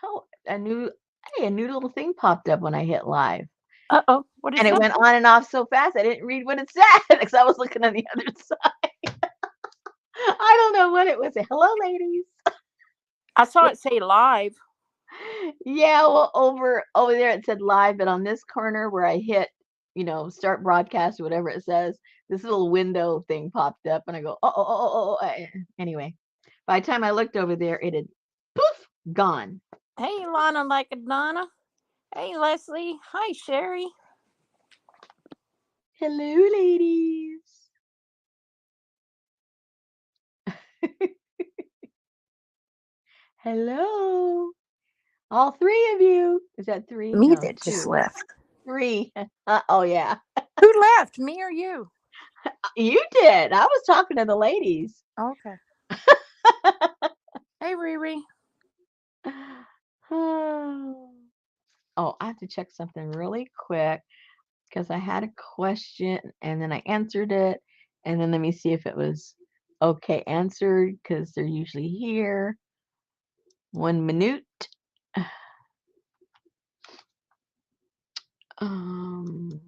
Oh, a new little thing popped up when I hit live. Uh-oh. What is And it that? went on and off so fast I didn't read what it said because I was looking on the other side. I don't know what it was. Hello, ladies. I saw it say live. Yeah, well, over there it said live, but on this corner where I hit, start broadcast or whatever it says, this little window thing popped up, and I go, anyway, by the time I looked over there, it had poof gone. Hey, Lana like a Donna. Hey, Leslie. Hi, Sherry. Hello, ladies. Hello, all three of you. Is that three? Me No, that just two, left. three. Oh yeah, Who left? Me or you? you did. I was talking to the ladies. Okay. Hey, Riri. Oh, I have to check something really quick because I had a question and then I answered it. And then let me see if it was okay answered because they're usually here. 1 minute. Um,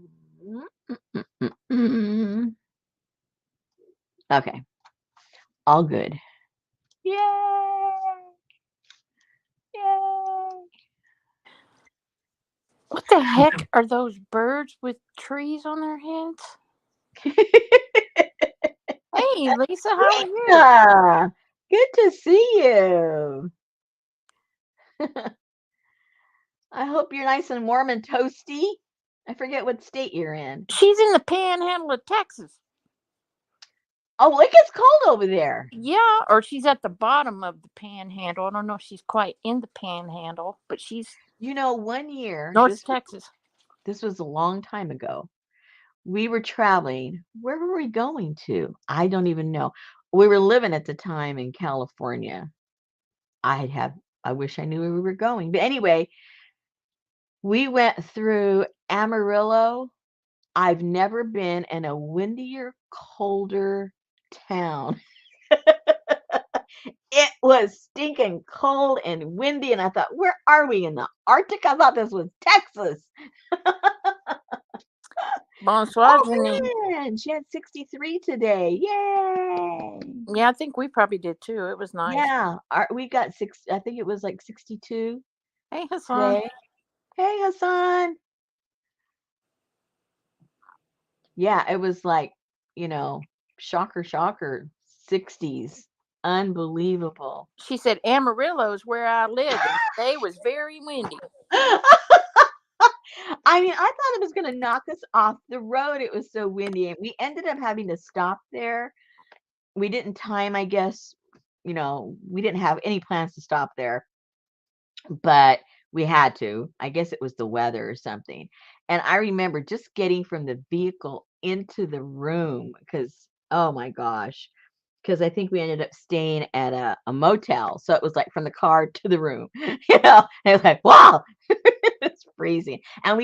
okay, all good. Yay! Yay! What the heck are those birds with trees on their heads? Hey, Lisa, how are you? Lisa, good to see you. I hope you're nice and warm and toasty. I forget what state you're in. She's in the panhandle of Texas. Oh, it gets cold over there. Yeah, or she's at the bottom of the panhandle. I don't know if she's quite in the panhandle, but she's One year, North Texas. this was a long time ago. We were traveling. Where were we going to? I don't even know. We were living at the time in California. I have I wish I knew where we were going. But anyway, we went through Amarillo. I've never been in a windier, colder town. It was stinking cold and windy, and I thought, where are we in the Arctic? I thought this was Texas. Bonsoir, Janine. Oh man, she had 63 today. Yay! Yeah, I think we probably did too. It was nice. Yeah, we got six. I think it was like 62 Hey, Hassan. today. Hey, Hassan. Yeah, it was like, you know, shocker, shocker, 60s. Unbelievable. She said Amarillo's where I live, and today was very windy. I mean, I thought it was going to knock us off the road. It was so windy. And we ended up having to stop there. We didn't time, I guess, we didn't have any plans to stop there, but we had to. I guess it was the weather or something. And I remember just getting from the vehicle into the room because, oh my gosh, because I think we ended up staying at a motel. So it was like from the car to the room, and it was like, wow, it's freezing. And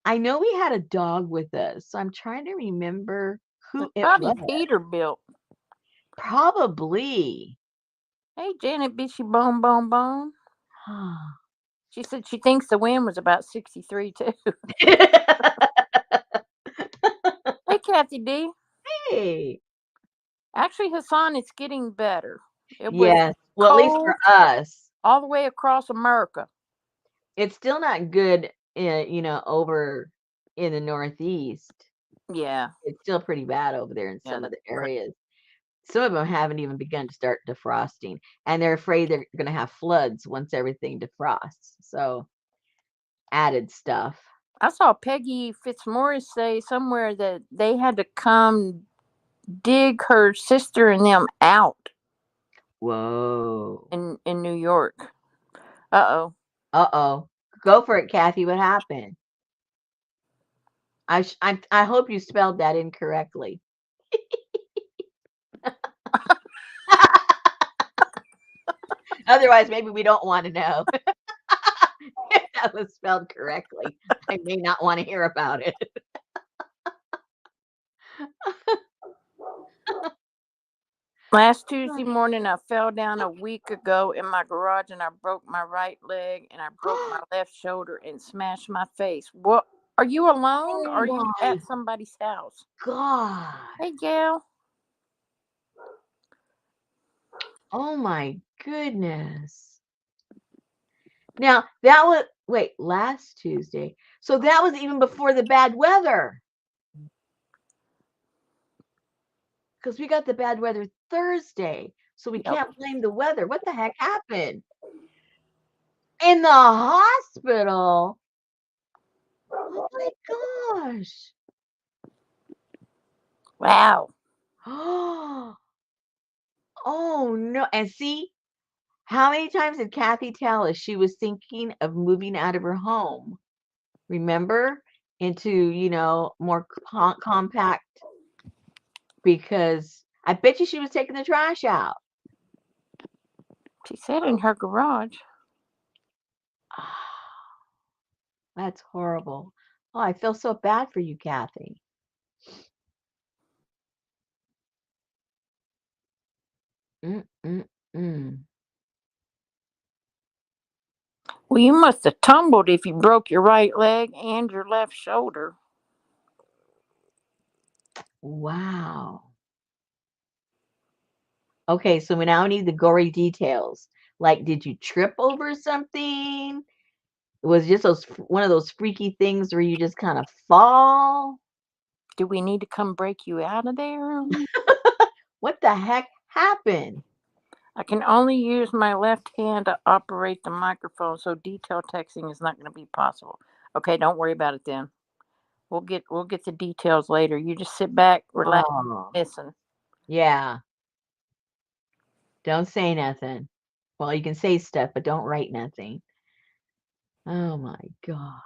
I know we had a dog with us. So I'm trying to remember who It's it probably was. Peterbilt. Probably. Hey, Janet Bitchy Bone Bone Bone. She said she thinks the wind was about 63 too. Hey, Kathy D. Hey. Actually, Hassan, it's getting better. It was Yes. Well, at least for cold us. all the way across America. It's still not good, over in the Northeast. Yeah. It's still pretty bad over there in Yeah, some of that's the right. areas. Some of them haven't even begun to start defrosting, and they're afraid they're going to have floods once everything defrosts. So, added stuff. I saw Peggy Fitzmaurice say somewhere that they had to come dig her sister and them out Whoa. in New York. Uh-oh. Uh-oh. Go for it, Kathy. What happened? I hope you spelled that incorrectly. Otherwise, maybe we don't want to know. If that was spelled correctly, I may not want to hear about it. Last Tuesday morning, I fell down a week ago in my garage and I broke my right leg and I broke my left shoulder and smashed my face. What? Are you alone or Oh are you my at somebody's house? God. Hey, gal. Oh my goodness. Now, that was, wait, last Tuesday. So that was even before the bad weather. Because we got the bad weather Thursday. So we Yep. can't blame the weather. What the heck happened? In the hospital? Oh my gosh. Wow. Oh no. And see, how many times did Kathy tell us she was thinking of moving out of her home? Remember? Into, more compact, because I bet you she was taking the trash out. She said in her garage. That's horrible. Oh, I feel so bad for you, Kathy. Mm-mm-mm. Well, you must have tumbled if you broke your right leg and your left shoulder. Wow. Okay, so we now need the gory details. Like, did you trip over something? Was it just one of those freaky things where you just kind of fall? Do we need to come break you out of there? What the heck happened? I can only use my left hand to operate the microphone, so detail texting is not going to be possible. Okay, don't worry about it then. We'll get the details later. You just sit back, relax, Oh, listen. yeah. Don't say nothing. Well, you can say stuff, but don't write nothing. Oh my God.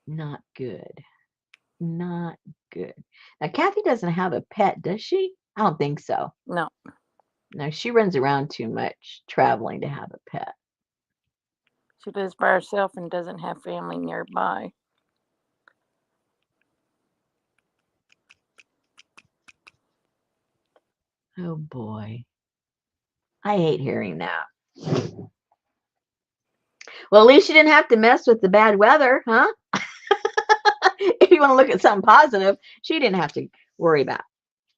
Not good. Not good. Now, Kathy doesn't have a pet, does she? I don't think so. No, No, she runs around too much traveling to have a pet. she lives by herself and doesn't have family nearby. Oh boy. I hate hearing that. Well, at least you didn't have to mess with the bad weather, huh? If you want to look at something positive, she didn't have to worry about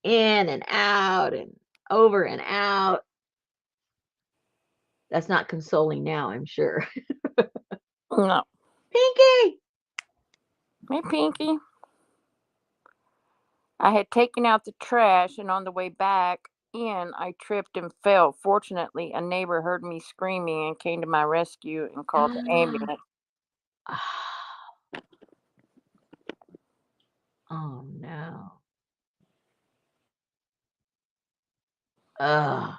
in and out and over and out. That's not consoling now, I'm sure. No. Pinky! Hey, Pinky. I had taken out the trash, and on the way back in, I tripped and fell. Fortunately, a neighbor heard me screaming and came to my rescue and called the ambulance. Oh no. Ugh.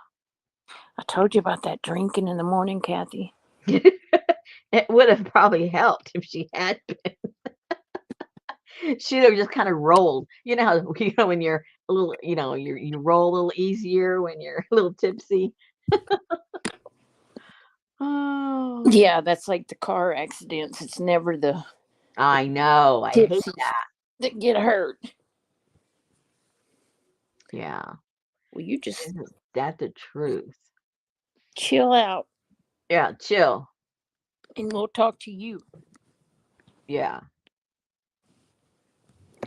I told you about that drinking in the morning, Kathy. It would have probably helped if she had been. She'd have just kind of rolled. You know how when you're a little, you roll a little easier when you're a little tipsy. Oh, Yeah, that's like the car accidents. It's never the I know. I hate tipsy that. that get hurt. Yeah. Well, you just Isn't that the truth? chill out Yeah, chill. and we'll talk to you. Yeah.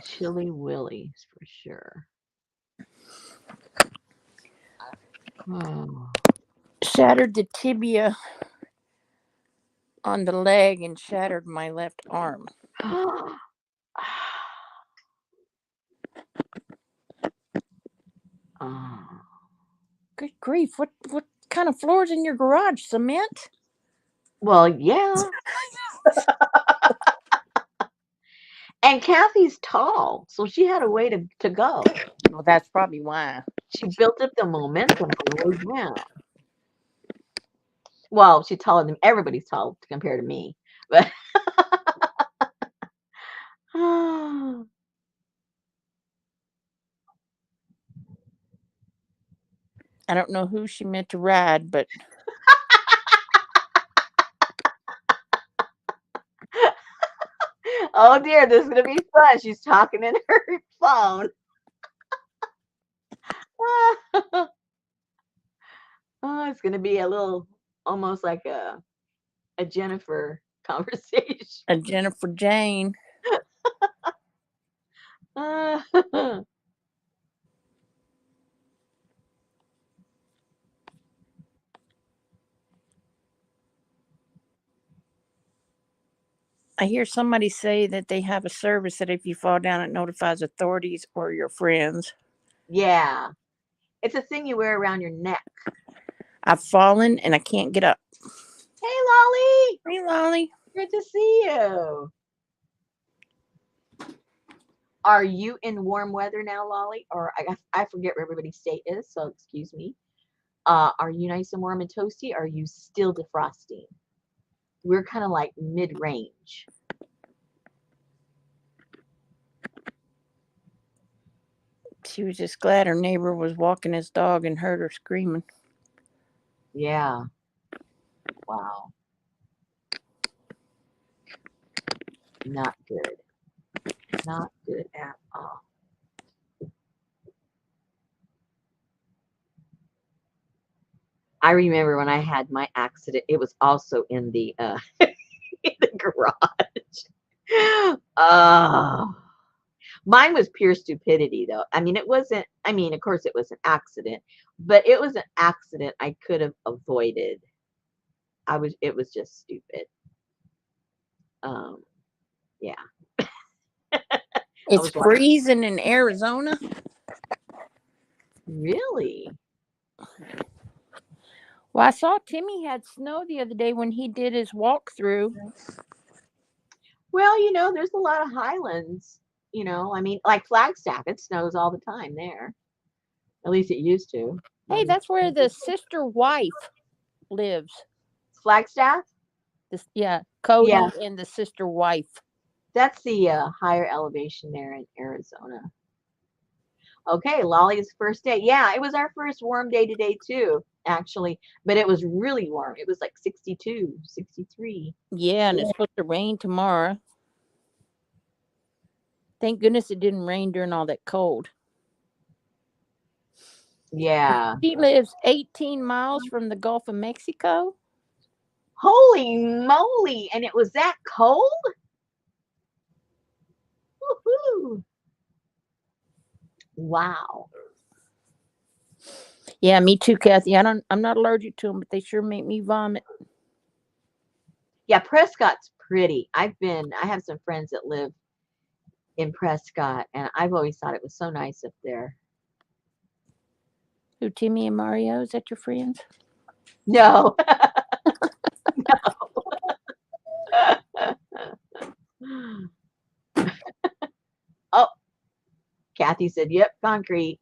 Chilly Willies for sure. Oh. Shattered the tibia on the leg and shattered my left arm. Oh. Good grief. What kind of floors in your garage? Cement? Well, yeah. And Kathy's tall, so she had a way to go. Well, that's probably why. She built up the momentum on the way down. Well, she's taller than everybody's tall compared to me. But I don't know who she meant to ride, but oh dear, this is gonna be fun. She's talking in her phone. Oh, it's gonna be a little, almost like a Jennifer conversation. A Jennifer Jane. Uh, I hear somebody say that they have a service that if you fall down, it notifies authorities or your friends. yeah, it's a thing you wear around your neck. I've fallen and I can't get up. Hey, Lolly, Hey, Lolly. good to see you. Are you in warm weather now, Lolly? Or I forget where everybody's state is, so excuse me. Are you nice and warm and toasty? Or are you still defrosting? We're kind of like mid-range. She was just glad her neighbor was walking his dog and heard her screaming. Yeah. Wow. Not good. Not good at all. I remember when I had my accident, it was also in the in the garage. Oh, mine was pure stupidity though. I mean, it wasn't, I mean, of course it was an accident, but it was an accident I could have avoided. It was just stupid. Um, yeah. I It's was like, freezing in Arizona. really? Well, I saw Timmy had snow the other day when he did his walkthrough. Well, there's a lot of highlands, I mean, like Flagstaff, it snows all the time there. At least it used to. Hey, that's where the sister wife lives. Flagstaff? Yeah, Yeah, Cody and the sister wife. that's the higher elevation there in Arizona. Okay, Lolly's first day. Yeah, it was our first warm day today too, actually, but it was really warm. It was like 62, 63. Yeah, and it's supposed to rain tomorrow. Thank goodness it didn't rain during all that cold. Yeah. She lives 18 miles from the Gulf of Mexico. Holy moly. And it was that cold? Woohoo. Wow. Yeah, me too, Kathy. I'm not allergic to them, but they sure make me vomit. Yeah, Prescott's pretty. I have some friends that live in Prescott, and I've always thought it was so nice up there. Who, Timmy and Mario? Is that your friends? No. Oh, Kathy said, yep, concrete.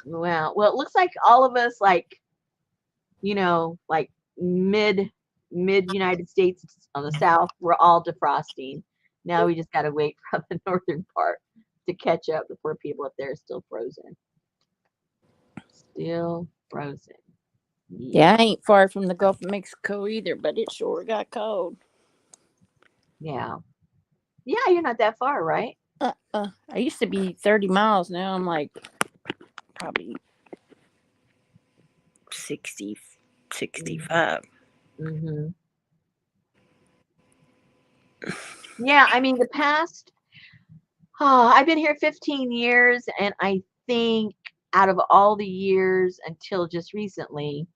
Well, it looks like all of us, like, like mid United States on the south, we're all defrosting. Now we just got to wait for the northern part to catch up. The poor people up there are still frozen. Still frozen. Yeah, I ain't far from the Gulf of Mexico either, but it sure got cold. Yeah. Yeah, you're not that far, right? I used to be 30 miles. Now I'm like probably 60, 65. Mm-hmm. Yeah, I mean, I've been here 15 years, and I think out of all the years until just recently,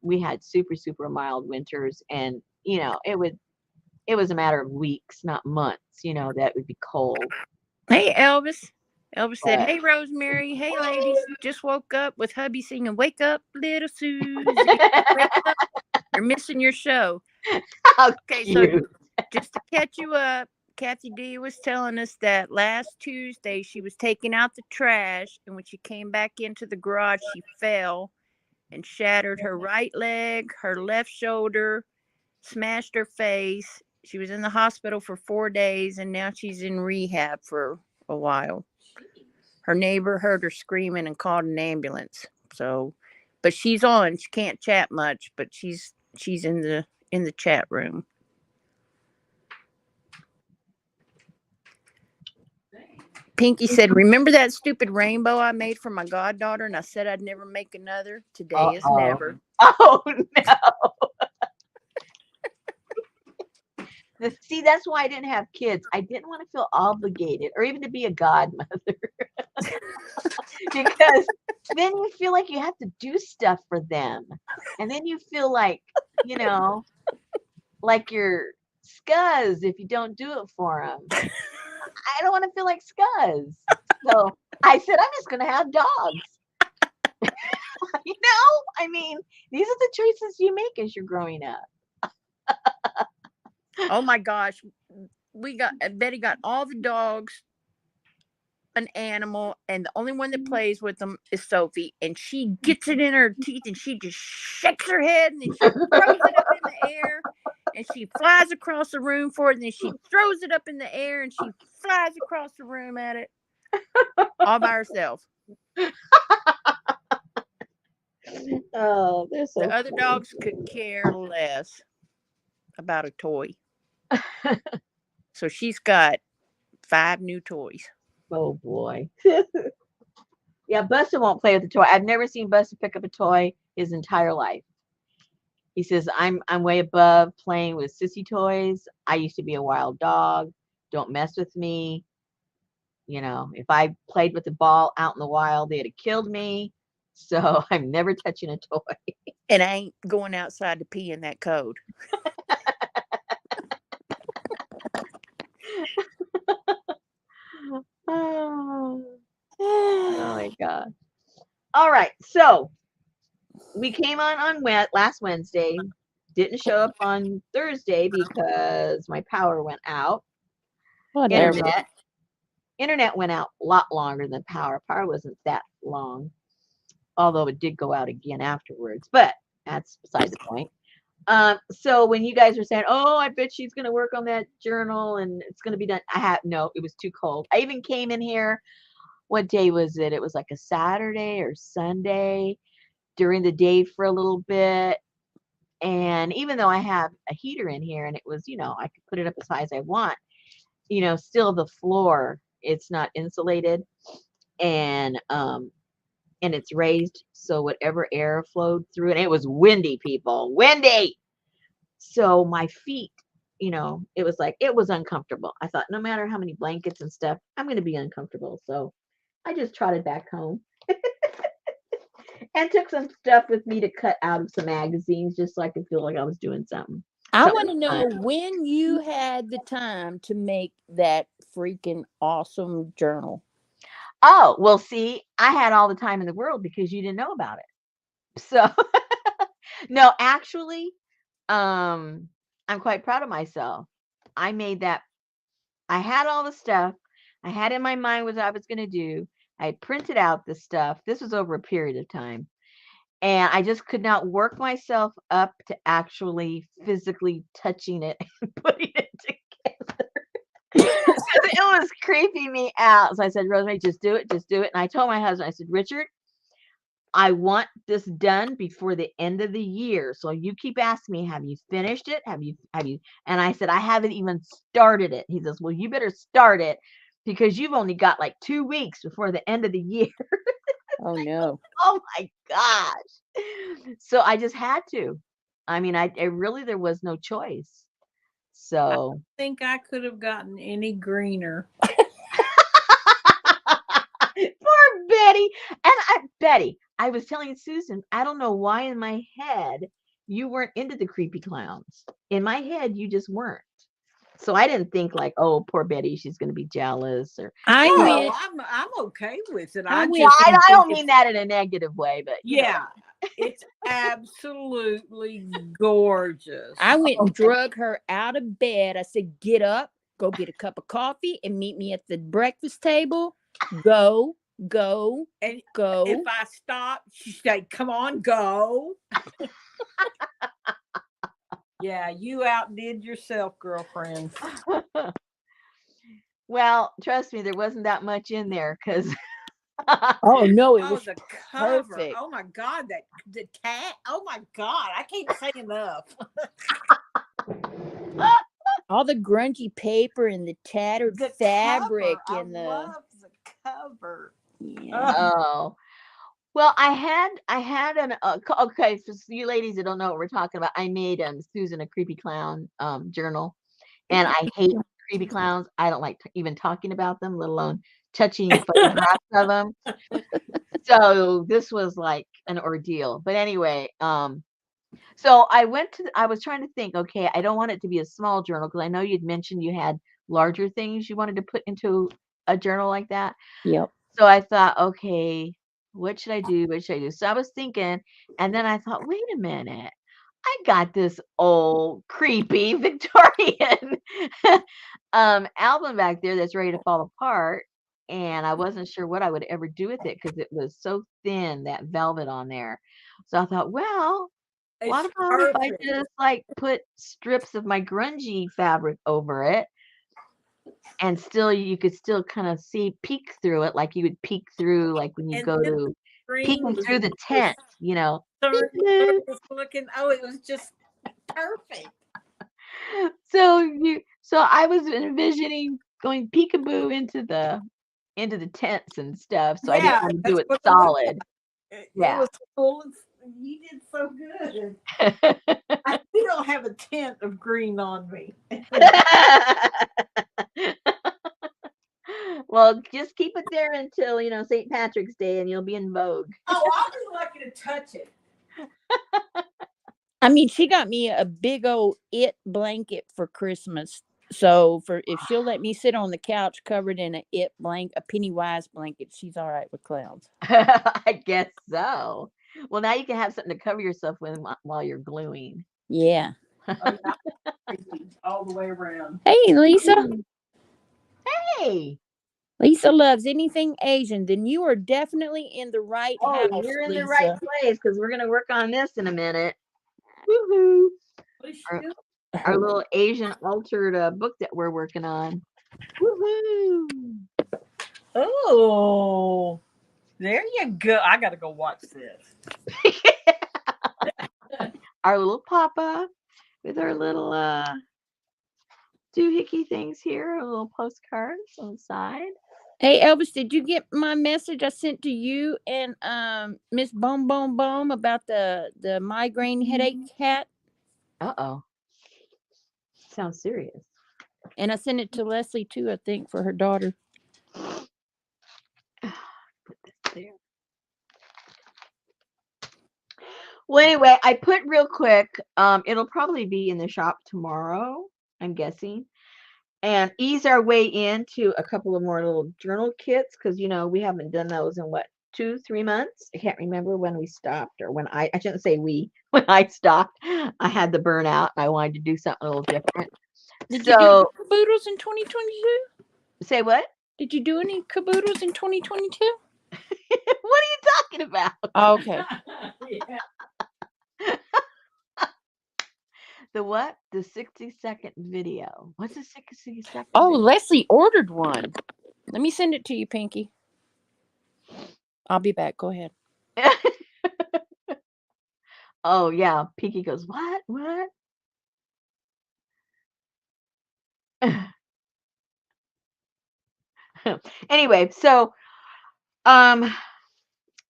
we had super, super mild winters, and it was a matter of weeks, not months, that would be cold. Hey, Elvis. Elvis said, But "Hey, Rosemary. Hey, ladies. Just woke up with hubby singing 'Wake Up, Little Susie. Wake up. You're missing your show.'" how Okay, so cute. just to catch you up, Kathy D was telling us that last Tuesday she was taking out the trash, and when she came back into the garage, she fell and shattered her right leg, her left shoulder, smashed her face. She was in the hospital for 4 days, and now she's in rehab for a while. Her neighbor heard her screaming and called an ambulance. So, but she's on. She can't chat much, but she's in the chat room. Pinky said, "Remember that stupid rainbow I made for my goddaughter, and I said I'd never make another. Today is Uh-oh. never." Oh no. See, that's why I didn't have kids. I didn't want to feel obligated or even to be a godmother because then you feel like you have to do stuff for them. And then you feel like, you know, like you're scuzz if you don't do it for them. I don't want to feel like scuzz. So I said, I'm just going to have dogs. I mean, these are the choices you make as you're growing up. Oh my gosh, Betty got all the dogs, an animal, and the only one that plays with them is Sophie, and she gets it in her teeth and she just shakes her head and then she throws it up in the air and she flies across the room for it and then she throws it up in the air and she flies across the room at it all by herself. Oh, they're so The other funny. dogs could care less about a toy. So she's got 5 new toys. Oh boy. Yeah, Buster won't play with the toy. I've never seen Buster pick up a toy his entire life. He says, I'm way above playing with sissy toys. I used to be a wild dog. Don't mess with me. If I played with the ball out in the wild, they'd have killed me. So I'm never touching a toy. And I ain't going outside to pee in that code. Oh, oh my God. All right. So we came on last Wednesday. Didn't show up on Thursday because my power went out. Whatever. Internet went out a lot longer than power. Power wasn't that long, although it did go out again afterwards. But that's beside the point. So when you guys were saying, "Oh, I bet she's going to work on that journal and it's going to be done," no, it was too cold. I even came in here. What day was it? It was like a Saturday or Sunday during the day for a little bit. And even though I have a heater in here and it was, I could put it up as high as I want, still the floor, it's not insulated and it's raised. So whatever air flowed through, and it was windy, people, windy. So my feet, it was uncomfortable. I thought no matter how many blankets and stuff, I'm going to be uncomfortable. So I just trotted back home and took some stuff with me to cut out of some magazines just so I could feel like I was doing something. I want to know when you had the time to make that freaking awesome journal. Oh, well, see, I had all the time in the world because you didn't know about it. So, no, actually, I'm quite proud of myself. I made that. I had all the stuff. I had in my mind what I was going to do. I printed out the stuff. This was over a period of time. And I just could not work myself up to actually physically touching it and putting it together. It was creeping me out. So I said, Rosemary, just do it, just do it. And I told my husband, I said, Richard, I want this done before the end of the year. So you keep asking me, have you finished it? Have you? And I said, I haven't even started it. He says, well, you better start it because you've only got like 2 weeks before the end of the year. Oh no. Oh my gosh. So I just had to. I mean, I really, there was no choice. So I think I could have gotten any greener. poor Betty. And Betty, I was telling Susan, I don't know why in my head you weren't into the creepy clowns. In my head, you just weren't. So I didn't think like, oh, poor Betty, she's going to be jealous or. I No, went. I'm okay with it. I I went- just I think don't mean it's- that in a negative way, but Yeah, it's absolutely gorgeous. I went and drug her out of bed. I said, "Get up, go get a cup of coffee, and meet me at the breakfast table. Go, go, And go." if I stopped, she said, "Come on, go." Yeah, you outdid yourself, girlfriend. well, trust me, there wasn't that much in there because. Oh no, it Oh, was the cover. perfect. Oh my God, the tag. Oh my God, I can't say enough. All the grungy paper and the tattered The fabric cover, and I love the cover. Yeah. Oh. Well, I had an okay, for you ladies that don't know what we're talking about, I made Susan a creepy clown journal, and I hate creepy clowns. I don't like even talking about them, let alone touching photographs of them. So this was like an ordeal. But anyway, so I was trying to think, okay, I don't want it to be a small journal because I know you'd mentioned you had larger things you wanted to put into a journal like that. Yep. So I thought, okay, what should I do? What should I do? So I was thinking, and then I thought, wait a minute. I got this old creepy Victorian album back there that's ready to fall apart. And I wasn't sure what I would ever do with it because it was so thin, that velvet on there. So I thought, well, what It's about if I perfect. just like put strips of my grungy fabric over it and still you could still kind of see peek through it like you would peek through like when you And go then the to screen peeking through the was tent, turned peekaboo. looking. Oh, it was just perfect. So I was envisioning going peekaboo into the tents and stuff. So I didn't Yeah, want to do that's it what it looked like. solid. It Yeah. was full of. You did so good. I still don't have a tint of green on me. Well, just keep it there until, St. Patrick's Day and you'll be in vogue. Oh, I'll be lucky to touch it. I mean, she got me a big old it blanket for Christmas. So for if she'll let me sit on the couch covered in a Pennywise blanket, she's all right with clowns. I guess so. Well, now you can have something to cover yourself with while you're gluing. Yeah. Oh, yeah, all the way around. Hey, Lisa. Hey. Lisa loves anything Asian. Then you are definitely in the right Oh, house, you're in the right Lisa. place because we're going to work on this in a minute. Woohoo. What is she Our, doing? our little Asian altered book that we're working on. Woohoo. Oh, there you go. I gotta go watch this. Our little Papa with our little doohickey things here, our little postcards on the side. Hey, Elvis, did you get my message I sent to you and Miss Boom Boom Boom about the migraine headache hat? Uh-oh. Sounds serious. And I sent it to Leslie too, I think, for her daughter. Put this there. Well, anyway, I put real quick, it'll probably be in the shop tomorrow, I'm guessing, and ease our way into a couple of more little journal kits because we haven't done those in what, 2-3 months. I can't remember when we stopped or when I shouldn't say we when I stopped. I had the burnout and I wanted to do something a little different. Did you do any So caboodles in 2022? say what? Did you do any caboodles in 2022? What are you talking about? Okay. Yeah. The what? The 60-second video. What's a 60-second Oh, video? Leslie ordered one. Let me send it to you, Pinky. I'll be back. Go ahead. Oh yeah, Pinky goes, what? What? Anyway, so um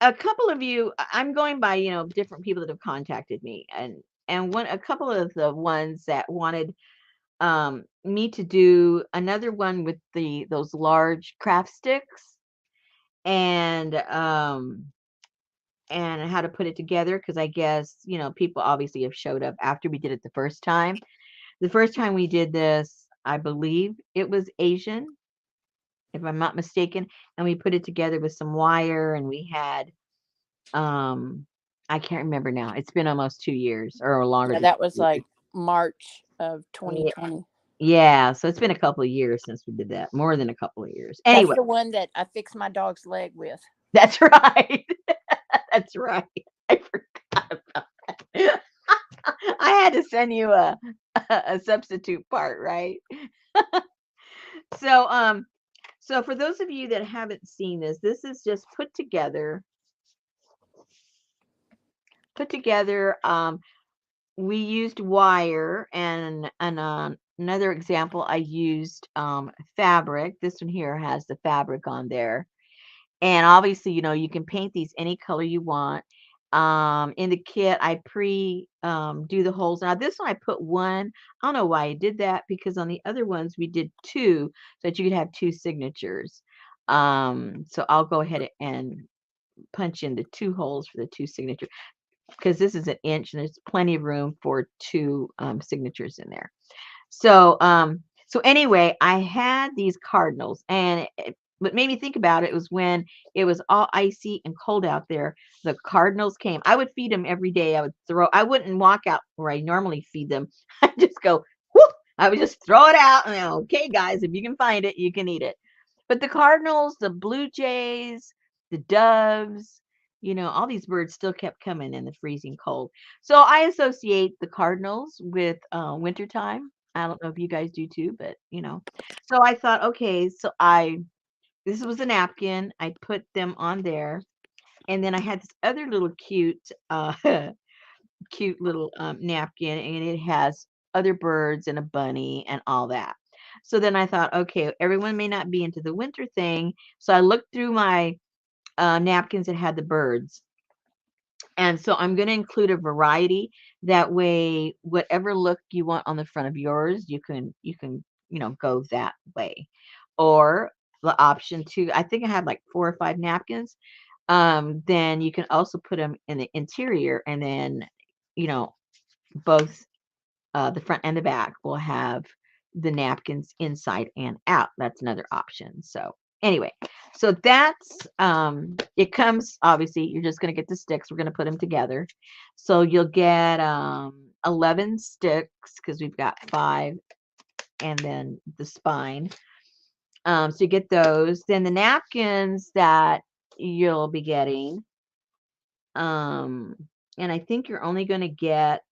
a couple of you I'm going by, different people that have contacted me and a couple of the ones that wanted me to do another one with those large craft sticks and how to put it together because I guess, people obviously have showed up after we did it the first time. The first time we did this, I believe it was Asian, if I'm not mistaken, and we put it together with some wire and we had I can't remember now. It's been almost 2 years or longer Yeah, than that was 2 years. like March of Ye 2020. yeah, so it's been a couple of years since we did that, more than a couple of years. That's Anyway, the one that I fixed my dog's leg with. that's right. That's right. I forgot about that. I had to send you a substitute part, right? So, so for those of you that haven't seen this, this is just put together, we used wire and another example I used fabric. This one here has the fabric on there And obviously, you can paint these any color you want. In the kit, I do the holes. Now this one I put one. I don't know why I did that, because on the other ones we did two, so that you could have two signatures. So I'll go ahead and punch in the two holes for the two signatures, because this is an inch and there's plenty of room for two signatures in there. So anyway, I had these cardinals, and what made me think about it was when it was all icy and cold out there, the cardinals came. I would feed them every day. I wouldn't walk out where I normally feed them. I'd just go, whoop, I would just throw it out, and okay, guys, if you can find it, you can eat it. But the cardinals, the blue jays, the doves, all these birds still kept coming in the freezing cold. So I associate the cardinals with wintertime. I don't know if you guys do too, but So I thought, okay, this was a napkin. I put them on there, and then I had this other little cute, cute little napkin, and it has other birds and a bunny and all that. So then I thought, okay, everyone may not be into the winter thing, so I looked through my napkins that had the birds. And so I'm going to include a variety. That way, whatever look you want on the front of yours, you can go that way. Or the option two, I think I have like 4 or 5 napkins. Then you can also put them in the interior, and then you know both the front and the back will have the napkins inside and out. That's another option. So anyway, so that's it comes, obviously you're just going to get the sticks. We're going to put them together. So you'll get 11 sticks, because we've got 5, and then the spine. So you get those. Then the napkins that you'll be getting, and I think you're only going to get,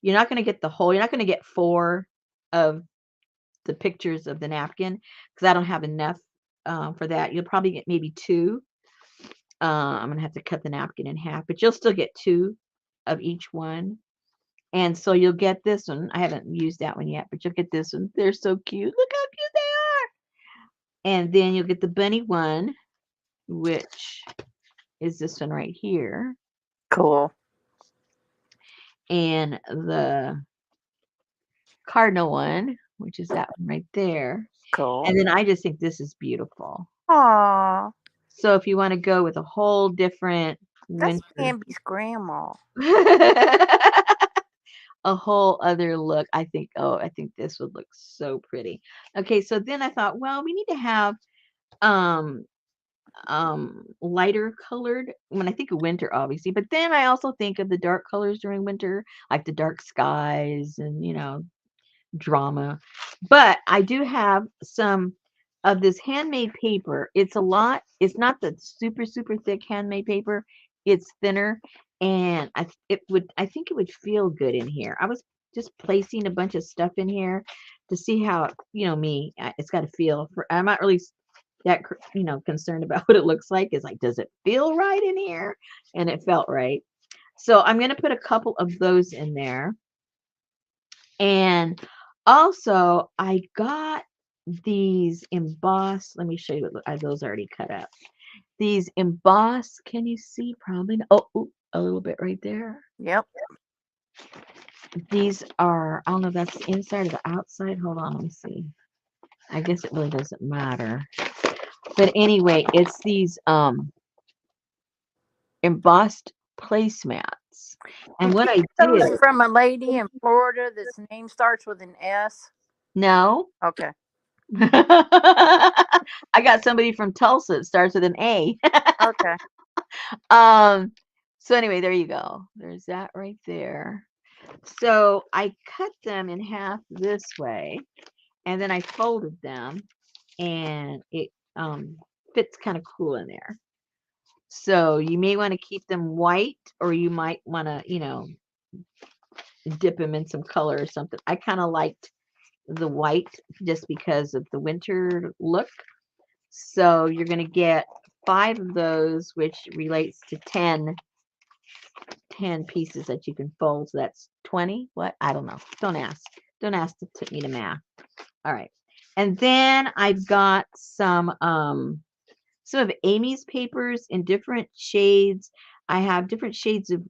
you're not going to get the whole, you're not going to get 4 of the pictures of the napkin, because I don't have enough for that. You'll probably get maybe 2. I'm going to have to cut the napkin in half, but you'll still get 2 of each one. And so you'll get this one. I haven't used that one yet, but you'll get this one. They're so cute. Look how cute they are. And then you'll get the bunny one, which is this one right here. Cool. And the cardinal one, which is that one right there. Cool. And then I just think this is beautiful. Aww. So if you want to go with a whole different That's winter, Bambi's grandma. a whole other look, I think this would look so pretty. Okay, so then I thought, well, we need to have um lighter colored when I think of winter, obviously, but then I also think of the dark colors during winter, like the dark skies and drama. But I do have some of this handmade paper. It's not the super super thick handmade paper. It's thinner, and I think it would feel good in here. I was just placing a bunch of stuff in here to see how, it's got to feel. I'm not really that concerned about what it looks like. Is like, does it feel right in here? And it felt right. So I'm going to put a couple of those in there. And also, I got these embossed. Let me show you what those already cut up. These embossed. Can you see? Probably. Oh, ooh, a little bit right there. Yep. These are. I don't know if that's the inside or the outside. Hold on. Let me see. I guess it really doesn't matter. But anyway, it's these embossed placemats. And Did what you I get did. those from a lady in Florida that's name starts with an S? No. Okay. I got somebody from Tulsa. It starts with an A. Okay. So anyway, there you go. There's that right there. So I cut them in half this way, and then I folded them, and it fits kind of cool in there. So you may want to keep them white, or you might want to, dip them in some color or something. I kind of liked the white just because of the winter look. So you're going to get 5 of those, which relates to 10 pieces that you can fold. So that's 20. What? I don't know. Don't ask. Don't ask me to math. All right. And then I've got some some of Amy's papers in different shades. I have different shades of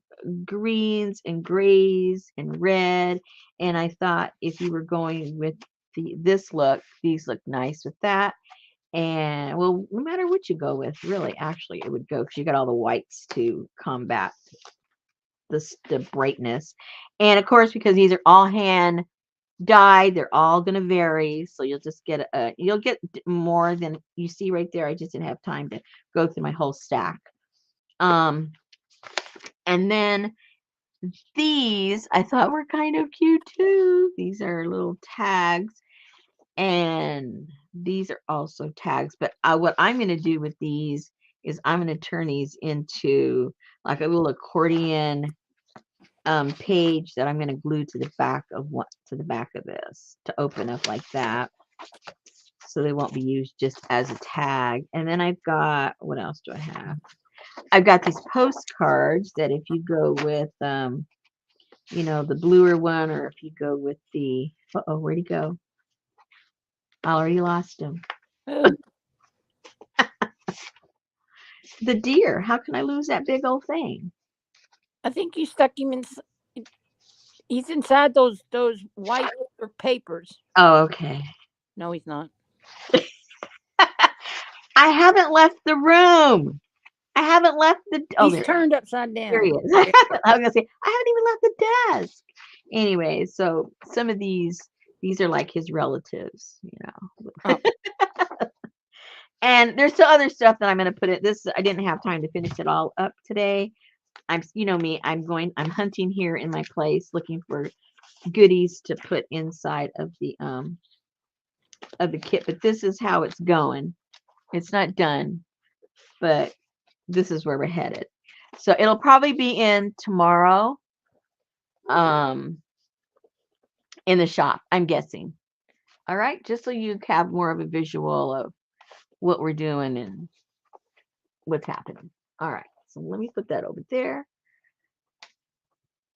greens and grays and red. And I thought if you were going with this look, these look nice with that. And well, no matter what you go with, really, actually, it would go because you got all the whites to combat the brightness. And of course, because these are all hand dyed, they're all going to vary. So you'll just get you'll get more than you see right there. I just didn't have time to go through my whole stack. And then these I thought were kind of cute too. These are little tags. And these are also tags, but what I'm going to do with these is I'm going to turn these into like a little accordion page that I'm going to glue to the back of this to open up like that, so they won't be used just as a tag. And then I've got, what else do I have? I've got these postcards that if you go with the bluer one, or if you go with the where'd he go? I already lost him. The deer. How can I lose that big old thing? I think you stuck him in. He's inside those white papers. Oh, okay. No, he's not. I haven't left the room. I haven't left the. Oh, he's turned upside down. There he is. I was gonna say I haven't even left the desk. Anyway, so some of these are like his relatives, Oh. And there's still other stuff that I'm going to put in this. I didn't have time to finish it all up today. Me, I'm hunting here in my place looking for goodies to put inside of the kit, but this is how it's going. It's not done, but this is where we're headed. So it'll probably be in tomorrow in the shop, I'm guessing. All right, just so you have more of a visual of what we're doing and what's happening. All right, so let me put that over there.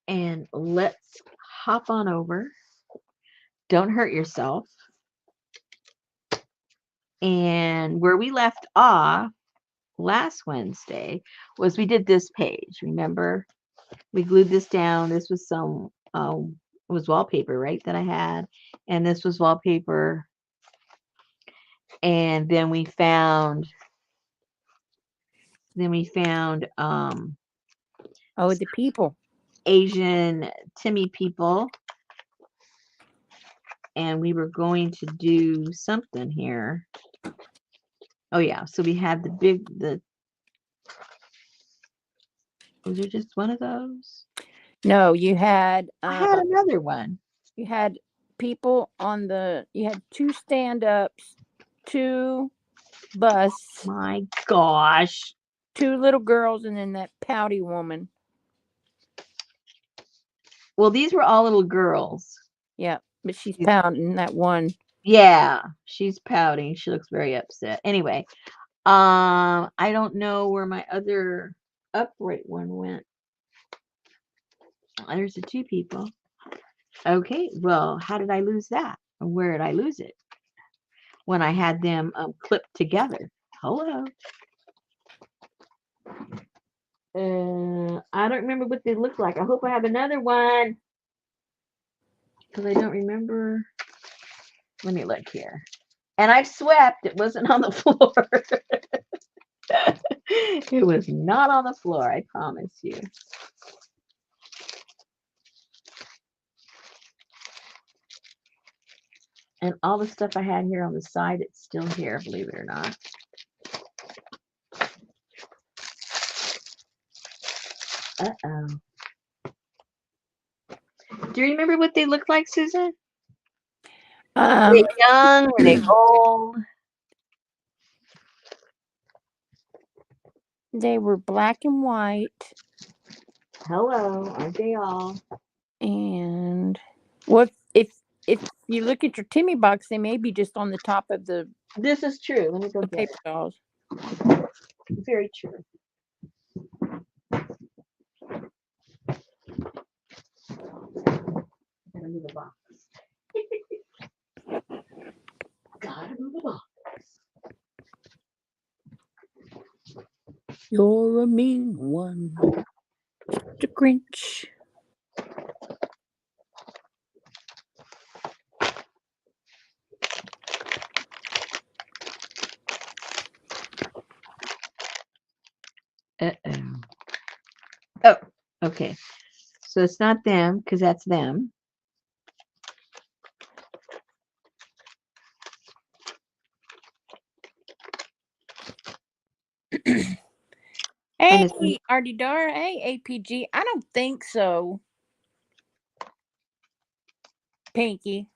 And let's hop on over. Don't hurt yourself. And where we left off last Wednesday was we did this page. Remember? We glued this down. This was some it was wallpaper, right, that I had. And this was wallpaper. And then we found the people. Asian Timmy people. And we were going to do something here. Oh yeah, so we had was there just one of those? No, you had I had another one. You had people you had 2 stand-ups, 2 busts. My gosh. 2 little girls, and then that pouty woman. Well, these were all little girls. Yeah, but she's pouting, that one. Yeah, she's pouting. She looks very upset. Anyway, I don't know where my other upright one went. There's the 2 people. Okay, well, how did I lose that? Where did I lose it? When I had them clipped together. Hello. I don't remember what they look like. I hope I have another one, because I don't remember. Let me look here. And I've swept. It wasn't on the floor. It was not on the floor, I promise you. And all the stuff I had here on the side, it's still here, believe it or not. Uh-oh. Do you remember what they looked like, Susan? Were they young? Were they old? They were black and white. Hello, aren't they all? And what if you look at your Timmy box, they may be just on the top of the. This is true. Let me go get paper dolls. Very true. Gotta move the box. Gotta move the box. You're a mean one. The Grinch. Uh-oh. Oh, okay. So it's not them because that's them. And it's Hey, Artie Dar. Hey, APG. I don't think so. Pinky.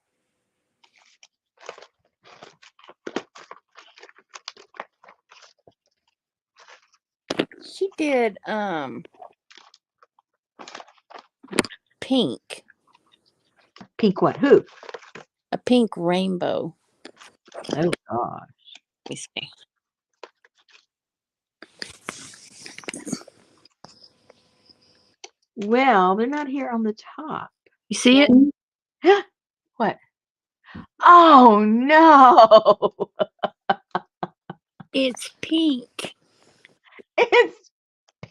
She did pink. pink what? Who? A pink rainbow. Oh gosh. Let me see. Well, they're not here on the top. You see it? What? Oh no! It's pink. It's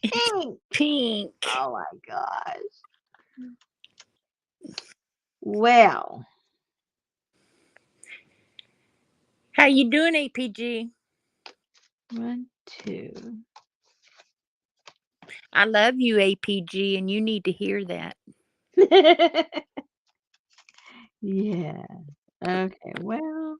It's pink. pink. Oh my gosh. Well, How you doing, APG? 1, 2. I love you, APG, and you need to hear that. Yeah. Okay. Well.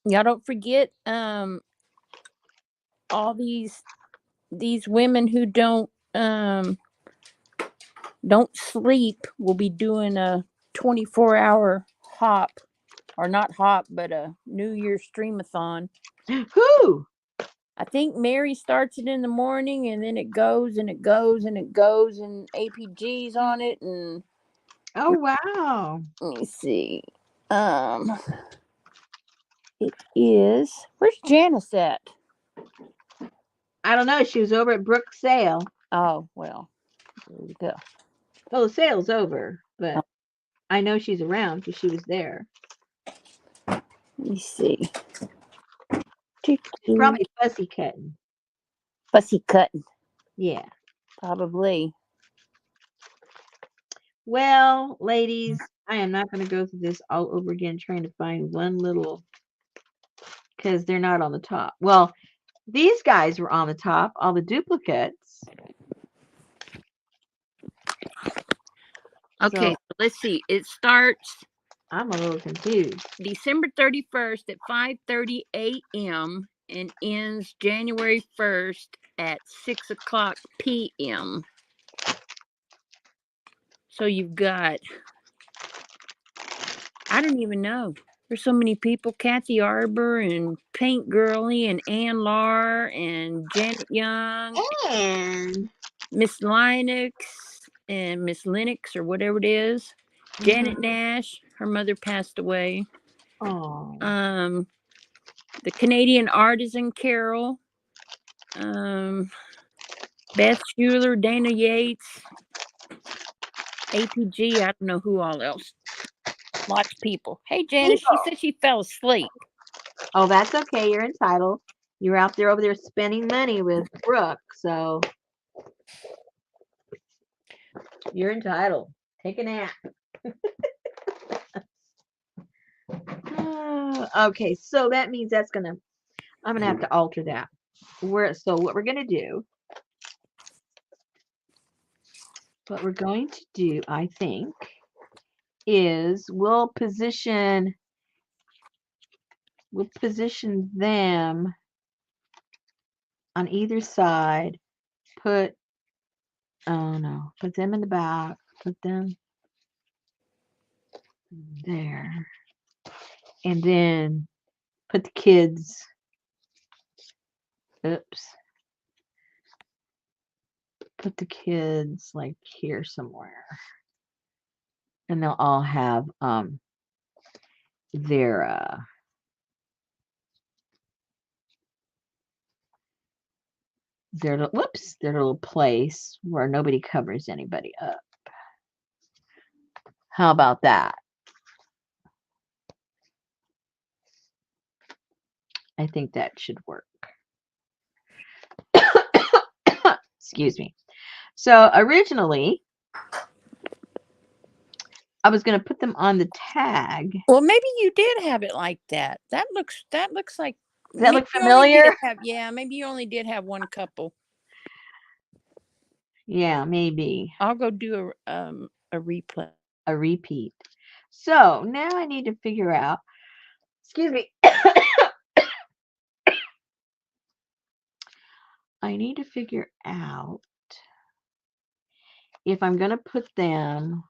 Y'all don't forget all these women who don't sleep will be doing a 24-hour hop, or not hop, but a New Year's streamathon. Who? I think Mary starts it in the morning, and then it goes and it goes and it goes, and APG's on it. And Oh wow. let me see. It is. Where's Janice at? I don't know. She was over at Brook Sale. Oh well, there you go. Well, the sale's over, but I know she's around because she was there. Let me see. Probably fussy cutting. Fussy cutting. Yeah. Probably. Well, ladies, I am not going to go through this all over again trying to find one little, because they're not on the top. Well, these guys were on the top, all the duplicates. Okay, So so let's see. It starts I'm a little confused. December 31st at 5:30 a.m. and ends January 1st at 6 o'clock p.m. So you've got, I don't even know. There's so many people. Kathy Arbor and Paint Girly and Ann Lar and Janet Young, And Miss Linux and Miss Linux or whatever it is. Janet Nash, her mother passed away. oh, The Canadian Artisan Carol. Beth Schuler, Dana Yates, APG, I don't know who all else. Lots of people. Hey, Janice, she said she fell asleep. oh, that's okay. You're entitled. You're out there over there spending money with Brooke, so you're entitled. Take a nap. Okay, so that means I'm gonna have to alter that. So what we're going to do, I think, is we'll position them on either side. Put them in the back. Put them there, and then put the kids. Oops. Put the kids like here somewhere, and they'll all have their their little place where nobody covers anybody up. How about that? I think that should work. Excuse me. So originally, I was going to put them on the tag. Well, maybe you did have it like that. That looks like. Does that look You only did familiar? have, yeah, maybe you only did have one couple. Yeah, maybe. I'll go do a replay. A repeat. So now I need to figure out, excuse me. I need to figure out if I'm going to put them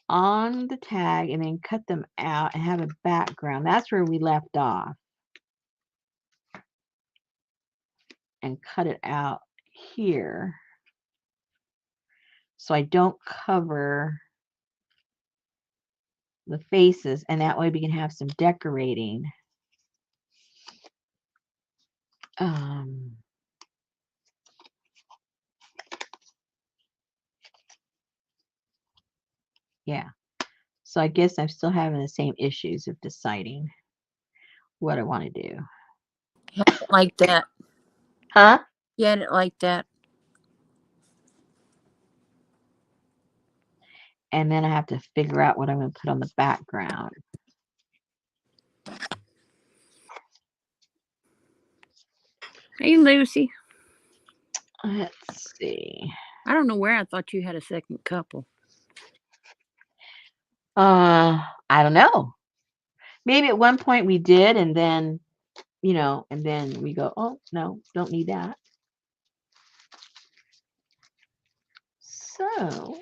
on the tag and then cut them out and have a background. That's where we left off. And cut it out here so I don't cover the faces, and that way we can have some decorating. Yeah. So I guess I'm still having the same issues of deciding what I want to do. Like that. Huh? Yeah, I didn't like that. And then I have to figure out what I'm going to put on the background. Hey, Lucy. Let's see. I don't know where I thought you had a second couple. I don't know. Maybe at one point we did, and then, and then we go, oh, no, don't need that. So,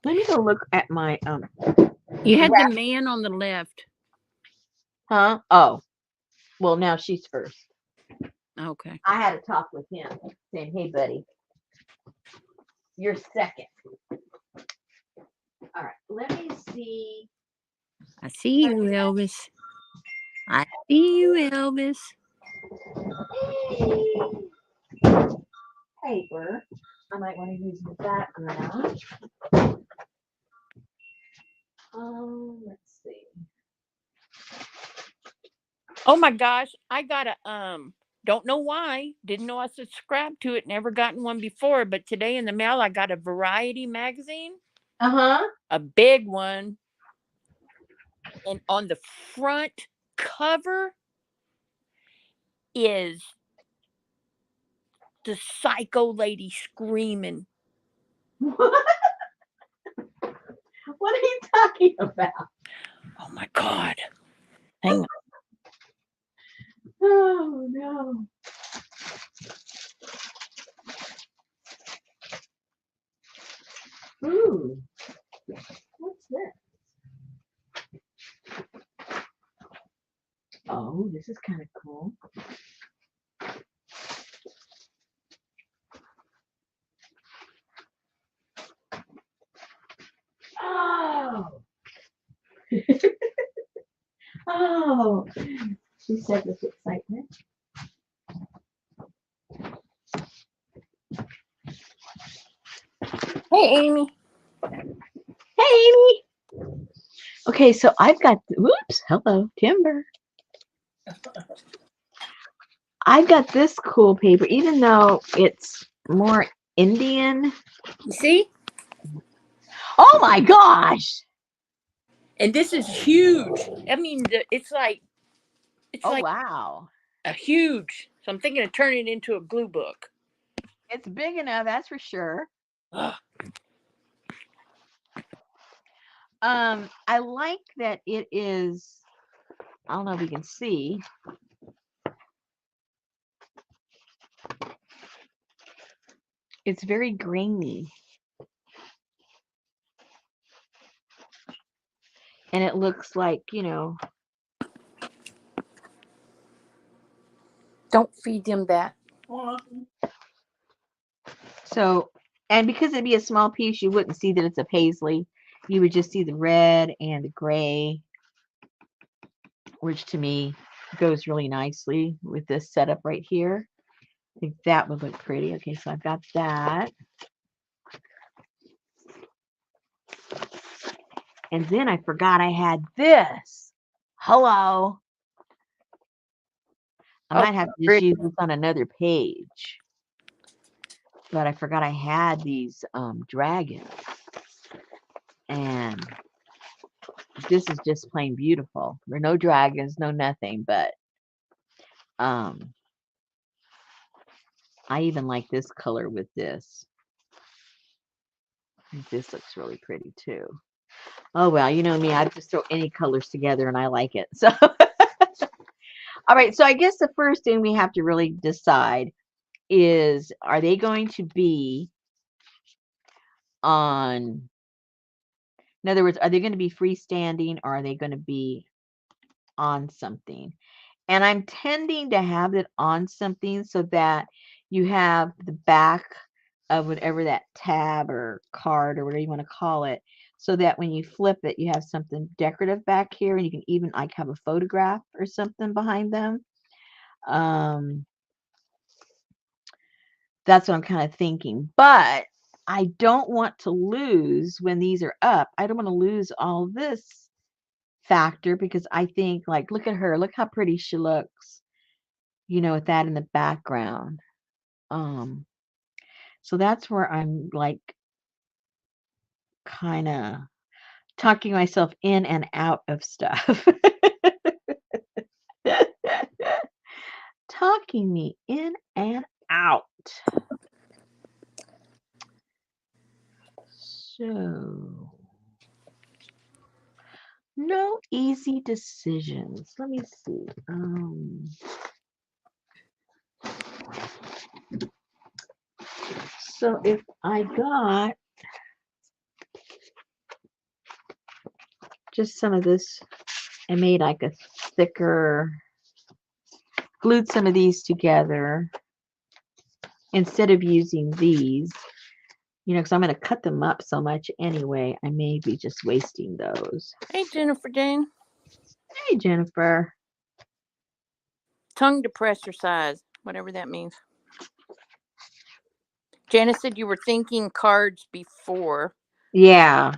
let me go look at my, You had the man on the left. Huh? Oh, well, now she's first. Okay. I had a talk with him saying, hey, buddy, you're second. All right, let me see. I see you, Elvis. I see you, Elvis. Paper. I might want to use the background. Let's see. Oh my gosh, I got a don't know why, didn't know I subscribed to it, never gotten one before, but today in the mail I got a Variety magazine. Uh-huh. A big one. And on the front cover is the psycho lady screaming. What? What are you talking about? Oh my God. Hang on. Oh, no. Ooh. What's this? Oh, this is kind of cool. Oh. Oh. She said with excitement. Hey, Amy. Hey, Amy. Okay, so I've got, whoops, hello, Timber. I've got this cool paper, even though it's more Indian. You see? Oh my gosh. And this is huge. I mean, it's like Wow. a huge. So I'm thinking of turning it into a glue book. It's big enough, that's for sure. Ugh. I like that it is, I don't know if you can see. It's very grainy. And it looks like, Don't feed them that. So, and because it'd be a small piece, you wouldn't see that it's a paisley. You would just see the red and the gray, which to me goes really nicely with this setup right here. I think that would look pretty. Okay, so I've got that. And then I forgot I had this. Hello. I Oh, might have to just pretty. use this on another page. But I forgot I had these dragons. And this is just plain beautiful. There are no dragons, no nothing, but I even like this color with this. This looks really pretty too. Oh well, you know me, I just throw any colors together and I like it. So all right, so I guess the first thing we have to really decide is, are they going to be on, in other words, are they going to be freestanding or are they going to be on something? And I'm tending to have it on something so that you have the back of whatever that tab or card or whatever you want to call it, so that when you flip it, you have something decorative back here, and you can even like have a photograph or something behind them. That's what I'm kind of thinking. But I don't want to lose when these are up. I don't want to lose all this factor, because I think, like, look at her. Look how pretty she looks, with that in the background. So that's where I'm like kind of talking myself in and out of stuff. Talking me in and out. So, no easy decisions. Let me see. So if I got just some of this and made like a thicker, glued some of these together instead of using these, because I'm going to cut them up so much anyway, I may be just wasting those. Hey, Jennifer Jane. Hey, Jennifer. Tongue depressor size, whatever that means. Janice said you were thinking cards before. Yeah,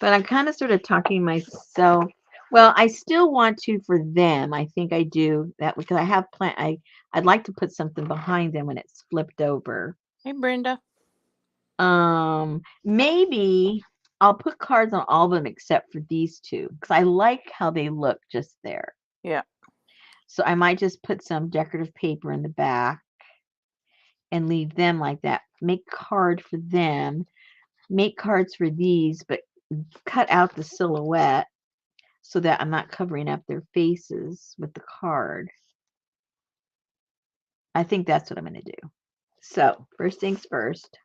but I'm kind of sort of talking myself. Well, I still want to for them. I think I do that because I have I'd like to put something behind them when it's flipped over. Hey, Brenda. Maybe I'll put cards on all of them except for these two, because I like how they look just there. Yeah. So I might just put some decorative paper in the back and leave them like that. Make card for them. Make cards for these, but cut out the silhouette so that I'm not covering up their faces with the card. I think that's what I'm going to do. So first things first,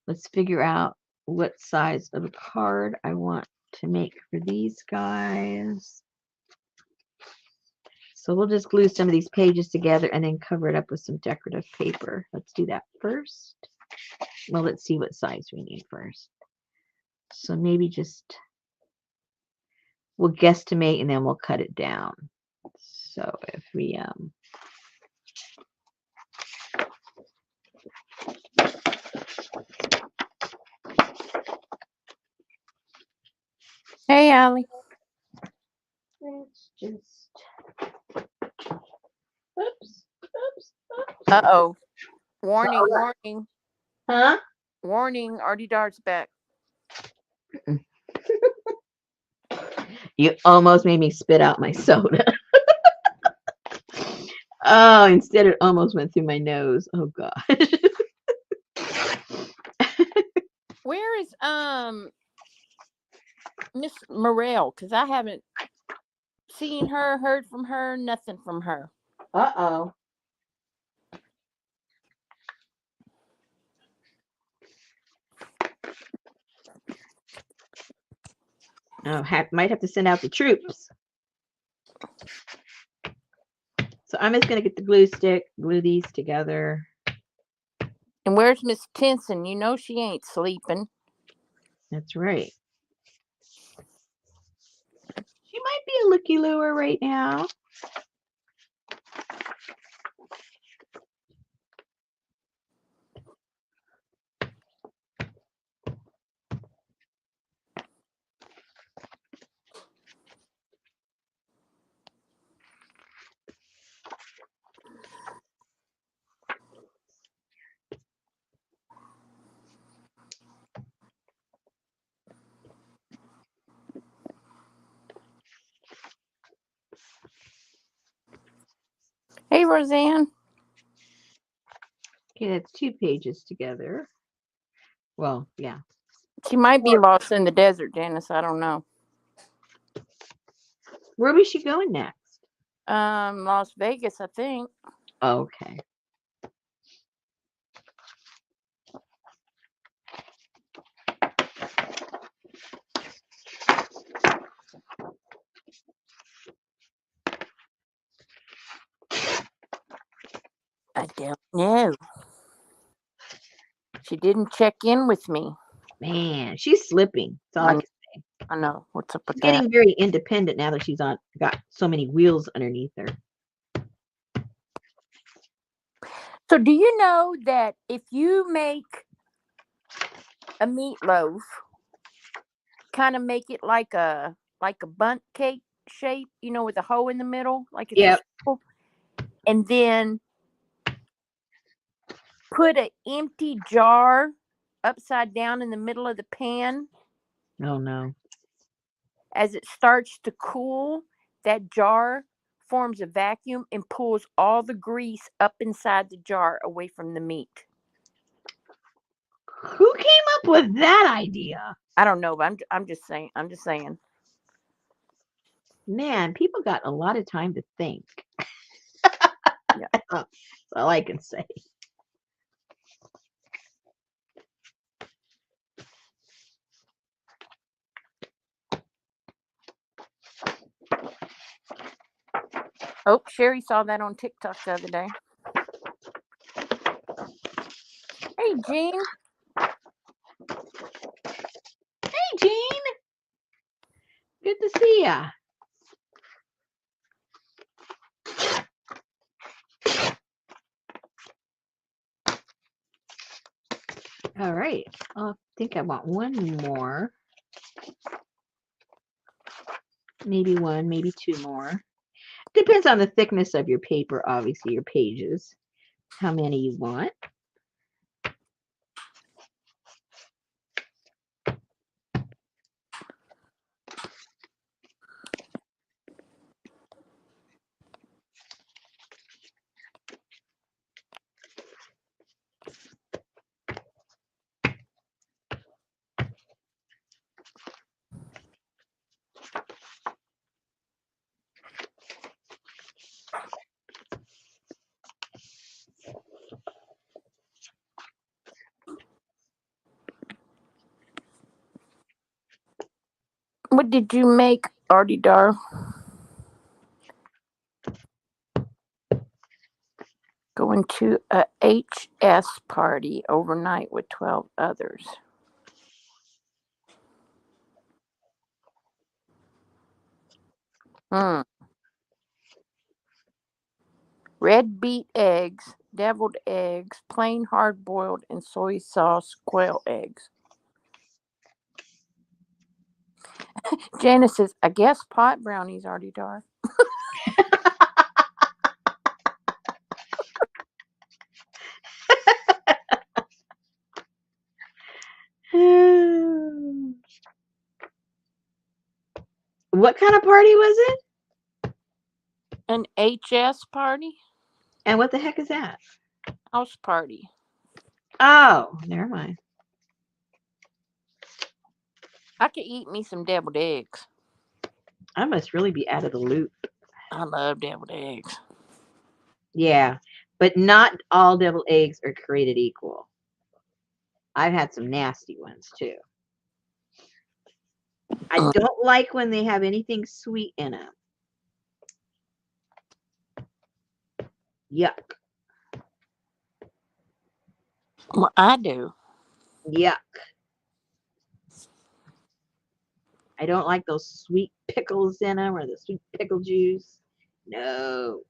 let's figure out what size of a card I want to make for these guys. So we'll just glue some of these pages together and then cover it up with some decorative paper. Let's do that first. Well, let's see what size we need first. So maybe we'll guesstimate and then we'll cut it down. So if we Hey, Allie. let's just oops. Uh-oh. Warning, warning. Huh? Warning, Artie Dart's back. You almost made me spit out my soda. Oh, instead it almost went through my nose. Oh gosh. Where is Miss Morel? Because I haven't seen her, heard from her, nothing from her. Uh-oh. Might have to send out the troops. So I'm just going to get the glue stick, glue these together. And where's Miss Tinson? You know she ain't sleeping. That's right. She might be a looky-looer right now. Hey, Roseanne. Okay, that's 2 pages together. Well, yeah. She might be lost in the desert, Janice. I don't know. Where was she going next? Las Vegas, I think. Okay. I don't know. She didn't check in with me. Man, she's slipping. That's all I can say. I know. What's up with She's that? getting very independent now that she's got so many wheels underneath her. So do you know that if you make a meatloaf, kind of make it like a bundt cake shape, with a hole in the middle, like it's Yep. a circle, and then put an empty jar upside down in the middle of the pan. Oh no. As it starts to cool, that jar forms a vacuum and pulls all the grease up inside the jar away from the meat. Who came up with that idea? I don't know, but I'm just saying. I'm just saying. Man, people got a lot of time to think. Yeah. That's all I can say. Oh, Sherry saw that on TikTok the other day. Hey, Jean. Hey, Jean. Good to see ya. All right. I think I want one more. Maybe one, maybe 2 more. Depends on the thickness of your paper, obviously, your pages. How many you want. What did you make, Artie Dar? Going to a HS party overnight with 12 others. Red beet eggs, deviled eggs, plain hard boiled, and soy sauce quail eggs. Janice says, I guess pot brownies, Artie Dar. What kind of party was it? An HS party? And what the heck is that? House party. Oh, never mind. I could eat me some deviled eggs. I must really be out of the loop. I love deviled eggs. Yeah, but not all deviled eggs are created equal. I've had some nasty ones too. I don't like when they have anything sweet in them. Yuck. Well, I do. Yuck. I don't like those sweet pickles in them or the sweet pickle juice. No.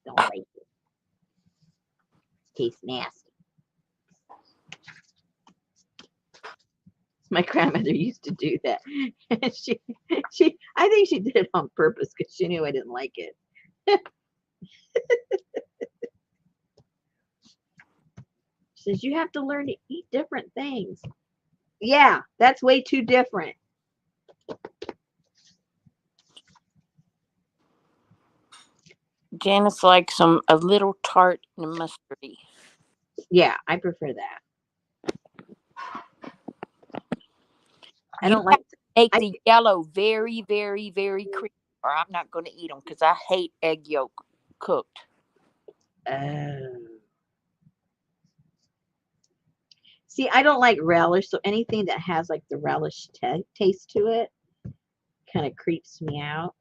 Don't like it. It tastes nasty. My grandmother used to do that. I think she did it on purpose because she knew I didn't like it. She says, you have to learn to eat different things. Yeah, that's way too different. Janice likes them a little tart and mustardy. Yeah, I prefer that. I You don't have like. to make I the yellow very, very, very creamy, or I'm not going to eat them because I hate egg yolk cooked. oh. See, I don't like relish, so anything that has like the relish taste to it kind of creeps me out.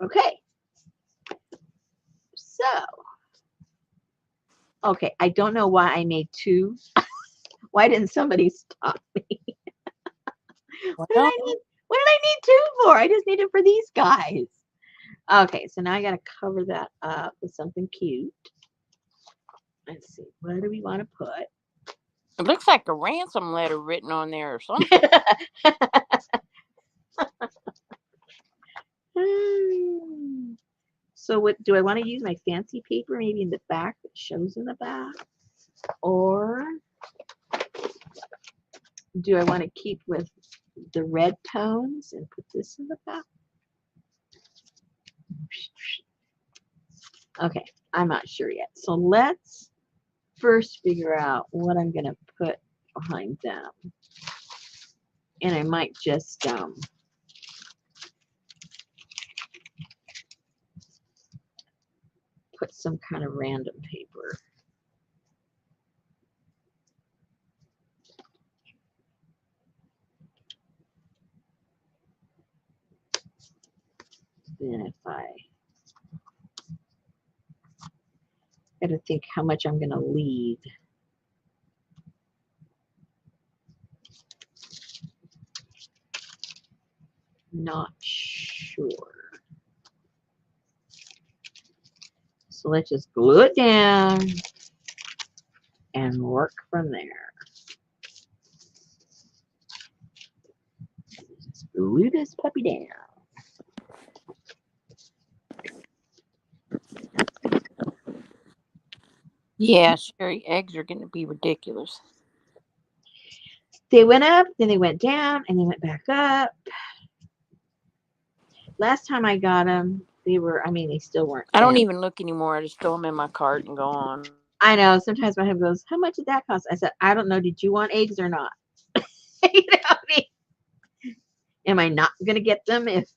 Okay, so okay, I don't know why I made two. Why didn't somebody stop me? What did Well, I need? What did I need two for? I just need it for these guys. Okay, so now I got to cover that up with something cute. Let's see, what do we want to put? it looks like a ransom letter written on there or something. So what do I want to use my fancy paper maybe in the back that shows in the back? Or do I want to keep with the red tones and put this in the back? Okay, I'm not sure yet. So let's first figure out what I'm going to put behind them. And I might just put some kind of random paper. Then if I got to think how much I'm going to leave. Not sure. So let's just glue it down and work from there. Just glue this puppy down. Yeah, Sherry, eggs are going to be ridiculous. They went up, then they went down, and they went back up. Last time I got them, they were, I mean, they still weren't I don't fancy. even look anymore. I just throw them in my cart and go on. I know, sometimes my husband goes, how much did that cost? I said, I don't know. Did you want eggs or not? You know what I mean? Am I not going to get them if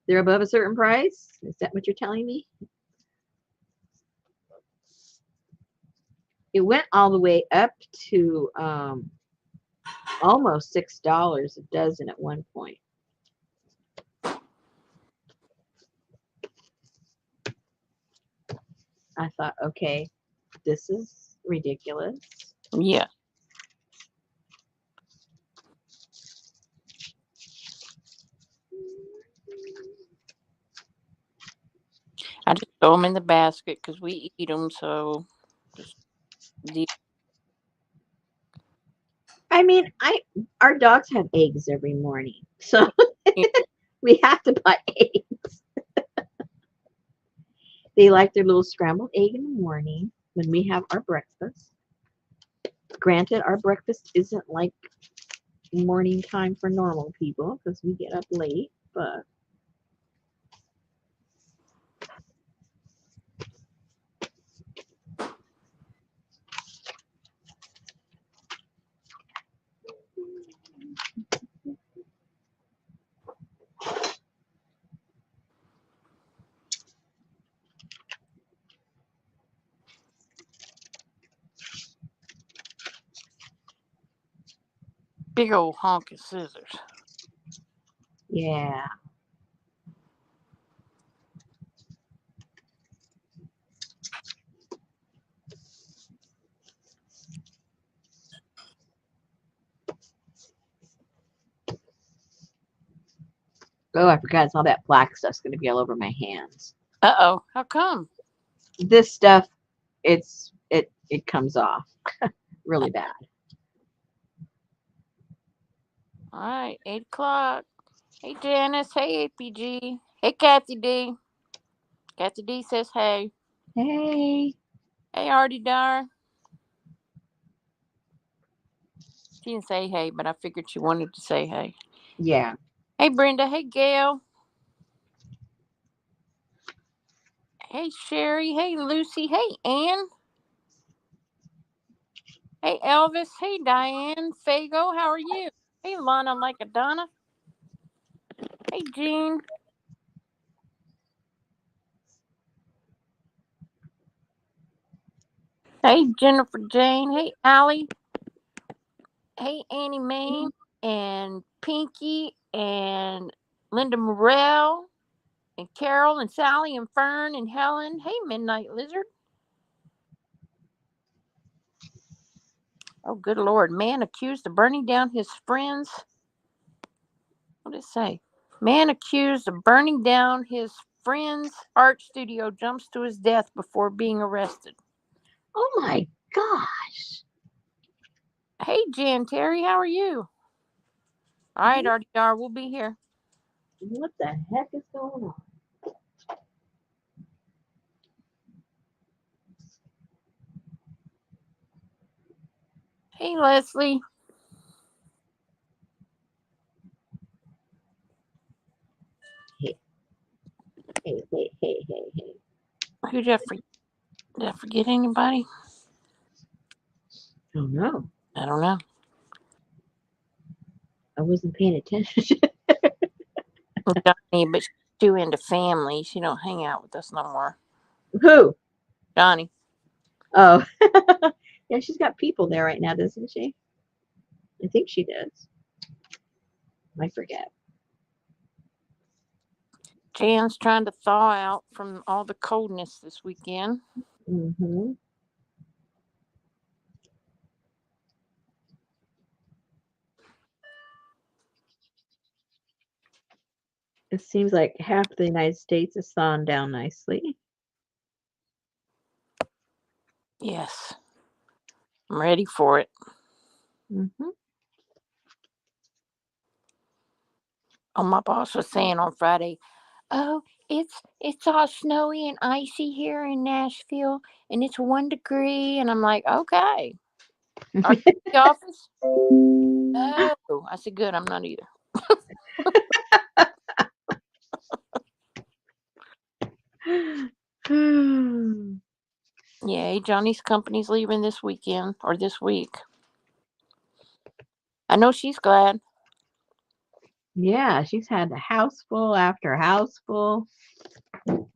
they're above a certain price? Is that what you're telling me? It went all the way up to almost $6 a dozen at one point. I thought, okay, this is ridiculous. Yeah. I just throw them in the basket because we eat them. So just I mean, our dogs have eggs every morning, so we have to buy eggs. They like their little scrambled egg in the morning when we have our breakfast. Granted, our breakfast isn't like morning time for normal people because we get up late, but big old honking scissors. yeah. Oh, I forgot all that black stuff's going to be all over my hands. Uh-oh. How come? This stuff, it comes off really bad. All right, 8 o'clock. Hey, Janice. Hey, APG. Hey, Kathy D. Kathy D says hey. Hey. Hey, Artie Dar. She didn't say hey, but I figured she wanted to say hey. Yeah. Hey, Brenda. Hey, Gail. Hey, Sherry. Hey, Lucy. Hey, Ann. Hey, Elvis. Hey, Diane. Fago. How are you? Hey, Lana like a Donna. Hey, Jean. Hey, Jennifer Jane. Hey, Allie. Hey, Annie Mae. And Pinky. And Linda Morell. And Carol. And Sally. And Fern. And Helen. Hey, Midnight Lizard. Oh, good Lord. Man accused of burning down his friend's. What did it say? Man accused of burning down his friend's art studio jumps to his death before being arrested. Oh my gosh. Hey, Jan Terry, how are you? All right, RDR, we'll be here. What the heck is going on? Hey, Leslie. Hey. Who did I forget anybody? Oh no. I don't know. I wasn't paying attention. Johnny, but she's too into family. She don't hang out with us no more. Who? Johnny. Oh. Yeah, she's got people there right now, doesn't she? I think she does. I forget. Jan's trying to thaw out from all the coldness this weekend. Mm-hmm. It seems like half the United States is thawing down nicely. Yes. I'm ready for it. Mm-hmm. Oh, my boss was saying on Friday, oh, it's all snowy and icy here in Nashville, and it's 1 degree, and I'm like, okay, are you at the office? No, I said, good, I'm not either. Yay, Johnny's company's leaving this weekend or this week. I know she's glad. Yeah, she's had a house full after house full.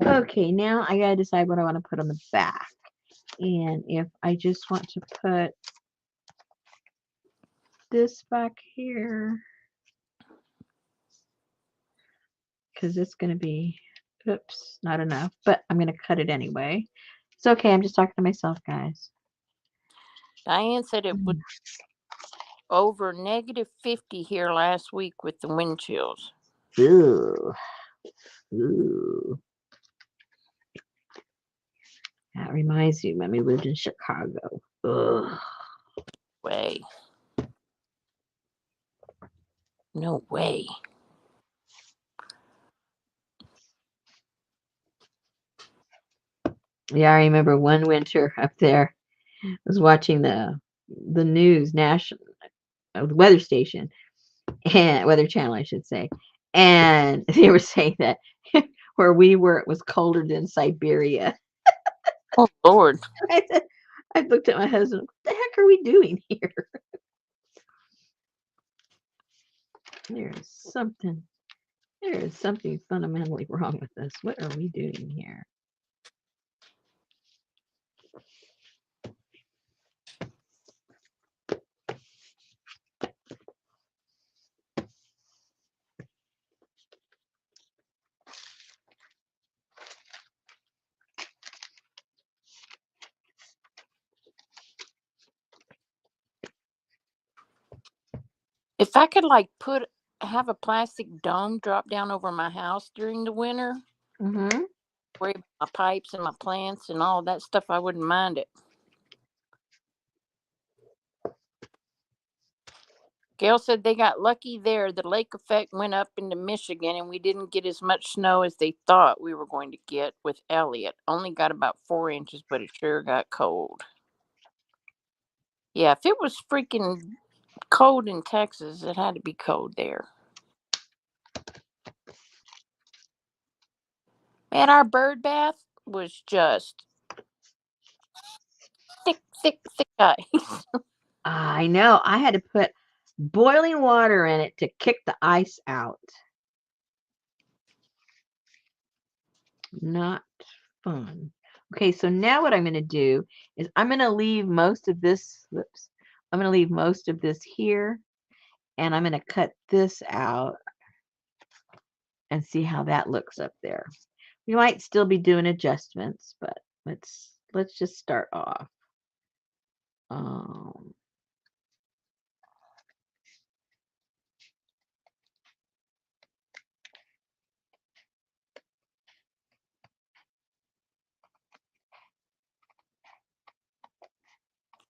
Okay, now I gotta decide what I want to put on the back. And if I just want to put this back here, because it's going to be, oops, not enough, but I'm going to cut it anyway. It's okay. I'm just talking to myself, guys. Diane said it was over -50 here last week with the wind chills. Ooh. Ooh. That reminds me when we lived in Chicago. Ugh. Way. No way. Yeah, I remember one winter up there. I was watching the news, national the weather station, and Weather Channel, I should say, and they were saying that where we were, it was colder than Siberia. Oh, Lord. I looked at my husband. What the heck are we doing here? There is something. There is something fundamentally wrong with this. What are we doing here? If I could have a plastic dome drop down over my house during the winter, Mm-hmm. worry about my pipes and my plants and all that stuff, I wouldn't mind it. Gail said they got lucky there. The lake effect went up into Michigan and we didn't get as much snow as they thought we were going to get with Elliott. Only got about 4 inches, but it sure got cold. Yeah, if it was freaking cold in Texas, it had to be cold there. Man, our bird bath was just thick, thick, thick ice. I know. I had to put boiling water in it to kick the ice out. Not fun. Okay, so now what I'm going to do is I'm going to leave most of this, whoops, I'm going to leave most of this here, and I'm going to cut this out and see how that looks up there. We might still be doing adjustments, but let's just start off. Um,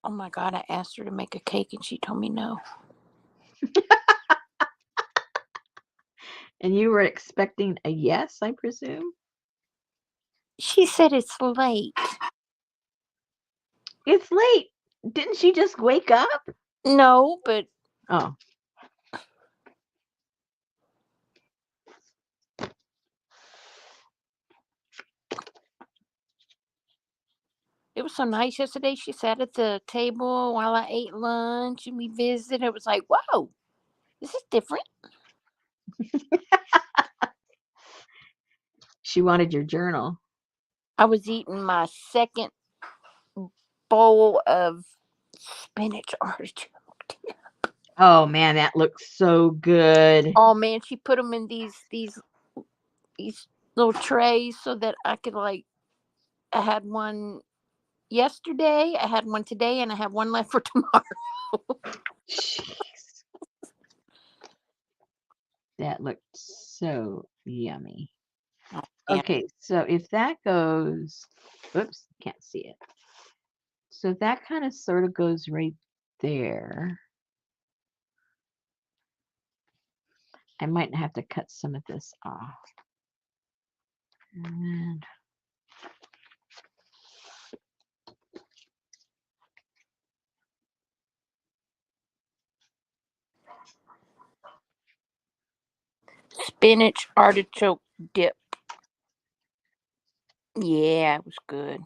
Oh my God, I asked her to make a cake and she told me no. and you were expecting a yes, I presume? She said it's late. It's late. Didn't she just wake up? No, but Oh, it was so nice yesterday. She sat at the table while I ate lunch and we visited. It was like, whoa, this is different. she wanted your journal. I was eating my second bowl of spinach artichoke. Oh man, that looks so good. Oh man, she put them in these little trays so that I could like. I had one yesterday, I had one today, and I have one left for tomorrow. Jeez. That looked so yummy. Yeah. Okay, so if that goes, oops, can't see it. So that kind of sort of goes right there. I might have to cut some of this off. And Spinach artichoke dip. Yeah, it was good.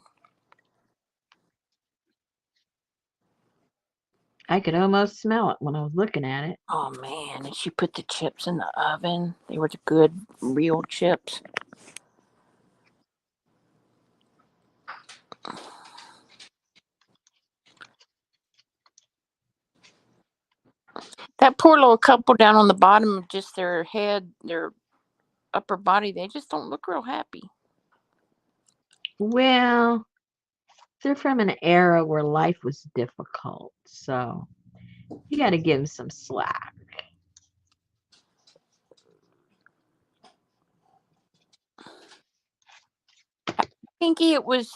I could almost smell it when I was looking at it. Oh man, and she put the chips in the oven. They were the good real chips. That poor little couple down on the bottom, just their head, their upper body, they just don't look real happy. Well, they're from an era where life was difficult, so you got to give them some slack. Pinky, it was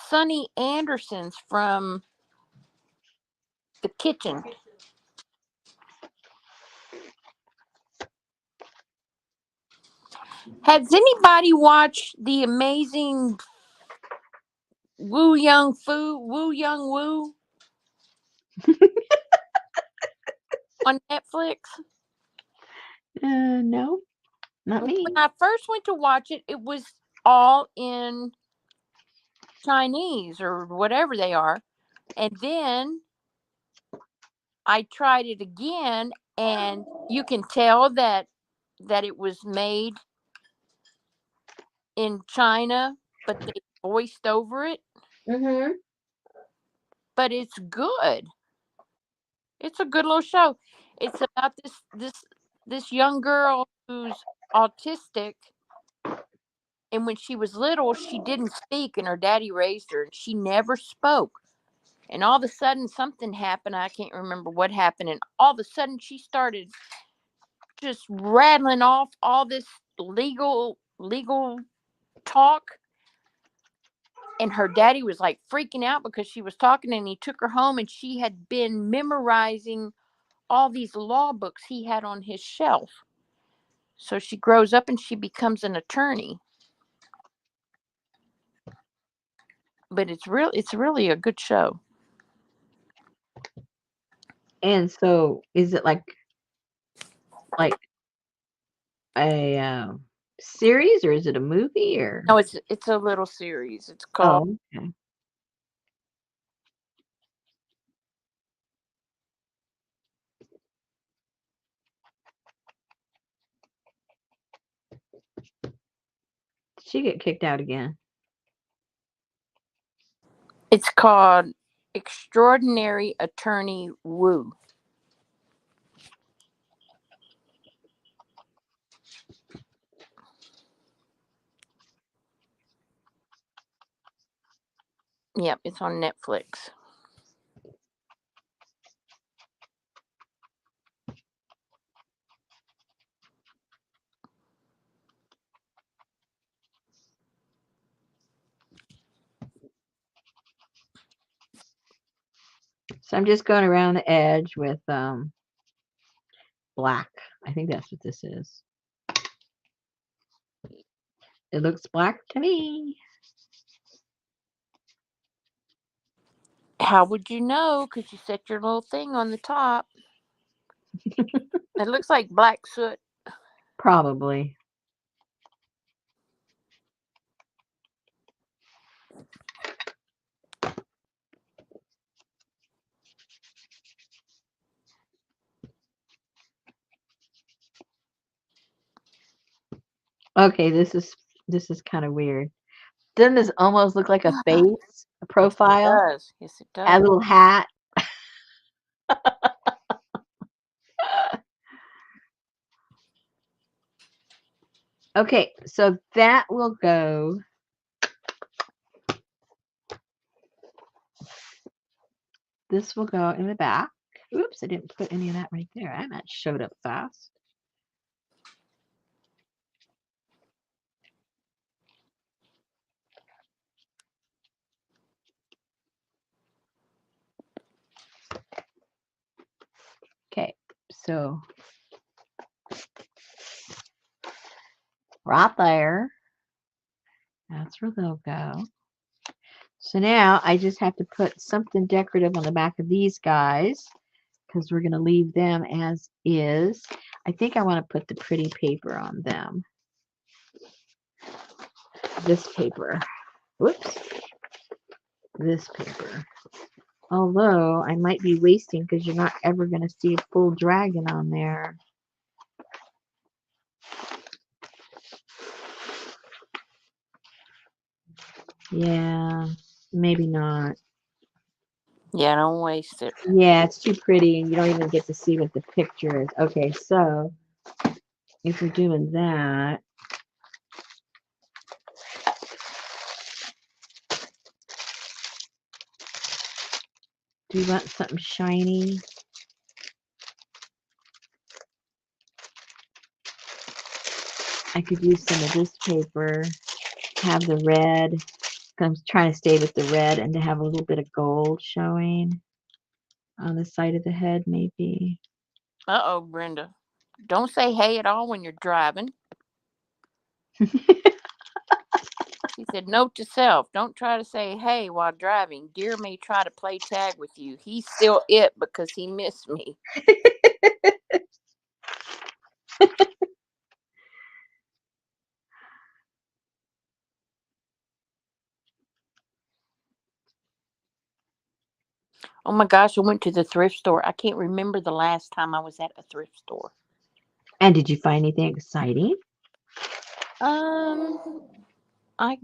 Sonny Anderson's from the kitchen. Has anybody watched the amazing Woo Young Woo on Netflix? No, not When me. I first went to watch it, it was all in Chinese or whatever they are. And then I tried it again and you can tell that it was made in China, but they voiced over it. Mm-hmm. But it's good. It's a good little show. It's about this young girl who's autistic, and when she was little, she didn't speak, and her daddy raised her, and she never spoke. And all of a sudden, something happened. I can't remember what happened, and all of a sudden, she started just rattling off all this legal talk. And her daddy was like freaking out because she was talking, and he took her home, and she had been memorizing all these law books he had on his shelf. So she grows up and she becomes an attorney. But it's really a good show. And so, is it like a series or is it a movie or? No, it's a little series. It's called. Oh, okay. Did she get kicked out again? It's called Extraordinary Attorney Woo. Yep, it's on Netflix. So I'm just going around the edge with black. I think that's what this is. It looks black to me. How would you know? Because you set your little thing on the top. It looks like black soot. Probably. Okay, this is kind of weird. Doesn't this almost look like a face, a profile? Yes, it A does. little hat. Okay, so that will go. This will go in the back. Oops, I didn't put any of that right there. That showed up fast. Okay, so right there. That's where they'll go. So now I just have to put something decorative on the back of these guys because we're going to leave them as is. I think I want to put the pretty paper on them. This paper. Whoops. This paper. Although I might be wasting because you're not ever going to see a full dragon on there. Yeah, maybe not. Yeah, don't waste it. Yeah, it's too pretty and you don't even get to see what the picture is. Okay, so if we're doing that, do you want something shiny? I could use some of this paper, have the red. I'm trying to stay with the red and to have a little bit of gold showing on the side of the head, maybe. Uh-oh, Brenda. Don't say hey at all when you're driving. She said, note to self, don't try to say hey while driving. Dear may try to play tag with you. He's still it because he missed me. Oh my gosh, I went to the thrift store. I can't remember the last time I was at a thrift store. And did you find anything exciting? I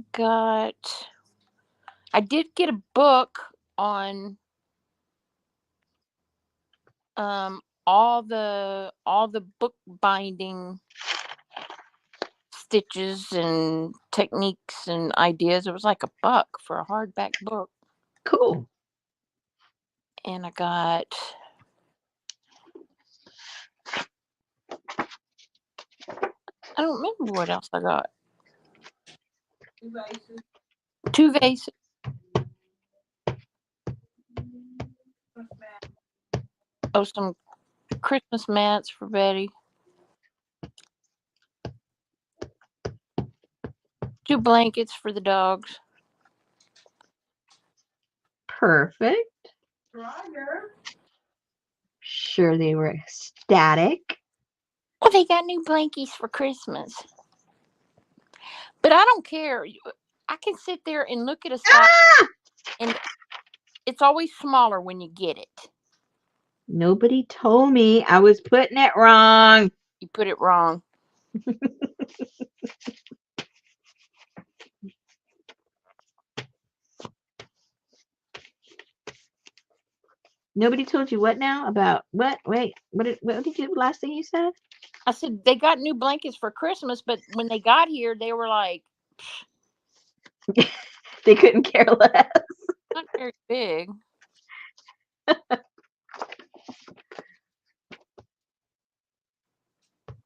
did get a book on all the book binding stitches and techniques and ideas. It was like $1 for a hardback book. Cool. And I got I don't remember what else I got. 2 vases. Oh, some Christmas mats for Betty. 2 blankets for the dogs. Perfect. Sure, they were ecstatic. Oh, they got new blankies for Christmas. But I don't care. I can sit there and look at a size, Ah! and it's always smaller when you get it. Nobody told me I was putting it wrong. You put it wrong. Nobody told you what now? About what? Wait, what did you last thing you said? I said they got new blankets for Christmas, but when they got here, they were like, They couldn't care less. not very big.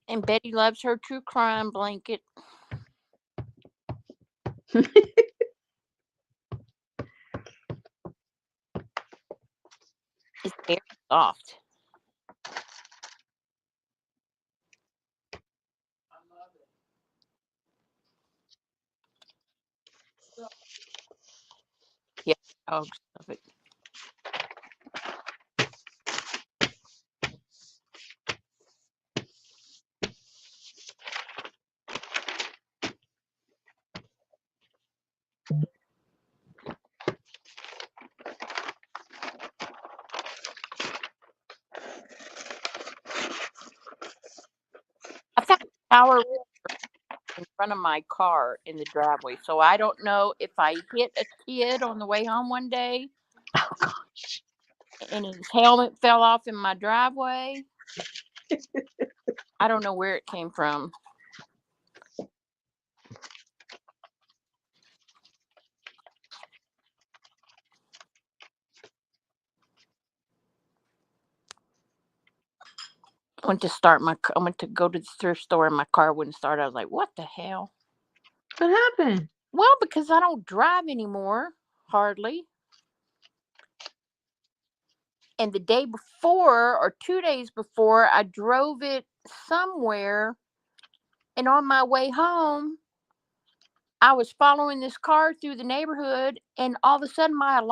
And Betty loves her true crime blanket. It's very soft. Yeah, dogs love it. I found a shower in front of my car in the driveway, so I don't know if I hit a kid on the way home one day Oh gosh. and his helmet fell off in my driveway. I don't know where it came from. I went to go to the thrift store and my car wouldn't start. I was like, what the hell? What happened? Well, because I don't drive anymore, hardly. And the day before or 2 days before, I drove it somewhere. And on my way home, I was following this car through the neighborhood. And all of a sudden, my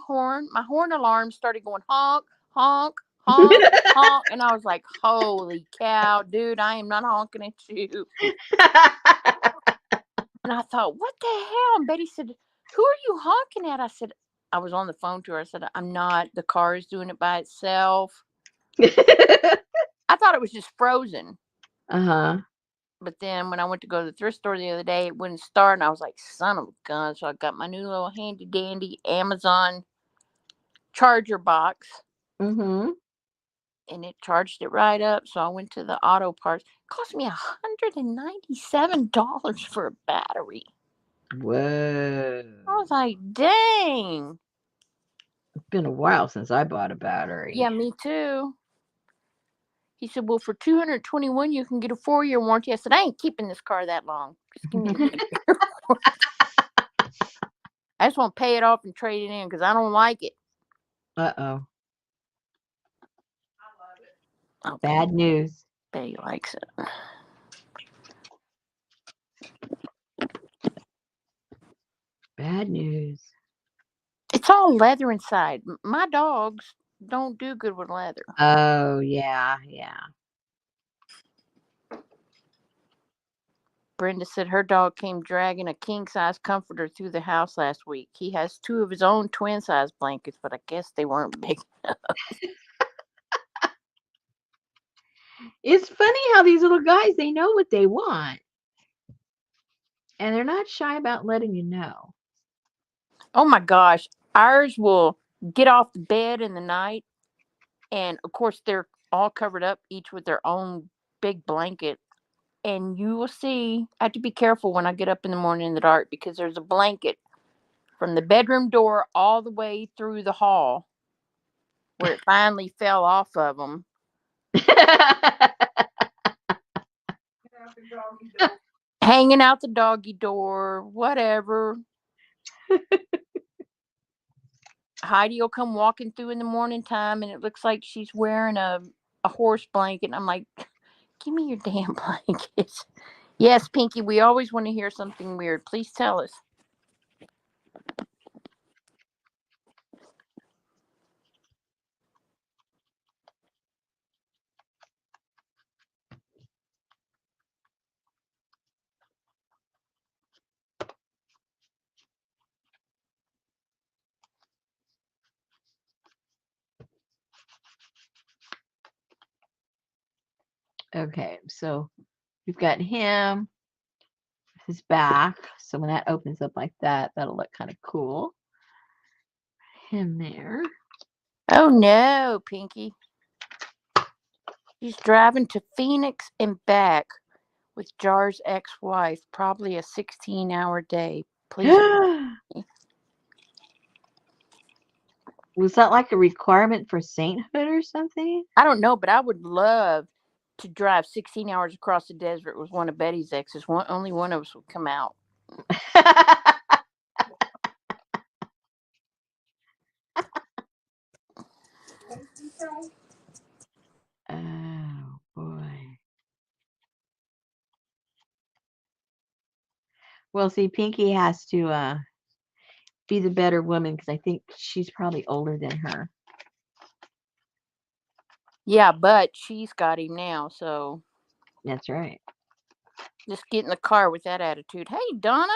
horn alarm started going honk, honk, honk, honk. And I was like, holy cow, dude, I am not honking at you. And I thought, what the hell? And Betty said, who are you honking at? I said, I was on the phone to her. I said, I'm not. The car is doing it by itself. I thought it was just frozen. Uh-huh. But then when I went to go to the thrift store the other day, it wouldn't start. And I was like, son of a gun. So I got my new little handy dandy Amazon charger box. Mm-hmm. And it charged it right up. So I went to the auto parts. It cost me $197 for a battery. Whoa. I was like, dang. It's been a while since I bought a battery. Yeah, me too. He said, well, for $221, you can get a 4-year warranty. I said, I ain't keeping this car that long. Just give me a 1 year. I just want to pay it off and trade it in because I don't like it. Uh-oh. Oh, Bad news. Betty likes it. Bad news. It's all leather inside. My dogs don't do good with leather. Oh, yeah, yeah. Brenda said her dog came dragging a king-size comforter through the house last week. He has 2 of his own twin-size blankets, but I guess they weren't big. It's funny how these little guys, they know what they want. And they're not shy about letting you know. Oh my gosh. Ours will get off the bed in the night. And of course, they're all covered up, each with their own big blanket. And you will see, I have to be careful when I get up in the morning in the dark because there's a blanket from the bedroom door all the way through the hall where it finally fell off of them. Hanging out the doggy door, whatever. Heidi will come walking through in the morning time and it looks like she's wearing a horse blanket. And I'm like, give me your damn blankets. Yes, Pinky, we always want to hear something weird. Please tell us. Okay, so we've got him, his back. So when that opens up like that, that'll look kind of cool. Him there. Oh no, Pinky. He's driving to Phoenix and back with Jar's ex-wife. Probably a 16-hour day. Please. Was that like a requirement for sainthood or something? I don't know, but I would love to drive 16 hours across the desert with one of Betty's exes. Only one of us would come out. Oh boy. Well, see, Pinky has to be the better woman because I think she's probably older than her. Yeah, but she's got him now, so That's right. just get in the car with that attitude. Hey, Donna.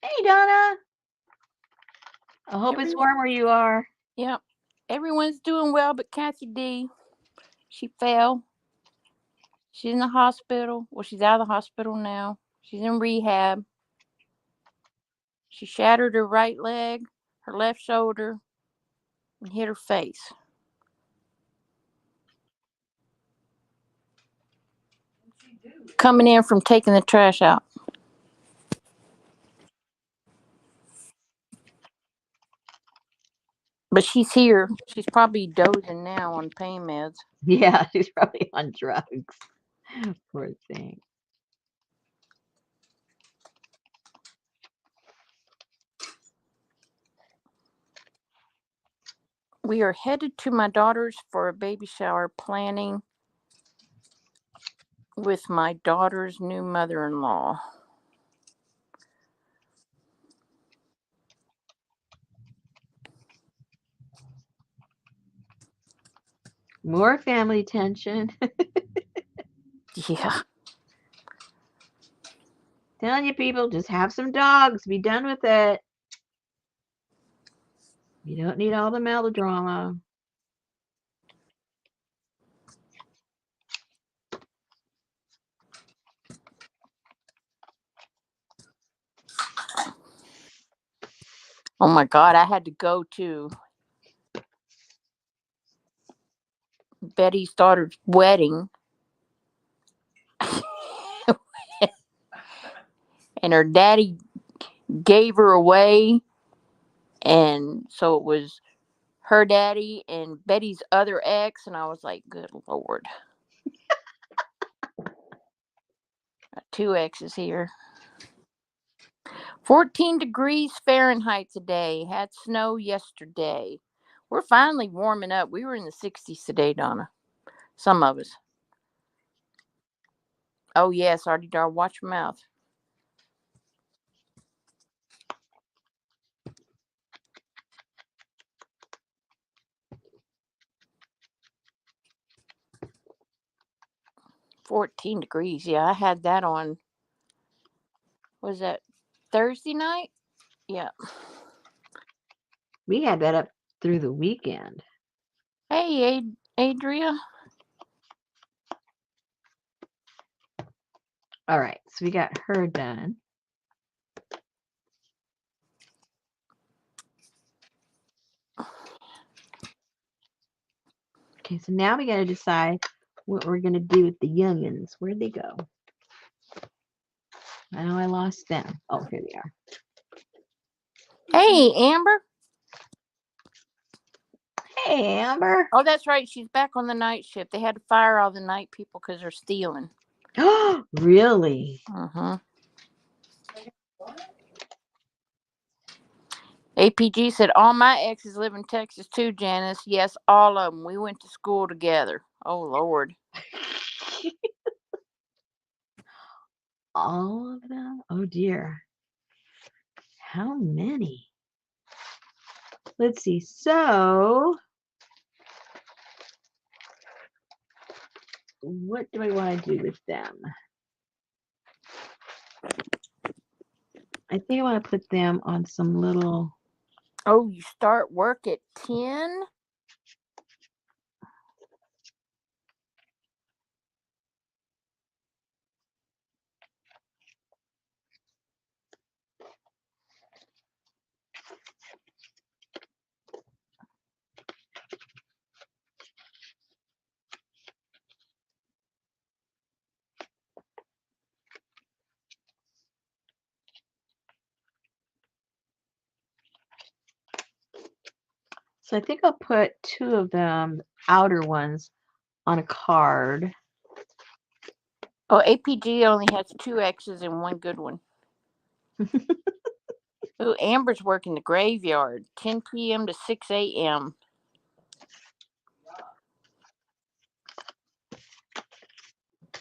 Hey, Donna. I hope it's warm where you are. Yep. Everyone's doing well but Kathy D. She fell. She's in the hospital. Well, she's out of the hospital now. She's in rehab. She shattered her right leg, her left shoulder, and hit her face. Coming in from taking the trash out. But she's here. She's probably dozing now on pain meds. Yeah, she's probably on drugs. Poor thing. We are headed to my daughter's for a baby shower, planning with my daughter's new mother-in-law. More family tension. Yeah. Telling you people, just have some dogs. Be done with it. You don't need all the melodrama. Oh my God, I had to go to Betty's daughter's wedding. And her daddy gave her away. And so it was her daddy and Betty's other ex. And I was like, good Lord. Got two exes here. 14 degrees Fahrenheit today. Had snow yesterday. We're finally warming up. We were in the 60s today, Donna. Some of us. Oh, yes, Artie Dar, watch your mouth. $14. Yeah, I had that on. Was that Thursday night? Yeah. We had that up through the weekend. Hey, Adria. All right, so we got her done. Okay, so now we got to decide what we're going to do with the youngins. Where'd they go? I know I lost them. Oh, here they are. Hey, Amber. Hey, Amber. Oh, that's right. She's back on the night shift. They had to fire all the night people because they're stealing. Oh, really? Uh-huh. APG said, all my exes live in Texas too, Janice. Yes, all of them. We went to school together. Oh, Lord. All of them? Oh, dear. How many? Let's see. So, what do I want to do with them? I think I want to put them on some little... Oh, you start work at 10? So I think I'll put 2 of them, outer ones, on a card. Oh, APG only has 2 X's and 1 good one. Ooh, Amber's working the graveyard, 10 p.m. to 6 a.m.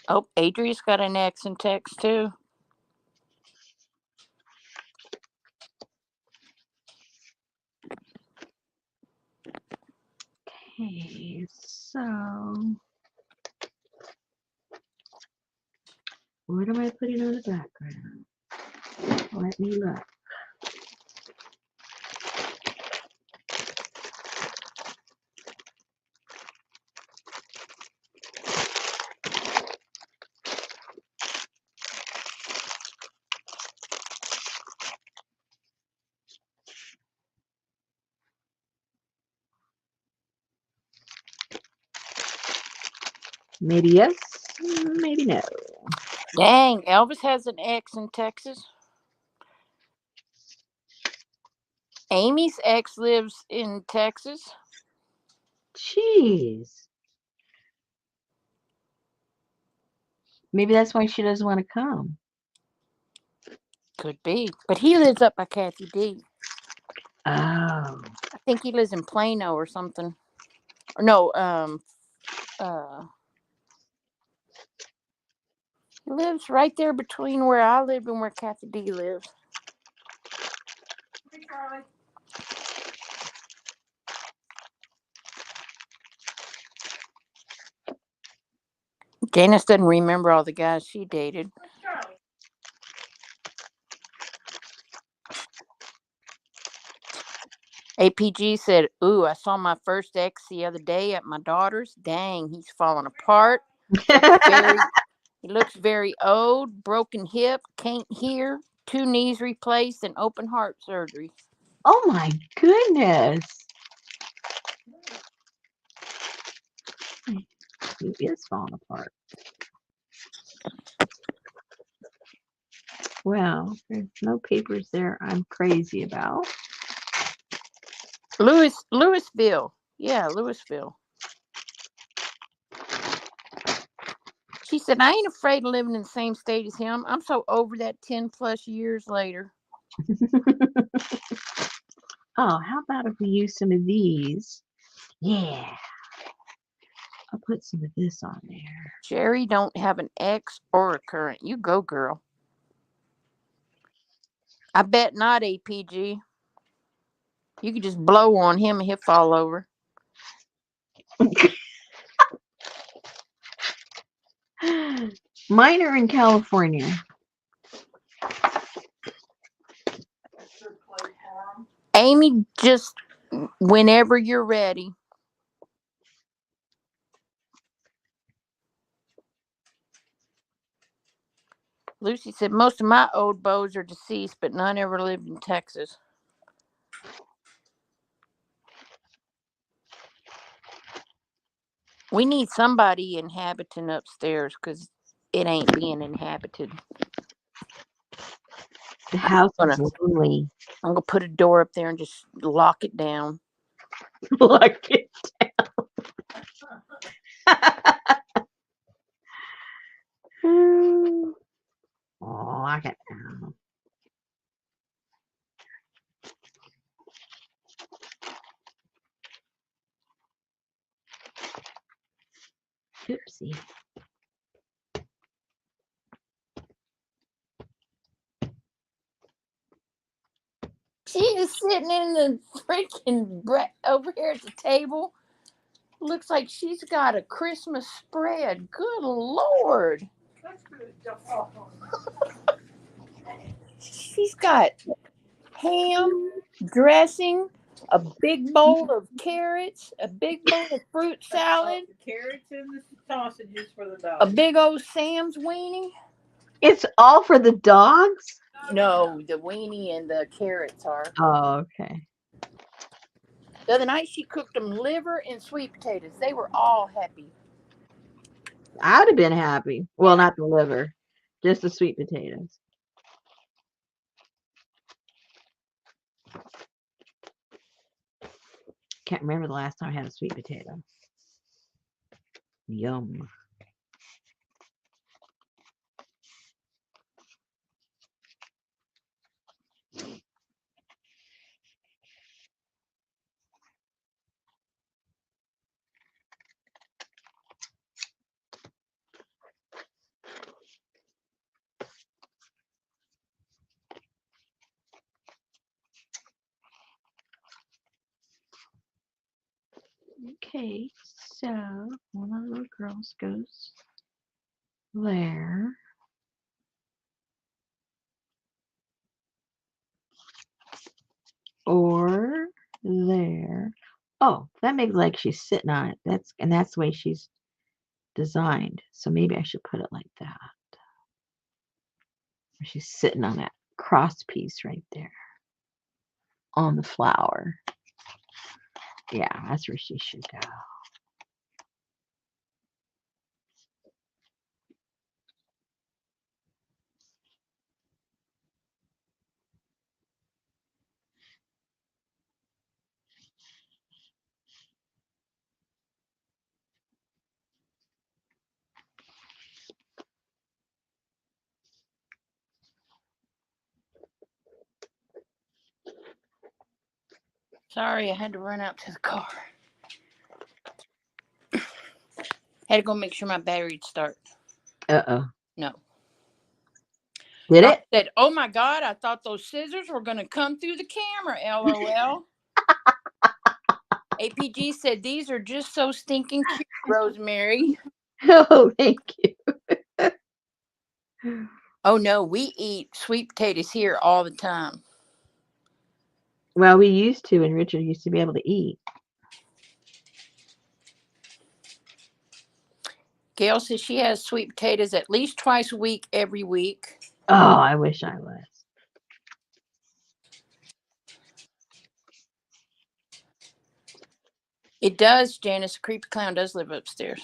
Oh, Adria's got an X in text too. Okay, so what am I putting on the background? Let me look. Maybe yes, maybe no. Dang, Elvis has an X in Texas. Amy's ex lives in Texas. Jeez. Maybe that's why she doesn't want to come. Could be. But he lives up by Kathy D. Oh. I think he lives in Plano or something. Or no, he lives right there between where I live and where Kathy D lives. Hey, Charlie. Janice doesn't remember all the guys she dated. Where's Charlie? APG said, ooh, I saw my first ex the other day at my daughter's. Dang, he's falling apart. He looks very old, broken hip, can't hear, 2 knees replaced, and open heart surgery. Oh my goodness. He is falling apart. Well, there's no papers there I'm crazy about. Louisville. Yeah, Louisville. She said, I ain't afraid of living in the same state as him. I'm so over that 10 plus years later. Oh, how about if we use some of these? Yeah. I'll put some of this on there. Jerry don't have an ex or a current. You go, girl. I bet not, APG. You could just blow on him and he'll fall over. Mine are in California. Amy, just whenever you're ready. Lucy said, most of my old beaux are deceased, but none ever lived in Texas. We need somebody inhabiting upstairs because it ain't being inhabited. The house is lonely. I'm going to put a door up there and just lock it down. Lock it down. Oh, lock it down. Oopsie. She is sitting in the freaking over here at the table. Looks like she's got a Christmas spread. Good Lord. That's good. Jump off on She's got ham, dressing, a big bowl of carrots, a big bowl of fruit salad, the carrots and the sausages for the dog. a big old Sam's weenie. It's all for the dogs? No, the weenie and the carrots are. Oh, okay. The other night she cooked them liver and sweet potatoes. They were all happy. I'd have been happy. Well, not the liver, just the sweet potatoes. can't remember the last time I had a sweet potato. Yum. Okay, so one of the little girls goes there. Or there. Oh, that makes like she's sitting on it. That's the way she's designed. So maybe I should put it like that. Where she's sitting on that cross piece right there on the flower. Yeah, that's where she should go. Sorry, I had to run out to the car. Had to go make sure my battery'd start. Uh-oh. No. Did I it? said, oh my God, I thought those scissors were going to come through the camera, LOL. APG said, these are just so stinking cute, Rosemary. Oh, thank you. Oh no, we eat sweet potatoes here all the time. Well, we used to, and Richard used to be able to eat. Gail says she has sweet potatoes at least twice a week, every week. Oh, I wish I was. It does, Janice. The creepy clown does live upstairs.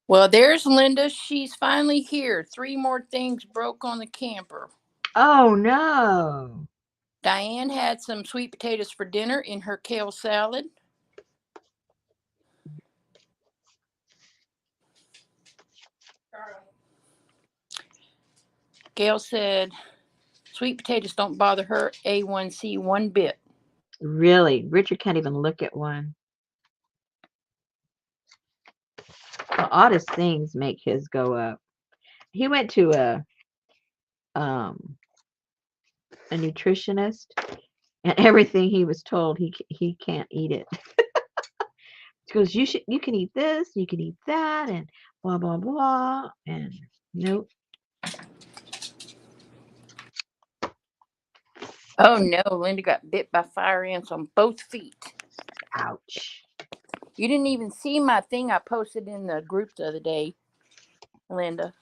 Well, there's Linda. She's finally here. 3 more things broke on the camper. Oh, no. Diane had some sweet potatoes for dinner in her kale salad. Gail said sweet potatoes don't bother her A1C one bit. Really? Richard can't even look at one. The oddest things make his go up. He went to a nutritionist, and everything he was told he can't eat it. She goes, you can eat this, you can eat that, and blah blah blah, and nope. Oh no, Linda got bit by fire ants on both feet. Ouch. You didn't even see my thing I posted in the group the other day, Linda.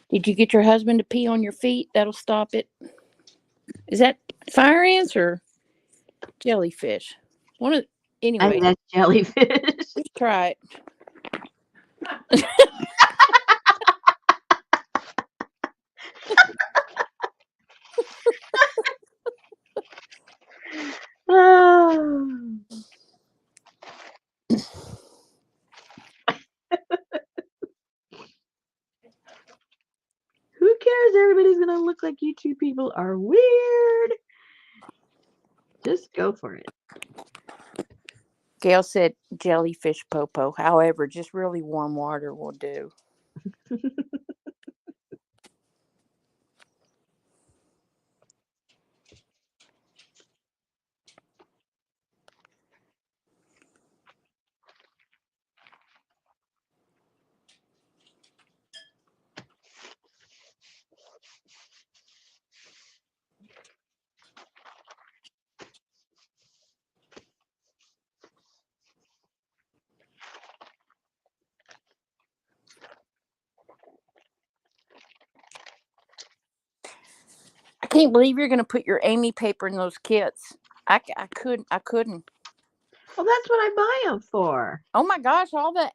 Did you get your husband to pee on your feet? That'll stop it. Is that fire ants or jellyfish? I Anyway, think that's jellyfish. let's try it. Oh. Who cares? Everybody's gonna look like you two people are weird. Just go for it. Gail said jellyfish popo. However, just really warm water will do. can't believe you're going to put your Amy paper in those kits. I couldn't. Well, that's what I buy them for. Oh my gosh, all that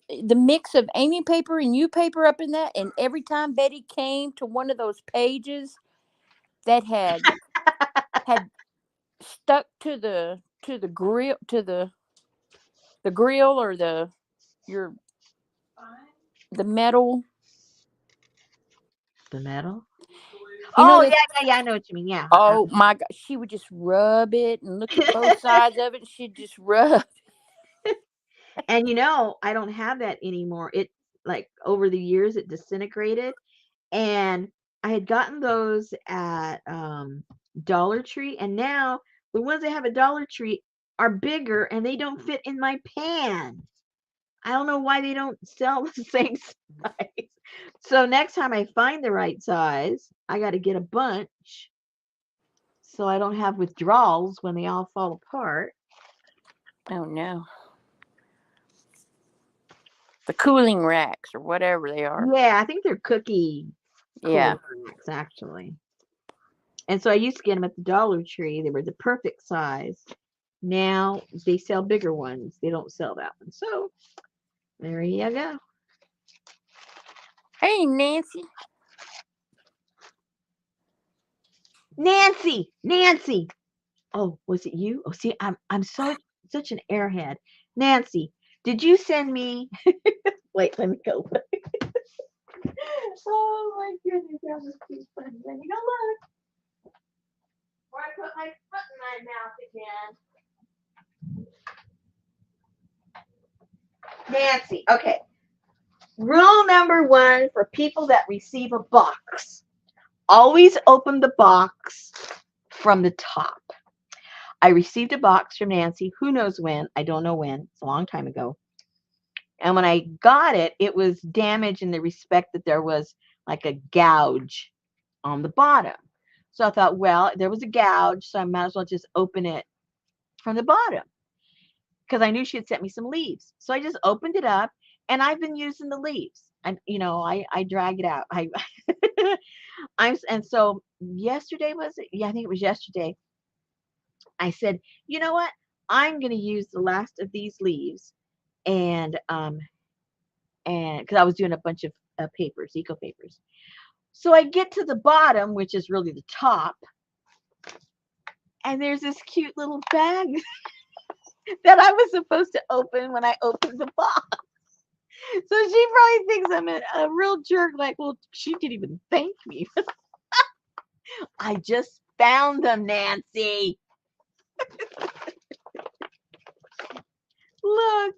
the mix of Amy paper and you paper up in that, and every time Betty came to one of those pages that had stuck to the grill, to the grill, or the metal. The metal? You know Oh, that. yeah, I know what you mean. Yeah. Oh my god, she would just rub it and look at both sides of it, and she'd just rub. And I don't have that anymore. It, like, over the years it disintegrated, and I had gotten those at Dollar Tree, and now the ones I have at Dollar Tree are bigger and they don't fit in my pan. I don't know why they don't sell the same size. So next time I find the right size, I got to get a bunch so I don't have withdrawals when they all fall apart. Oh no. The cooling racks or whatever they are. Yeah, I think they're cookie Yeah. racks, actually. And so I used to get them at the Dollar Tree. They were the perfect size. Now they sell bigger ones. They don't sell that one. So there you go. Hey, Nancy. Nancy. Oh, was it you? Oh, see, I'm such an airhead. Nancy, did you send me? Wait, let me go. Oh my goodness, that was too funny. Let me go look. Or I put my foot in my mouth again. Nancy, okay. Rule number 1 for people that receive a box: always open the box from the top. I received a box from Nancy, who knows when, I don't know when, it's a long time ago. And when I got it, it was damaged in the respect that there was like a gouge on the bottom. So I thought, well, there was a gouge, so I might as well just open it from the bottom, because I knew she had sent me some leaves. So I just opened it up, and I've been using the leaves. And I drag it out. And so yesterday, was it? Yeah, I think it was yesterday. I said, you know what? I'm going to use the last of these leaves, and because I was doing a bunch of papers, eco papers. So I get to the bottom, which is really the top, and there's this cute little bag that I was supposed to open when I opened the box. So she probably thinks I'm a real jerk. Like, well, she didn't even thank me. I just found them, Nancy. Look.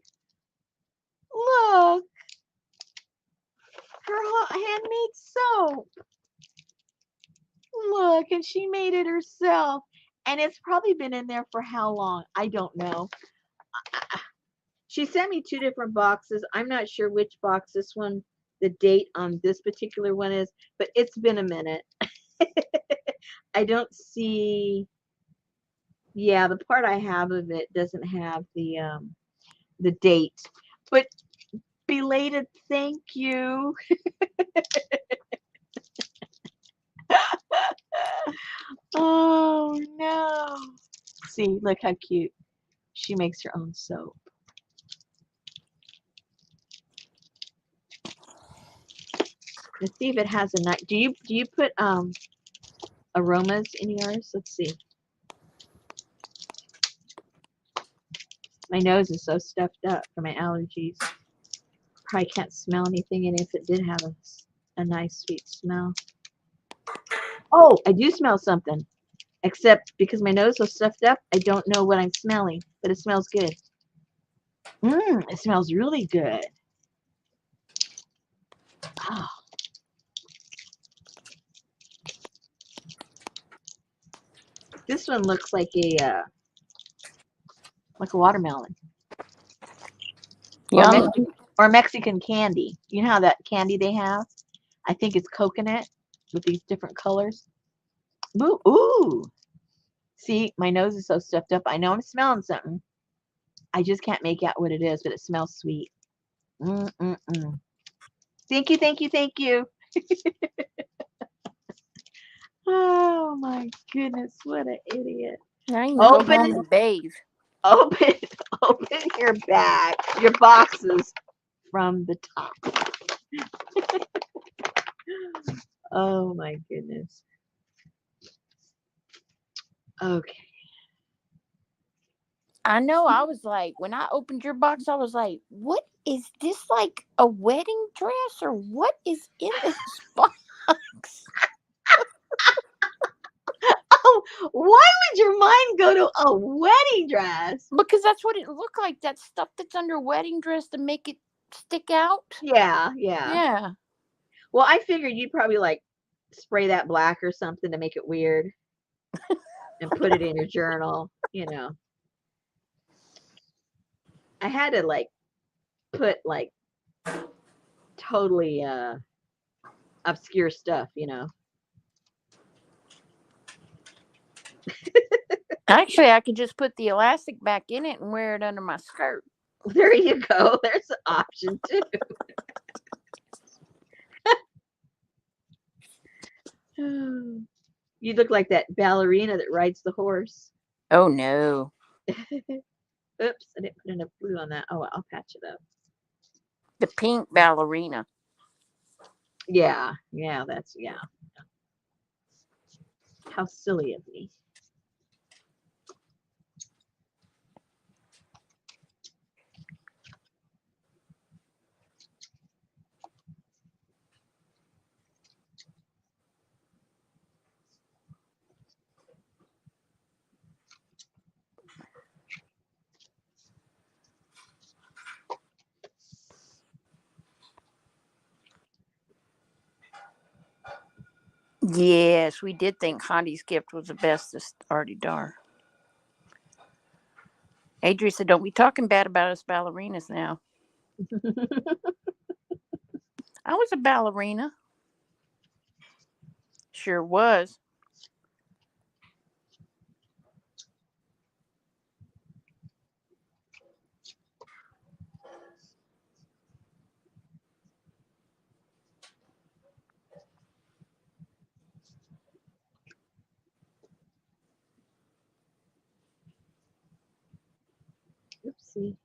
Her handmade soap. Look, and she made it herself. And it's probably been in there for how long? I don't know. She sent me 2 different boxes. I'm not sure which box this one, the date on this particular one is, but it's been a minute. I don't see. Yeah, the part I have of it doesn't have the date. But belated thank you. Oh no. See, look how cute. She makes her own soap. Let's see if it has a nice. Do you put aromas in yours? Let's see. My nose is so stuffed up from my allergies. Probably can't smell anything, and if it did have a nice sweet smell. Oh, I do smell something. Except because my nose is stuffed up, I don't know what I'm smelling, but it smells good. It smells really good. Oh. This one looks like a watermelon. Yum. Or Mexican candy. You know how that candy they have? I think it's coconut with these different colors. Ooh. See, my nose is so stuffed up. I know I'm smelling something. I just can't make out what it is, but it smells sweet. Thank you. Oh my goodness, what an idiot. Now you can go home Open, and bathe. open, open your bag, your boxes from the top. Oh my goodness. Okay. I know. I was like, when I opened your box, I was like, what is this, like a wedding dress, or what is in this box? Oh, why would your mind go to a wedding dress? Because that's what it looked like. That stuff that's under wedding dress to make it stick out. Yeah, yeah. Yeah. Well, I figured you'd probably like spray that black or something to make it weird and put it in your journal, you know. I had to like put like totally obscure stuff, you know. Actually, I could just put the elastic back in it and wear it under my skirt. There you go. There's an option too. You look like that ballerina that rides the horse. Oh no. Oops, I didn't put enough glue on that. Oh, I'll patch it up. The pink ballerina. Yeah, that's yeah. How silly of me. Yes, we did think Hottie's gift was the best this Artie Dar. Adria said, don't be talking bad about us ballerinas now. I was a ballerina. Sure was. Oopsie.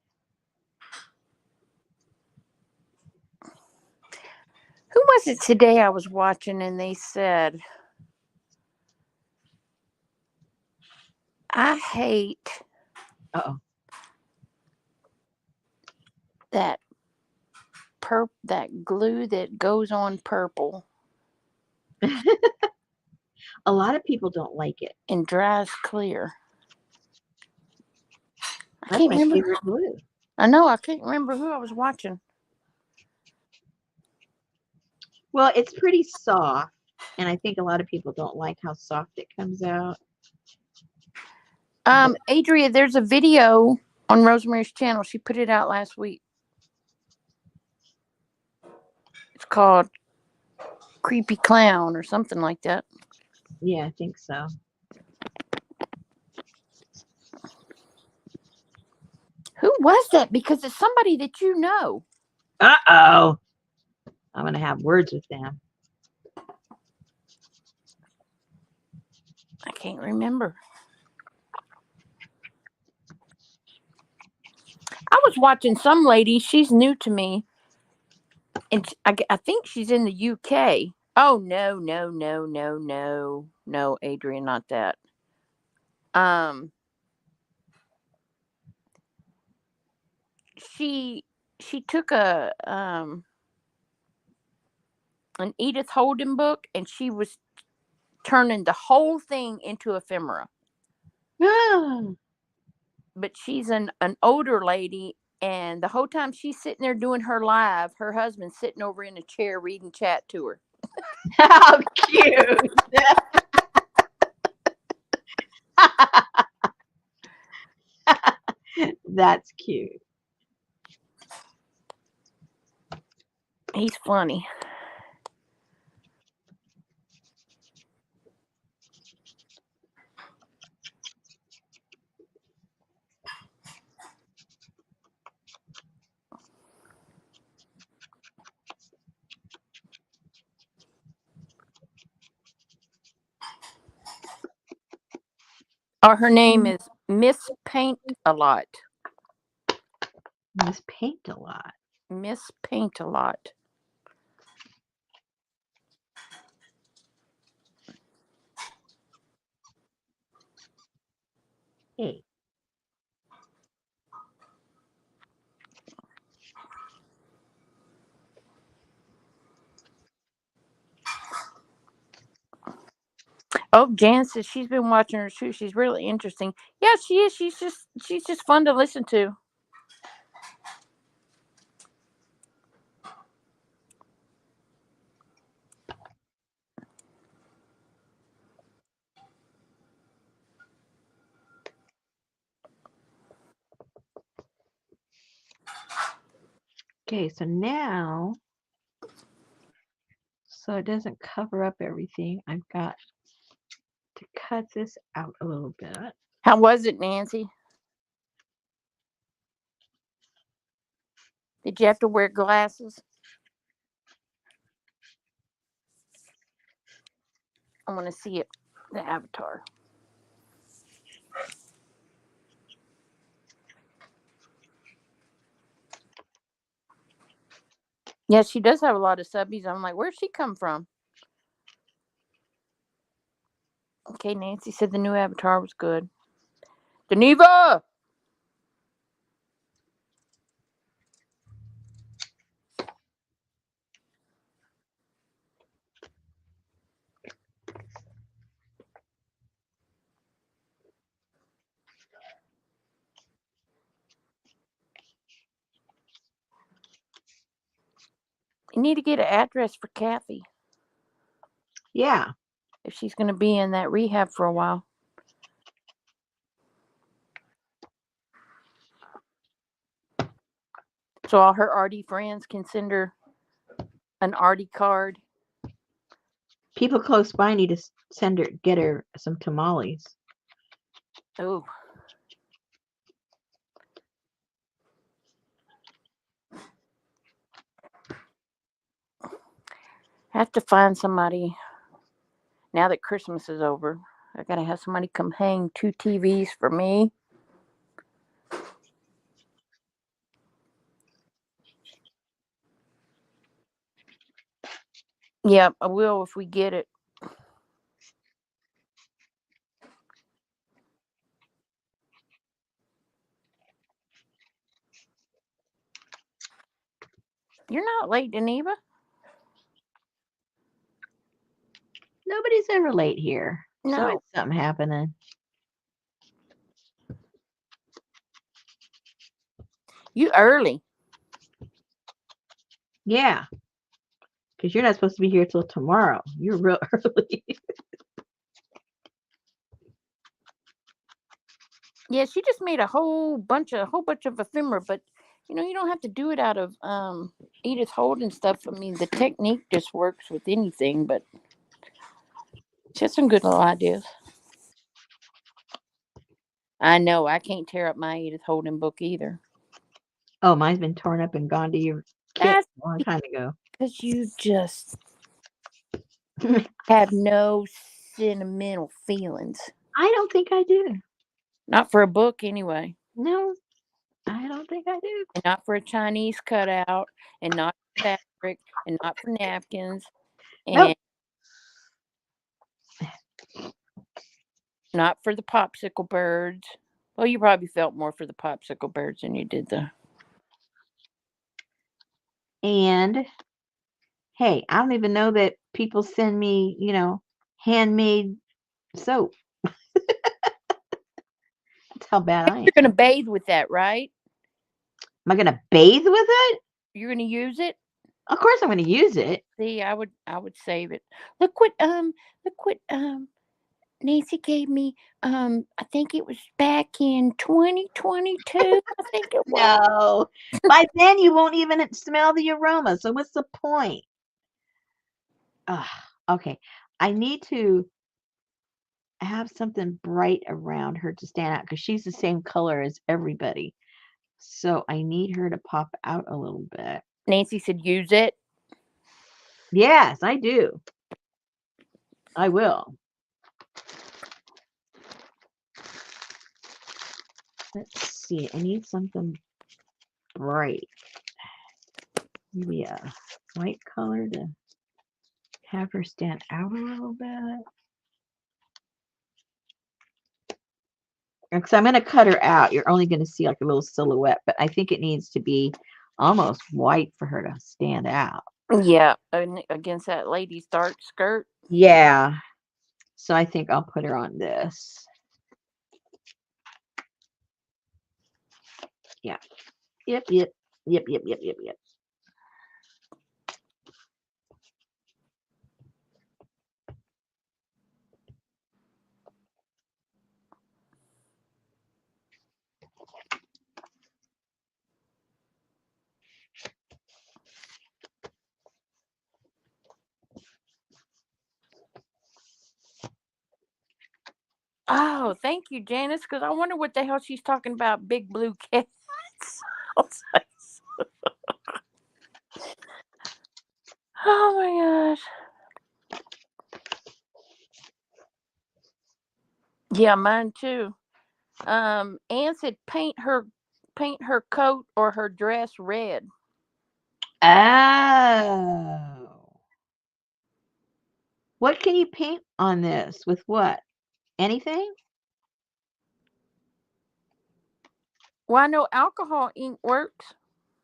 Who was it today I was watching and they said, I hate Uh-oh. that that glue that goes on purple A lot of people don't like it. and dries clear. I That's can't my remember. favorite glue. I know, I can't remember who I was watching. Well, it's pretty soft, and I think a lot of people don't like how soft it comes out. But Adria, there's a video on Rosemary's channel. She put it out last week. It's called Creepy Clown or something like that. yeah, I think so. Who was that? Because it's somebody that you know. Uh-oh. I'm going to have words with them. I can't remember. I was watching some lady. She's new to me. And I think she's in the UK. Oh, no, Adrian, not that. She took an Edith Holden book and she was turning the whole thing into ephemera. But she's an older lady, and the whole time she's sitting there doing her live, her husband's sitting over in a chair reading chat to her. How cute. That's cute. He's funny. Her name is Miss Paint a Lot. Miss Paint a Lot. Miss Paint a Lot. Hey. Oh, Jan says she's been watching her too. She's really interesting. Yeah, she is. She's just fun to listen to. Okay, so now, so it doesn't cover up everything, I've got to cut this out a little bit. How was it, Nancy? Did you have to wear glasses? I want to see it. The avatar. Yeah, she does have a lot of subbies. I'm like, where'd she come from? Okay, Nancy said the new avatar was good. Geneva! You need to get an address for Kathy Yeah. if she's going to be in that rehab for a while. So all her arty friends can send her an arty card. People close by need to get her some tamales. Oh. I have to find somebody now that Christmas is over. I got to have somebody come hang 2 TVs for me. Yeah, I will if we get it. You're not late, Geneva. Nobody's ever late here. No. So it's something happening. You early. Yeah. Because you're not supposed to be here till tomorrow. You're real early. Yeah, she just made a whole bunch of ephemera, but you don't have to do it out of Edith Holden stuff. I mean, the technique just works with anything, but she has some good little ideas. I know I can't tear up my Edith Holden book either. Oh, mine's been torn up and gone to your kit a long time ago. Because you just have no sentimental feelings. I don't think I do. Not for a book, anyway. No, I don't think I do. And not for a Chinese cutout, and not for fabric, and not for napkins, and not for the popsicle birds. Well, you probably felt more for the popsicle birds than you did the. And hey, I don't even know that people send me, handmade soap. That's how bad I am. You're going to bathe with that, right? Am I going to bathe with it? You're going to use it? Of course I'm going to use it. See, I would save it. Look what Nancy gave me. I think it was back in 2022. I think it was. No. By then you won't even smell the aroma. So what's the point? Okay. I need to have something bright around her to stand out because she's the same color as everybody. So I need her to pop out a little bit. Nancy said use it. Yes, I do. I will. Let's see. I need something bright. Maybe a white color to have her stand out a little bit. Because I'm going to cut her out. You're only going to see like a little silhouette, but I think it needs to be almost white for her to stand out. Yeah, against that lady's dark skirt. Yeah. So I think I'll put her on this. Yeah. Yep. Oh, thank you, Janice, because I wonder what the hell she's talking about. Big blue cats. Oh my gosh. Yeah, mine too. Anne said paint her coat or her dress red. Oh. What can you paint on this? With what? Anything? Well, I know alcohol ink works.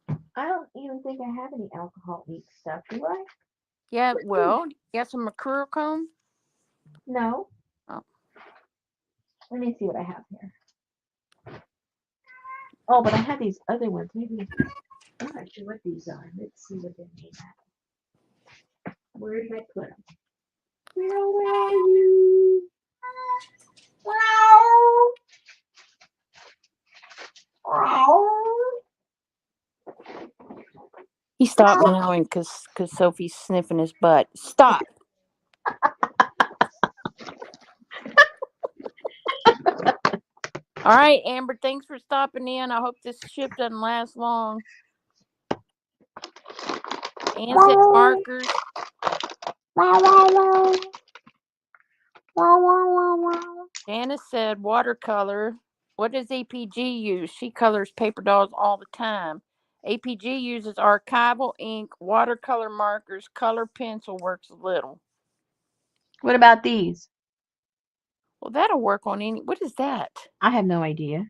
I don't even think I have any alcohol ink stuff. Do I? Yeah, well, you got some acrylichrome? No. Oh. Let me see what I have here. Oh, but I have these other ones. Maybe I'm not sure what these are. Let's see what they're made out. Where did I put them? Where are you? Wow. He stopped meowing because Sophie's sniffing his butt. Stop. All right, Amber, thanks for stopping in. I hope this shift doesn't last long. Anne said markers. Janice said watercolor. What does APG use? She colors paper dolls all the time. APG uses archival ink, watercolor markers, color pencil works a little. What about these? Well, that'll work on any. What is that? I have no idea.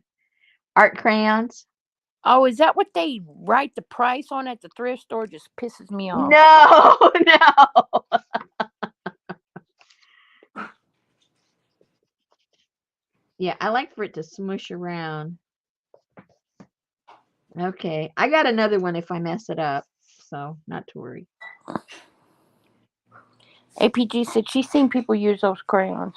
Art crayons? Oh, is that what they write the price on at the thrift store? Just pisses me off. No, no. Yeah, I like for it to smush around. Okay, I got another one if I mess it up, so not to worry. APG said she's seen people use those crayons.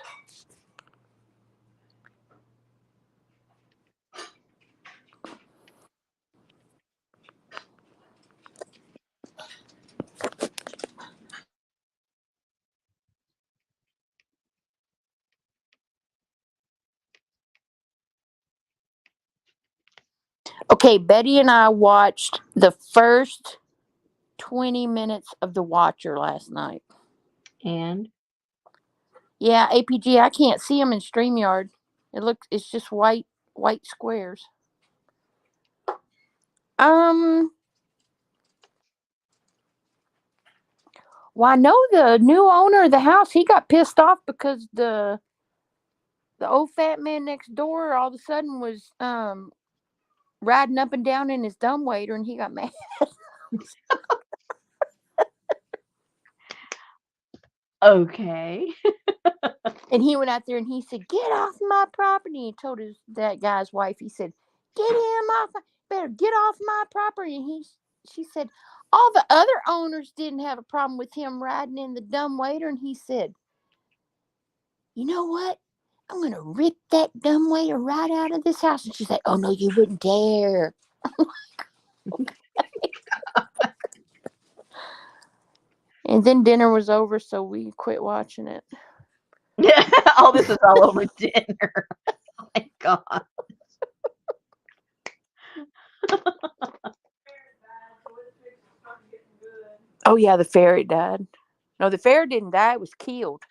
Okay, Betty and I watched the first 20 minutes of The Watcher last night. And Yeah, APG, I can't see them in StreamYard. It's just white squares. Well, I know the new owner of the house, he got pissed off because the old fat man next door all of a sudden was riding up and down in his dumbwaiter, and he got mad. okay. And he went out there and he said, "Get off my property." He told that guy's wife, he said, "Get him off, better get off my property." And she said, all the other owners didn't have a problem with him riding in the dumbwaiter. And he said, "You know what? I'm going to rip that dumbwaiter right out of this house." And she said, "Oh, no, you wouldn't dare." And then dinner was over, so we quit watching it. All this is all over dinner. Oh my God. Oh, yeah, the ferret died. No, the ferret didn't die. It was killed.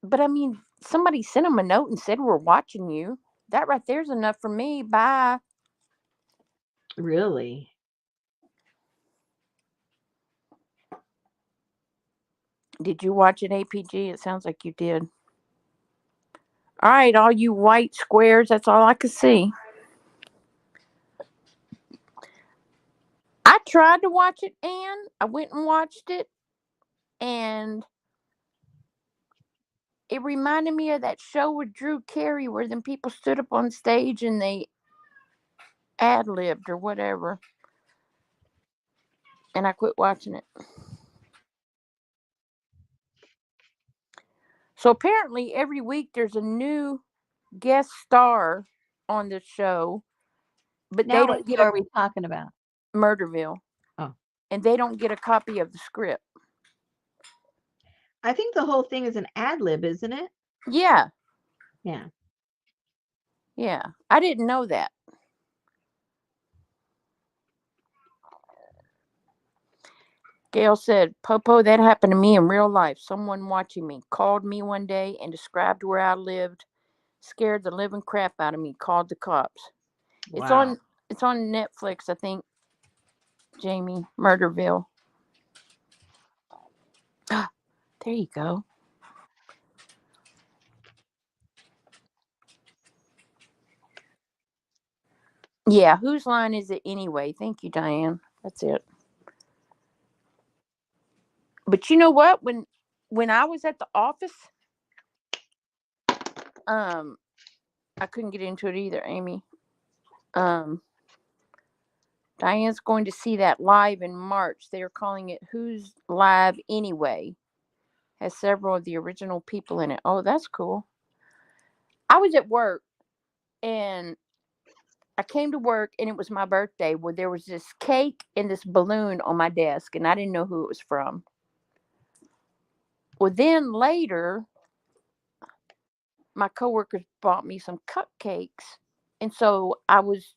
But I mean, somebody sent them a note and said we're watching you. That right there's enough for me. Bye. Really? Did you watch it, APG? It sounds like you did. All right, all you white squares. That's all I could see. I tried to watch it, Anne. I went and watched it, and it reminded me of that show with Drew Carey where them people stood up on stage and they ad-libbed or whatever. And I quit watching it. So apparently every week there's a new guest star on the show, but Now, they what don't get show a are we talking about? Murderville. Oh, And they don't get a copy of the script. I think the whole thing is an ad lib, isn't it? Yeah. Yeah. Yeah. I didn't know that. Gail said, Popo, that happened to me in real life. Someone watching me called me one day and described where I lived, scared the living crap out of me, called the cops. Wow. It's on Netflix, I think, Jamie. Murderville. There you go. Yeah, whose line is it anyway? Thank you, Diane. That's it. But you know what? When I was at the office, I couldn't get into it either, Amy. Diane's going to see that live in March. They are calling it Who's Live Anyway. Has several of the original people in it. Oh, that's cool. I was at work and I came to work and it was my birthday where there was this cake and this balloon on my desk and I didn't know who it was from. Well, then later, my coworkers bought me some cupcakes. And so I was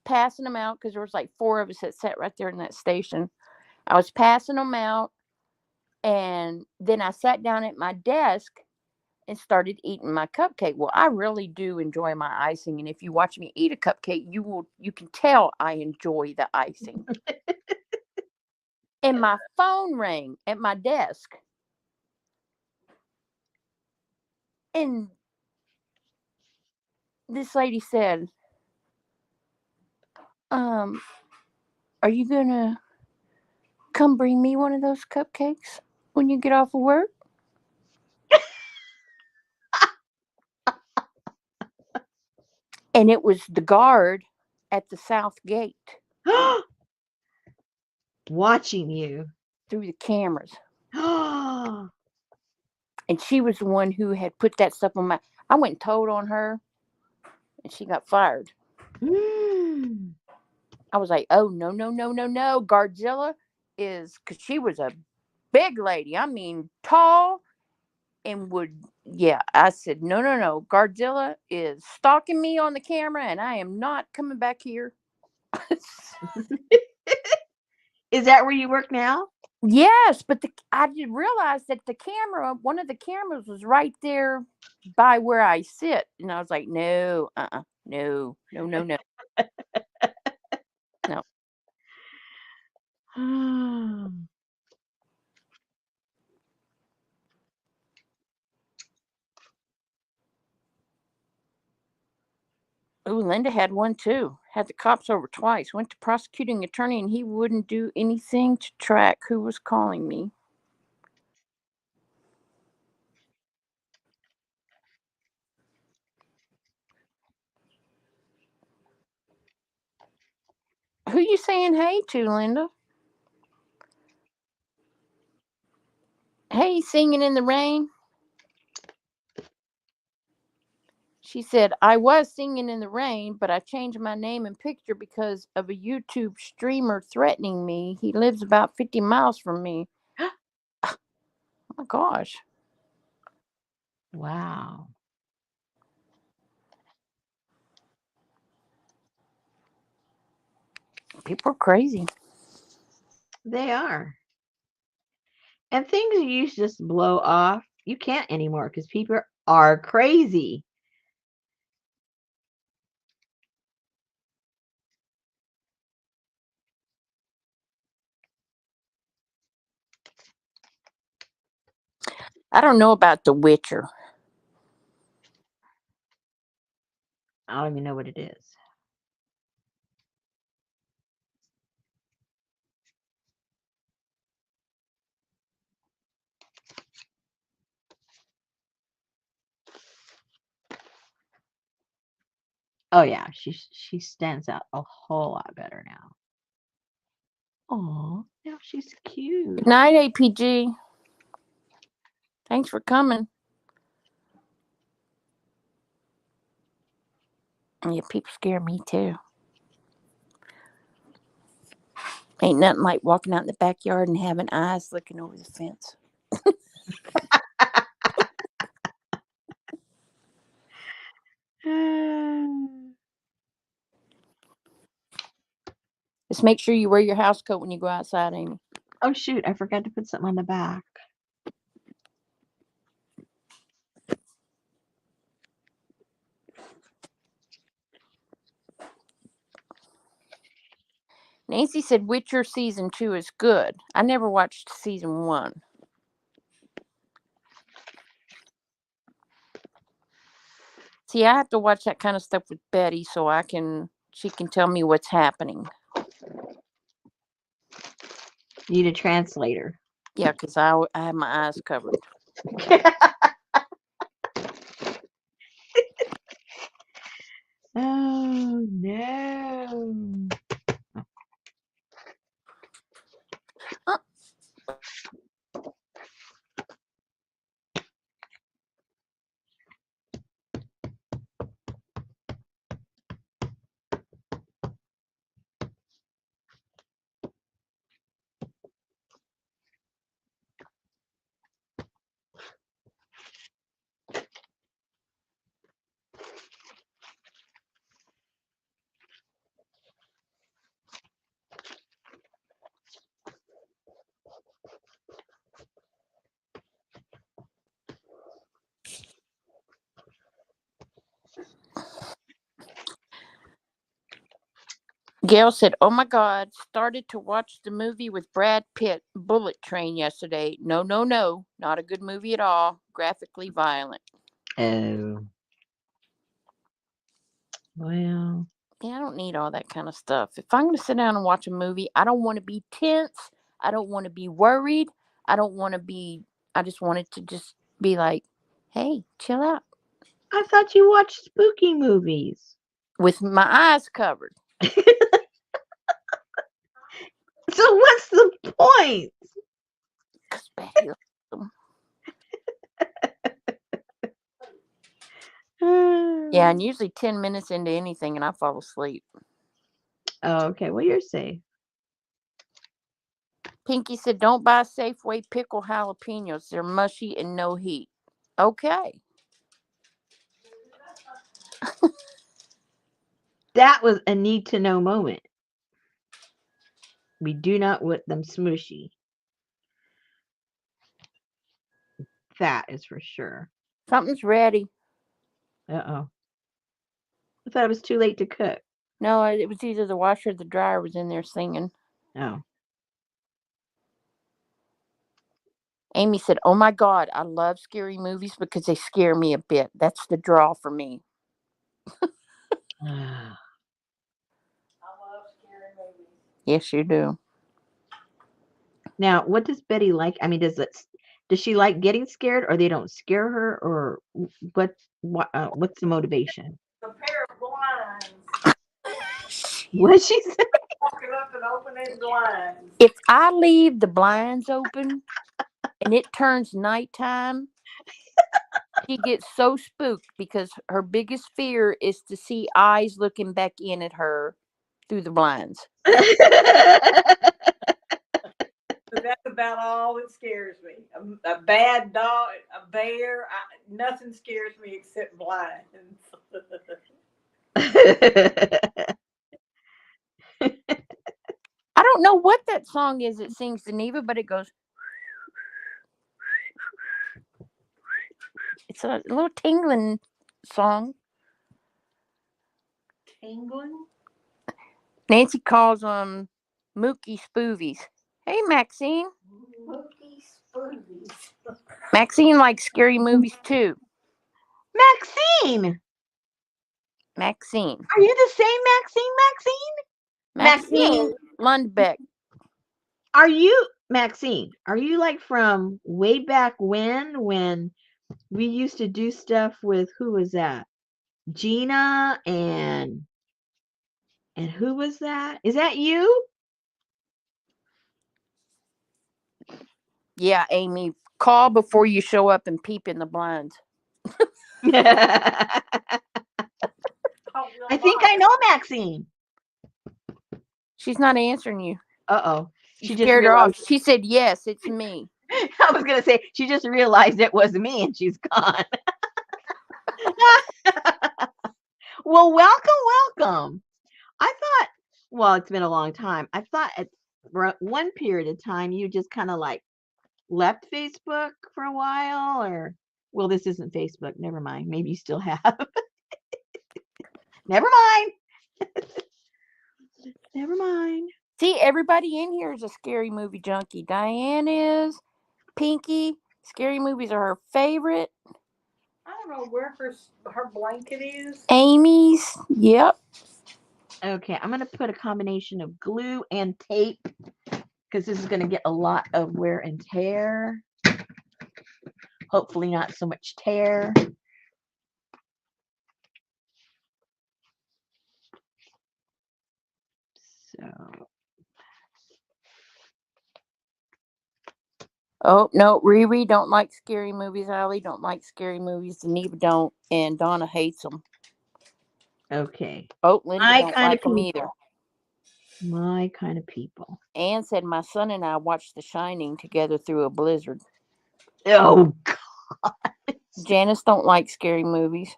passing them out because there was like 4 of us that sat right there in that station. I was passing them out. And then I sat down at my desk and started eating my cupcake. Well, I really do enjoy my icing. And if you watch me eat a cupcake, you can tell I enjoy the icing. And my phone rang at my desk. And this lady said, are you gonna come bring me one of those cupcakes when you get off of work? And it was the guard at the south gate Watching you. through the cameras. And she was the one who had put that stuff on my. I went and told on her, and she got fired. I was like, oh, no, no, no, no, no. Guardzilla is, because she was a big lady. I mean, tall and would, yeah. I said, no, no, no. Guardzilla is stalking me on the camera, and I am not coming back here. Is that where you work now? Yes, but I did realize that the camera, one of the cameras was right there by where I sit. And I was like, no, no, no, no, no. No. Oh, Linda had one too. Had the cops over twice. Went to prosecuting attorney and he wouldn't do anything to track who was calling me. Who you saying hey to, Linda? Hey, singing in the rain. She said, I was singing in the rain, but I changed my name and picture because of a YouTube streamer threatening me. He lives about 50 miles from me. Oh my gosh. Wow. People are crazy. They are. And things used to just blow off, you can't anymore because people are crazy. I don't know about The Witcher. I don't even know what it is. Oh yeah, she stands out a whole lot better now. Oh, now she's cute. Good night, APG. Thanks for coming. Yeah, people scare me too. Ain't nothing like walking out in the backyard and having eyes looking over the fence. Just make sure you wear your house coat when you go outside, Amy. Oh shoot, I forgot to put something on the back. Nancy said Witcher season 2 is good. I never watched season 1. See, I have to watch that kind of stuff with Betty so she can tell me what's happening. Need a translator. Yeah, because I have my eyes covered. Oh no. Gail said, "Oh my God, started to watch the movie with Brad Pitt, Bullet Train, yesterday. No, no, no, not a good movie at all. Graphically violent." Oh. Well. Yeah, I don't need all that kind of stuff. If I'm going to sit down and watch a movie, I don't want to be tense. I don't want to be worried. I just want it to just be like, hey, chill out. I thought you watched spooky movies. With my eyes covered. So what's the point? Because Betty likes them. Yeah, and usually 10 minutes into anything and I fall asleep. Oh, okay. Well, you're safe. Pinky said, "Don't buy Safeway pickle jalapenos. They're mushy and no heat." Okay. That was a need to know moment. We do not want them smooshy. That is for sure. Something's ready. Uh-oh. I thought it was too late to cook. No, it was either the washer or the dryer was in there singing. Oh. Amy said, "Oh my God, I love scary movies because they scare me a bit. That's the draw for me." I love scary movies. Yes, you do. Now, what does Betty like? I mean, does she like getting scared, or they don't scare her, or what's the motivation? A pair of blinds. What she said? Walking up and opening blinds. If I leave the blinds open and it turns nighttime, she gets so spooked because her biggest fear is to see eyes looking back in at her through the blinds. But that's about all that scares me. A bad dog, a bear, nothing scares me except blinds. I don't know what that song is that sings Geneva, but it goes. It's a little tingling song. Tingling? Nancy calls them Mookie Spoovies. Hey, Maxine. Mookie spoovies. Maxine likes scary movies too. Maxine, Maxine. are you the same Maxine? Maxine Lundbeck. Are you Maxine? Are you like from way back when we used to do stuff with who was that? Gina and who was that? Is that you? Yeah, Amy. Call before you show up and peep in the blinds. I think I know Maxine. She's not answering you. Uh-oh. You She just scared her off. realized. She said, yes, it's me. I was going to say, she just realized it was me and she's gone. Well, welcome. I thought, well, it's been a long time. I thought at one period of time you just kind of like left Facebook for a while, or, well, this isn't Facebook. Never mind. Maybe you still have. Never mind. Never mind. See, everybody in here is a scary movie junkie. Diane is. Pinky. Scary movies are her favorite. I don't know where her blanket is. Amy's. Yep. Okay, I'm going to put a combination of glue and tape because this is going to get a lot of wear and tear. Hopefully not so much tear. So, Oh, no. Riri don't like scary movies. Allie don't like scary movies. Neva don't. And Donna hates them. okay. Oh, Linda My don't kind like of them people. either. My kind of people. Anne said my son and I watched The Shining together through a blizzard. Oh, God. Janice don't like scary movies.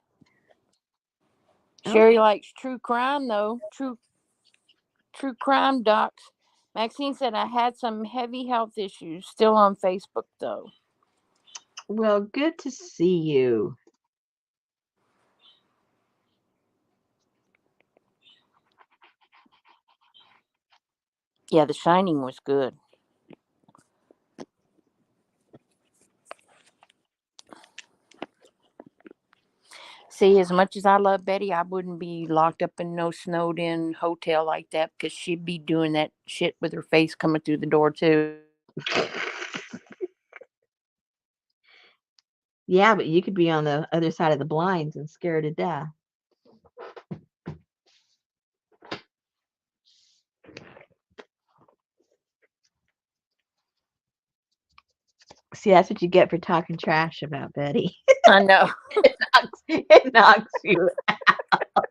Okay. Sherry likes true crime, though. True crime docs. Maxine said I had some heavy health issues. Still on Facebook, though. Well, good to see you. Yeah, The Shining was good. See, as much as I love Betty, I wouldn't be locked up in no snowed in hotel like that because she'd be doing that shit with her face coming through the door, too. Yeah, but you could be on the other side of the blinds and scared to death. See, that's what you get for talking trash about Betty. I know. It knocks you out.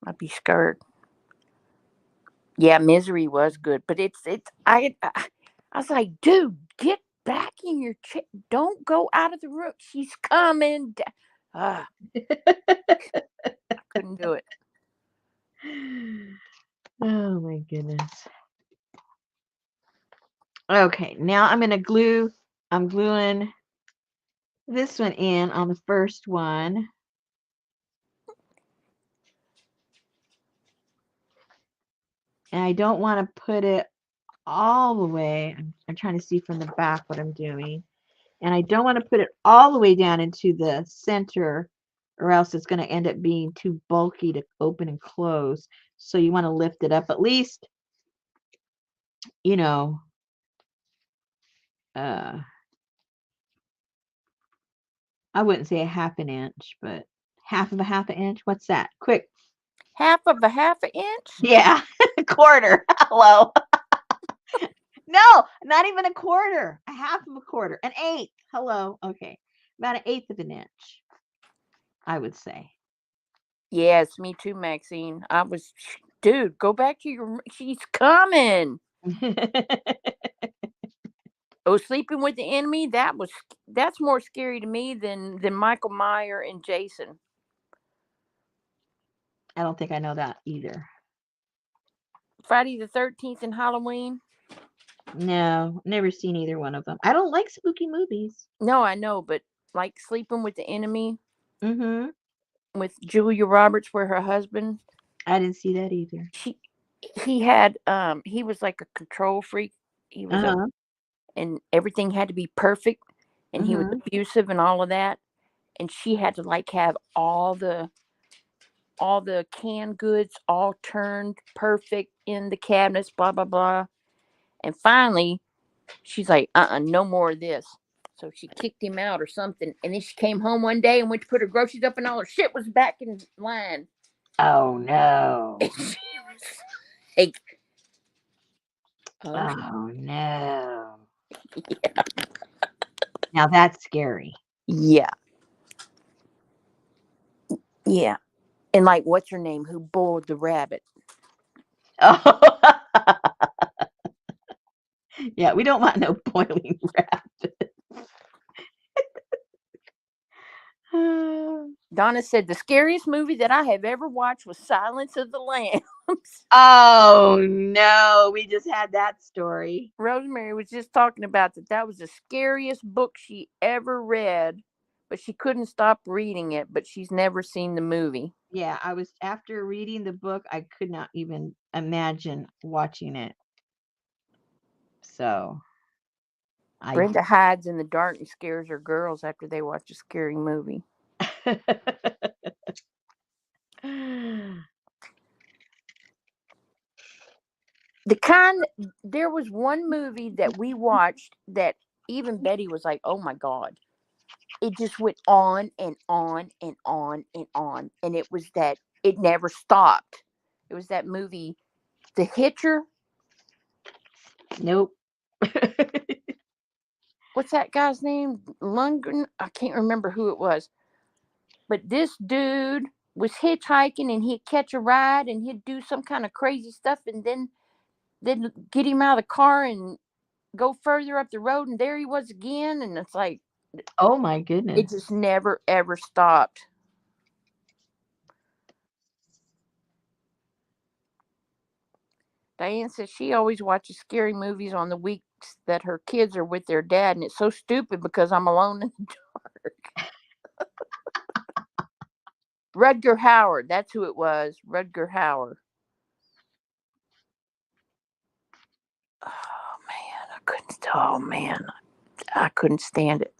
I'd be scared. Yeah, Misery was good, but I was like, dude, get back in your chair. Don't go out of the room. She's coming. I couldn't do it. Oh my goodness. Okay, now I'm gluing this one in on the first one. And I don't want to put it all the way. I'm trying to see from the back what I'm doing. And I don't want to put it all the way down into the center or else it's going to end up being too bulky to open and close. So you want to lift it up at least, you know, I wouldn't say a half an inch, but half of a half an inch. What's that? Quick. Half of a half an inch? Yeah, a quarter. Hello. No, not even a quarter. A half of a quarter. An eighth. Hello. Okay. About an eighth of an inch, I would say. Yes, me too, Maxine. Dude, go back to your. She's coming. Oh, Sleeping with the Enemy. That's more scary to me than Michael Meyer and Jason. I don't think I know that either. Friday the 13th and Halloween. No, never seen either one of them. I don't like spooky movies. No, I know, but like Sleeping with the Enemy Mm-hmm. with Julia Roberts, where her husband, I didn't see that either. he was like a control freak. He was Uh-huh. and everything had to be perfect, and he was Mm-hmm. abusive and all of that, and she had to like have all the canned goods all turned perfect in the cabinets, blah blah blah. And finally she's like, no more of this. So she kicked him out or something. And then she came home one day and went to put her groceries up, and all her shit was back in line. Oh no. And she was like, oh, Oh no. yeah. Now that's scary. Yeah. Yeah. And like, what's her name? Who boiled the rabbit? Oh. Yeah, we don't want no boiling rabbit. Donna said the scariest movie that I have ever watched was Silence of the Lambs. Oh no, we just had that story. Rosemary was just talking about that. That was the scariest book she ever read, but she couldn't stop reading it. But she's never seen the movie. Yeah, I was after reading the book, I could not even imagine watching it. So Brenda hides in the dark and scares her girls after they watch a scary movie. There was one movie that we watched that even Betty was like, oh my God. It just went on and on and on and on. And it was that it never stopped. It was that movie, The Hitcher. Nope. What's that guy's name? Lundgren? I can't remember who it was. But this dude was hitchhiking and he'd catch a ride and he'd do some kind of crazy stuff and then get him out of the car and go further up the road and there he was again. And it's like, Oh my it goodness. just never ever stopped. Diane says she always watches scary movies on the weeks that her kids are with their dad, and it's so stupid because I'm alone in the dark. Rutger Hauer, that's who it was. Rutger Hauer. Oh man, I couldn't. Oh man, I couldn't stand it.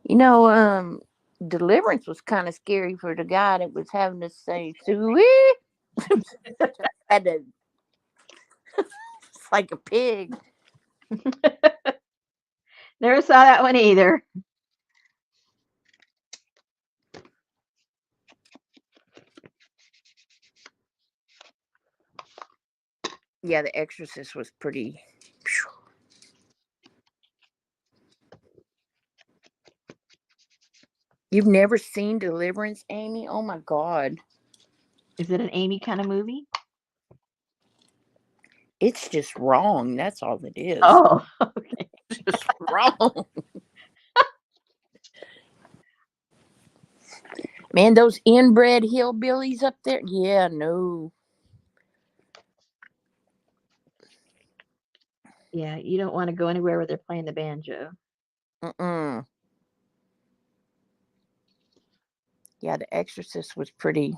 You know, Deliverance was kind of scary for the guy that was having to say "suey." Had to, it's like a pig. Never saw that one either. Yeah, The Exorcist was pretty. You've never seen Deliverance, Amy? Oh my God. Is it an Amy kind of movie? It's just wrong. That's all it is. Oh, okay. It's just wrong. Man, those inbred hillbillies up there. Yeah, no. Yeah, you don't want to go anywhere where they're playing the banjo. Mm-mm. Yeah, The Exorcist was pretty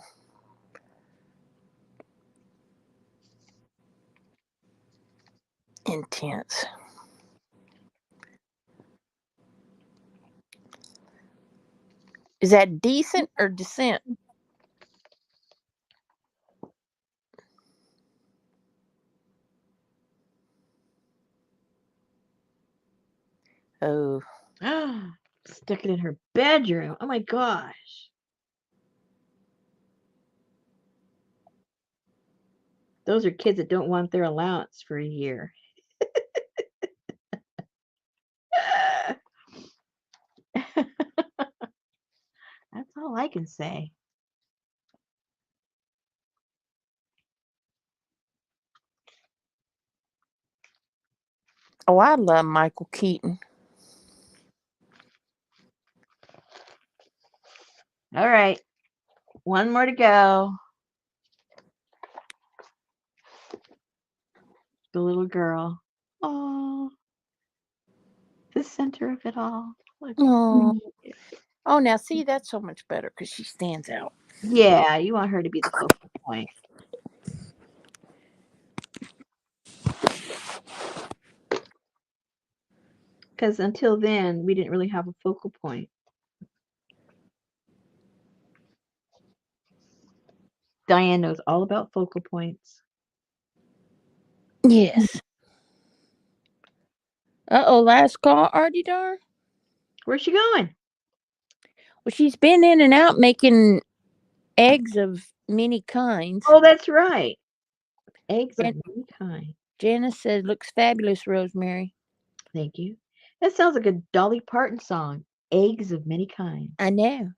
intense. Is that decent or descent? Oh, Stuck it in her bedroom. Oh my gosh. Those are kids that don't want their allowance for a year. That's all I can say. oh, I love Michael Keaton. All right. One more to go. The little girl. Oh, the center of it all. Look. Oh, oh, now see, that's so much better because she stands out. Yeah, you want her to be the focal point. Because until then, we didn't really have a focal point. Diane knows all about focal points. Yes. Uh-oh, last call, Artie Dar. Where's she going? Well, she's been in and out making eggs of many kinds. Oh, that's right. Eggs of many kinds. Janice says, looks fabulous, Rosemary. Thank you. That sounds like a Dolly Parton song. Eggs of many kinds. I know.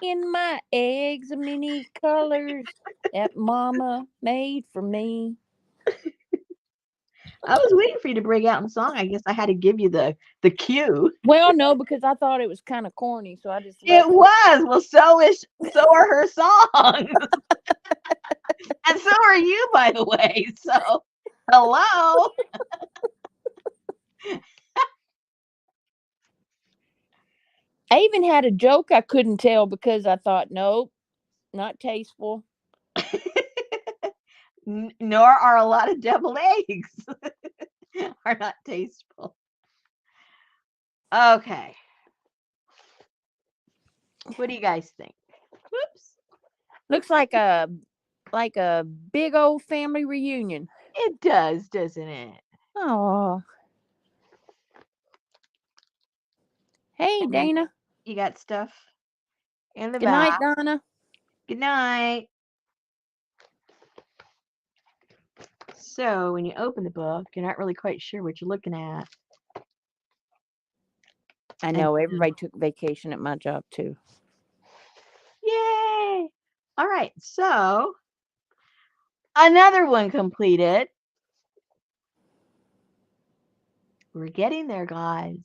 In my eggs of many colors that Mama made for me. I was waiting for you to break out in song. I guess I had to give you the cue. Well, no, because I thought it was kind of corny, so I just It was. Well, so are her songs. And so are you, by the way. So, hello. I even had a joke I couldn't tell because I thought, nope, not tasteful. Nor are a lot of deviled eggs. Are not tasteful. Okay. What do you guys think? Whoops. Looks like a big old family reunion. It does, doesn't it? Oh. Hey, And Dana. you got stuff in the Good night, back. Donna. Good night. So when you open the book, you're not really quite sure what you're looking at. I know everybody took vacation at my job too. Yay! All right, so another one completed. We're getting there, guys.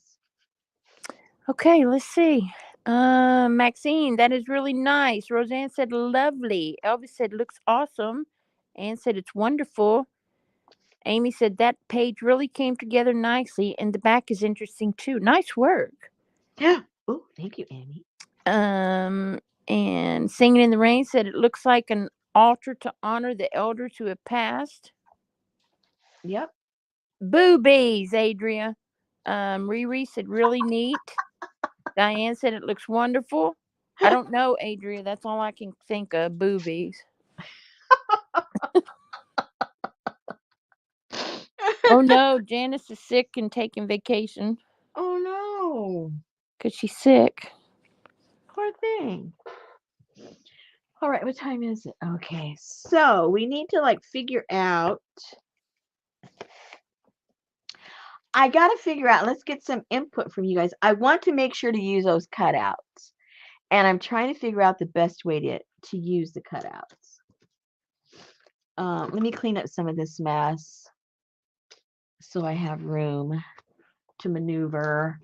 Okay, let's see. Maxine, that is really nice. Roseanne said lovely. Elvis said looks awesome. Anne said it's wonderful. Amy said that page really came together nicely, and the back is interesting too. Nice work. Oh, thank you, Amy. And Singing in the Rain said it looks like an altar to honor the elders who have passed. Yep. Boobies, Adria. Riri said really neat. Diane said it looks wonderful. I don't know, Adria. That's all I can think of. Boobies. Oh no, Janice is sick and taking vacation. Oh no. Because she's sick. Poor thing. All right, what time is it? Okay, so we need to figure out. I got to figure out, let's get some input from you guys. I want to make sure to use those cutouts. And I'm trying to figure out the best way to use the cutouts. Let me clean up some of this mess so I have room to maneuver.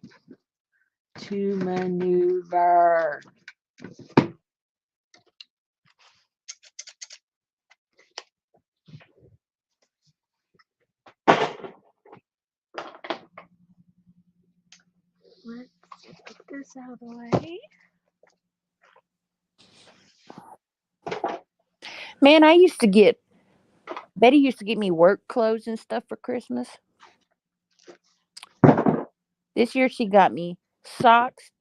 Let's get this out of the way. Man, Betty used to get me work clothes and stuff for Christmas. This year she got me socks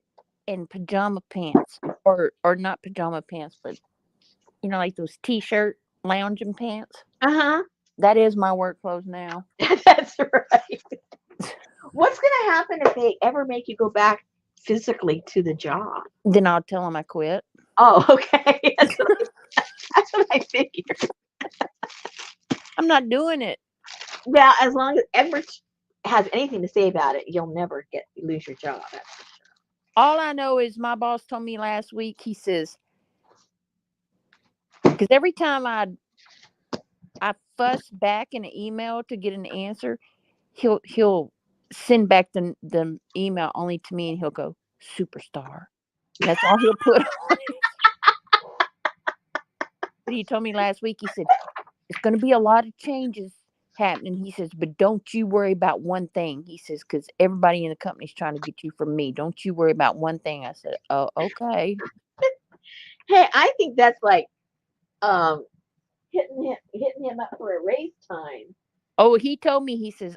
and pajama pants. Or not pajama pants, but like those t-shirt lounging pants. Uh-huh. That is my work clothes now. That's right. What's going to happen if they ever make you go back physically to the job? Then I'll tell them I quit. Oh, okay. That's what I figured. I'm not doing it. Yeah, as long as Everett has anything to say about it, you'll never lose your job. That's for sure. All I know is my boss told me last week, he says, because every time I fuss back in an email to get an answer, he'll send back the email only to me, and he'll go, superstar. That's all he'll put on. But he told me last week, he said, it's going to be a lot of changes happening. He says, but don't you worry about one thing. He says, because everybody in the company's trying to get you from me. Don't you worry about one thing. I said, oh, okay. Hey, I think that's like um hitting him up for a raise time. Oh, he told me, he says,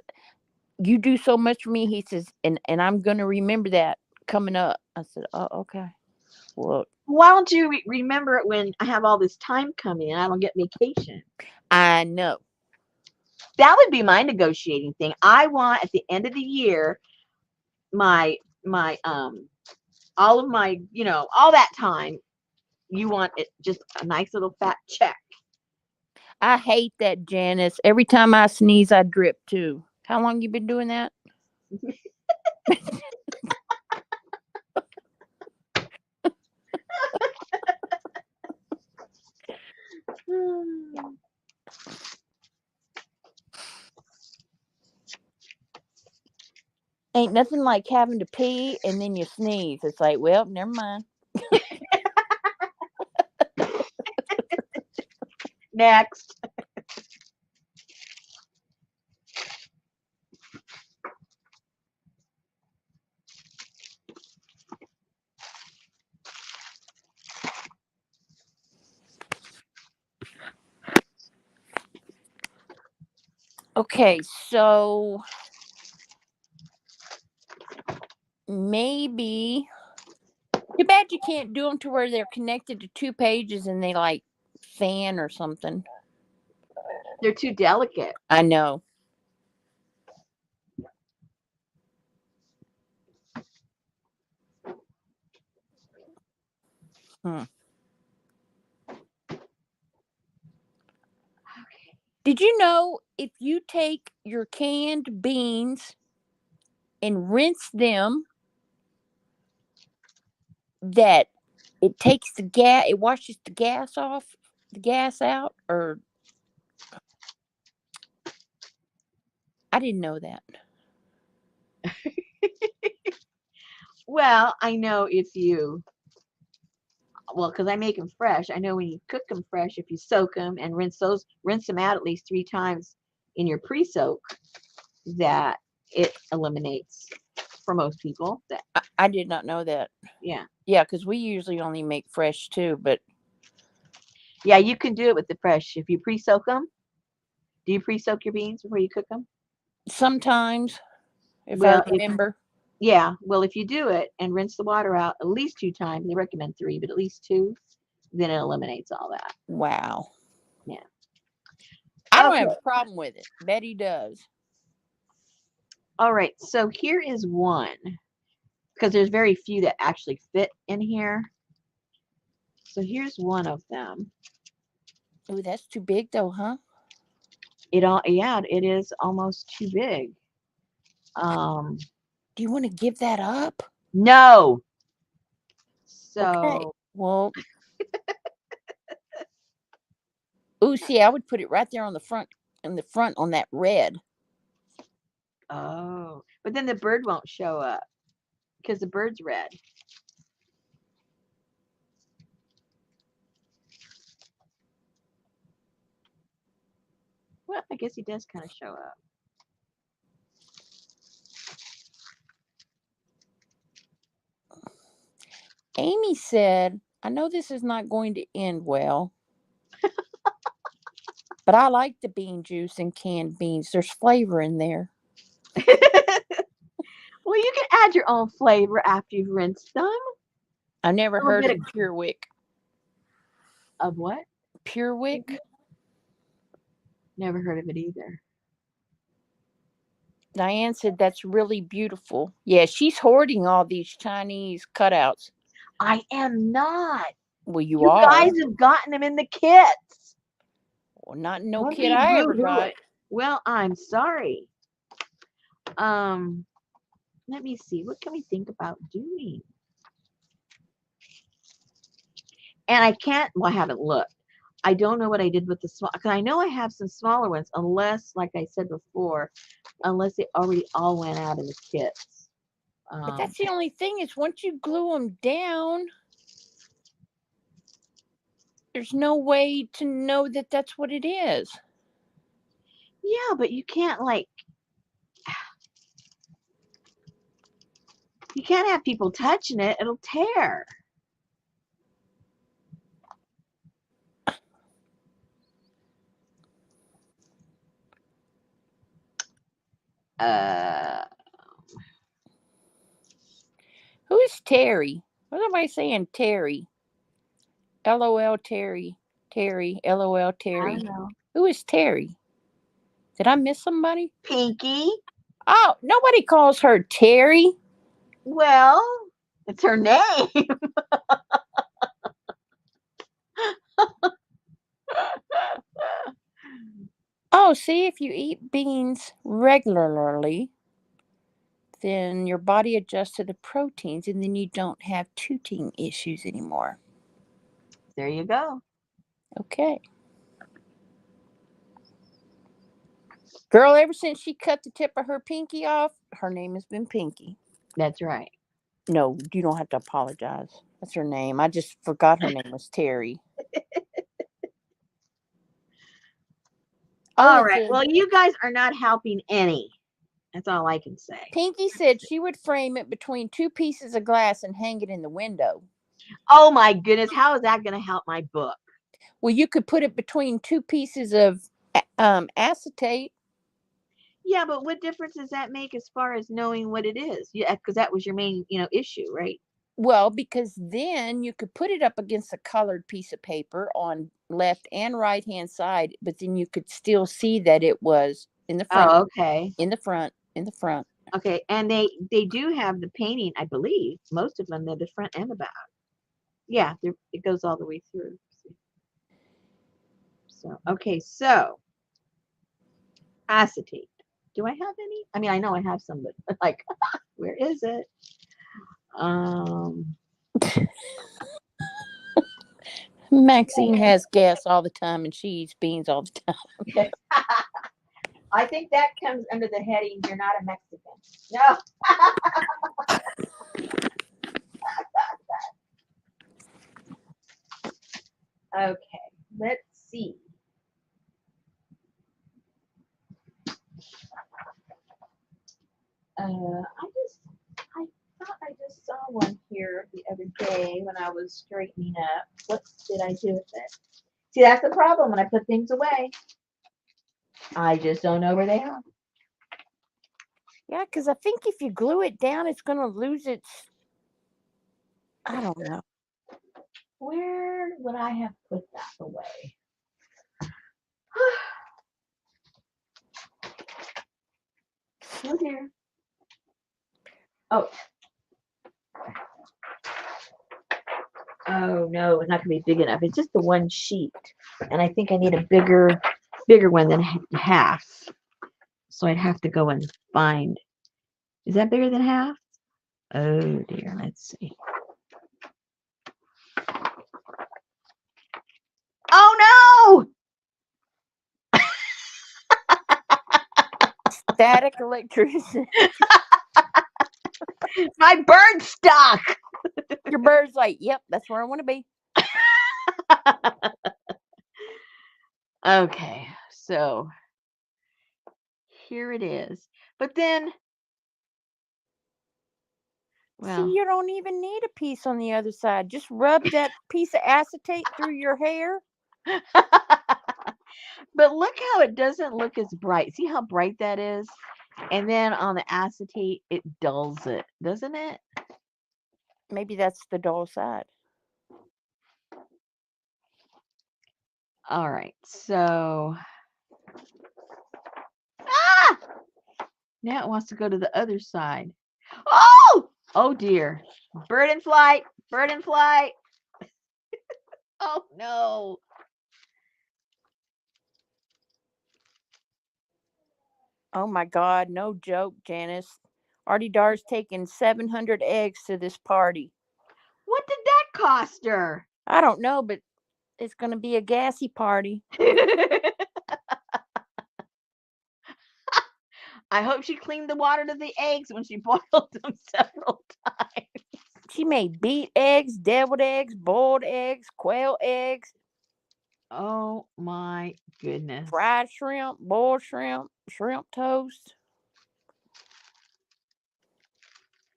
you do so much for me. He says, and I'm going to remember that coming up. I said, oh, okay. Well, Why don't you remember it when I have all this time coming and I don't get vacation? I know. That would be my negotiating thing. I want at the end of the year my all of my, all that time, you want it just a nice little fat check. I hate that, Janice. Every time I sneeze, I drip too. How long you been doing that? Ain't nothing like having to pee and then you sneeze. It's like, well, never mind. Next. Okay, so maybe too bad you can't do them to where they're connected to 2 pages and they like fan or something. They're too delicate. I know. Hmm. Okay. Did you know if you take your canned beans and rinse them, that it takes the gas, it washes the gas off, the gas out? Or I didn't know that. Well, I know because I make them fresh. I know when you cook them fresh, if you soak them and rinse them out at least 3 times in your pre-soak, that it eliminates for most people. That I did not know that. yeah, Yeah, because we usually only make fresh too, but yeah, you can do it with the fresh if you pre-soak them. Do you pre-soak your beans before you cook them? sometimes if I Well, remember. well, if you do it and rinse the water out at least 2 times, they recommend 3, but at least 2, then it eliminates all that. Wow. Yeah. I don't Okay. have a problem with it. Betty does. All right. So here is one because there's very few that actually fit in here. So here's one of them. Oh, that's too big though, huh? Yeah, it is almost too big. Do you want to give that up? No. Okay. So, Well, oh, see, I would put it right there on the front, on that red. oh, but then the bird won't show up because the bird's red. Well, I guess he does kind of show up. Amy said, I know this is not going to end well, but I like the bean juice and canned beans. There's flavor in there. Well, you can add your own flavor after you've rinsed them. I've never A little heard bit of Pure Wick. of what? Pure Wick? Never heard of it either. Diane said that's really beautiful. Yeah, she's hoarding all these Chinese cutouts. I am not. Well, you You guys are. have gotten them in the kits. Well, not no Don't kid be I ever boo-hooing. got. Well, I'm sorry. Let me see. What can we think about doing? And I can't. Well, I haven't looked. I don't know what I did with the small. Because I know I have some smaller ones. Unless, like I said before, unless they already all went out in the kits. But that's the only thing is once you glue them down, there's no way to know that that's what it is. Yeah, but you can't you can't have people touching it. It'll tear. Who is Terry? What am I saying? Terry. LOL Terry. Terry. LOL I Terry. don't know. Who is Terry? Did I miss somebody? Pinky. Oh, nobody calls her Terry. Well, it's her name. Oh, see, if you eat beans regularly, then your body adjusts to the proteins and then you don't have tooting issues anymore. There you go. Okay. Girl, ever since she cut the tip of her pinky off, her name has been Pinky. That's right. No, you don't have to apologize. That's her name. I just forgot her name was Terry. All right. Well, you guys are not helping any. That's all I can say. Pinky said she would frame it between two pieces of glass and hang it in the window. Oh my goodness. How is that going to help my book? Well, you could put it between two pieces of acetate. Yeah, but what difference does that make as far as knowing what it is? Yeah, because that was your main, issue, right? Well, because then you could put it up against a colored piece of paper on left and right hand side, but then you could still see that it was in the front. Oh, okay. In the front. Okay, and they do have the painting, I believe. Most of them, they're the front and the back. Yeah, it goes all the way through. So, okay, so acetate. Do I have any? I mean, I know I have some, but like, where is it? Maxine has gas all the time and she eats beans all the time. I think that comes under the heading, you're not a Mexican. No. Okay, let's see. I thought I just saw one here the other day when I was straightening up. What did I do with it? See, that's the problem when I put things away. I just don't know where they are. Yeah, because I think if you glue it down, it's going to lose its. I don't know. Where would I have put that away? Oh dear. Oh. Oh no, it's not gonna be big enough. It's just the one sheet, and I think I need a bigger one than half. So I'd have to go and find. Is that bigger than half? Oh dear. Let's see. Oh no! Static electricity. My bird stuck. Your bird's like, yep, that's where I want to be. Okay, so here it is. But then, well, see, you don't even need a piece on the other side. Just rub that piece of acetate through your hair. but look how it doesn't look as bright. See how bright that is? And then on the acetate, it dulls it, doesn't it? Maybe that's the dull side. All right, so now it wants to go to the other side. Oh dear. Bird in flight. Oh no. Oh my God, no joke, Janice. Artie Dar's taking 700 eggs to this party. What did that cost her? I don't know, but it's going to be a gassy party. I hope she cleaned the water to the eggs when she boiled them several times. She made beet eggs, deviled eggs, boiled eggs, quail eggs, Oh my goodness. fried shrimp, boiled shrimp, shrimp toast.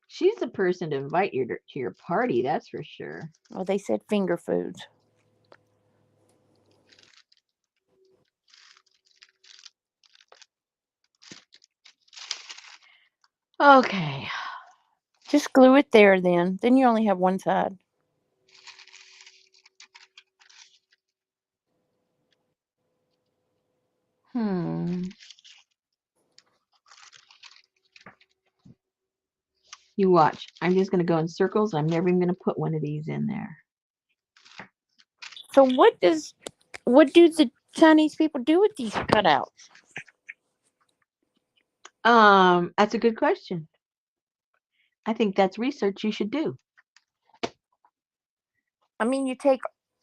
She's the person to invite you to your party, that's for sure. Well, they said finger foods. Okay. Just glue it there then. Then you only have one side. You watch. I'm just going to go in circles. I'm never even going to put one of these in there. So what do the Chinese people do with these cutouts? That's a good question. I think that's research you should do. I mean,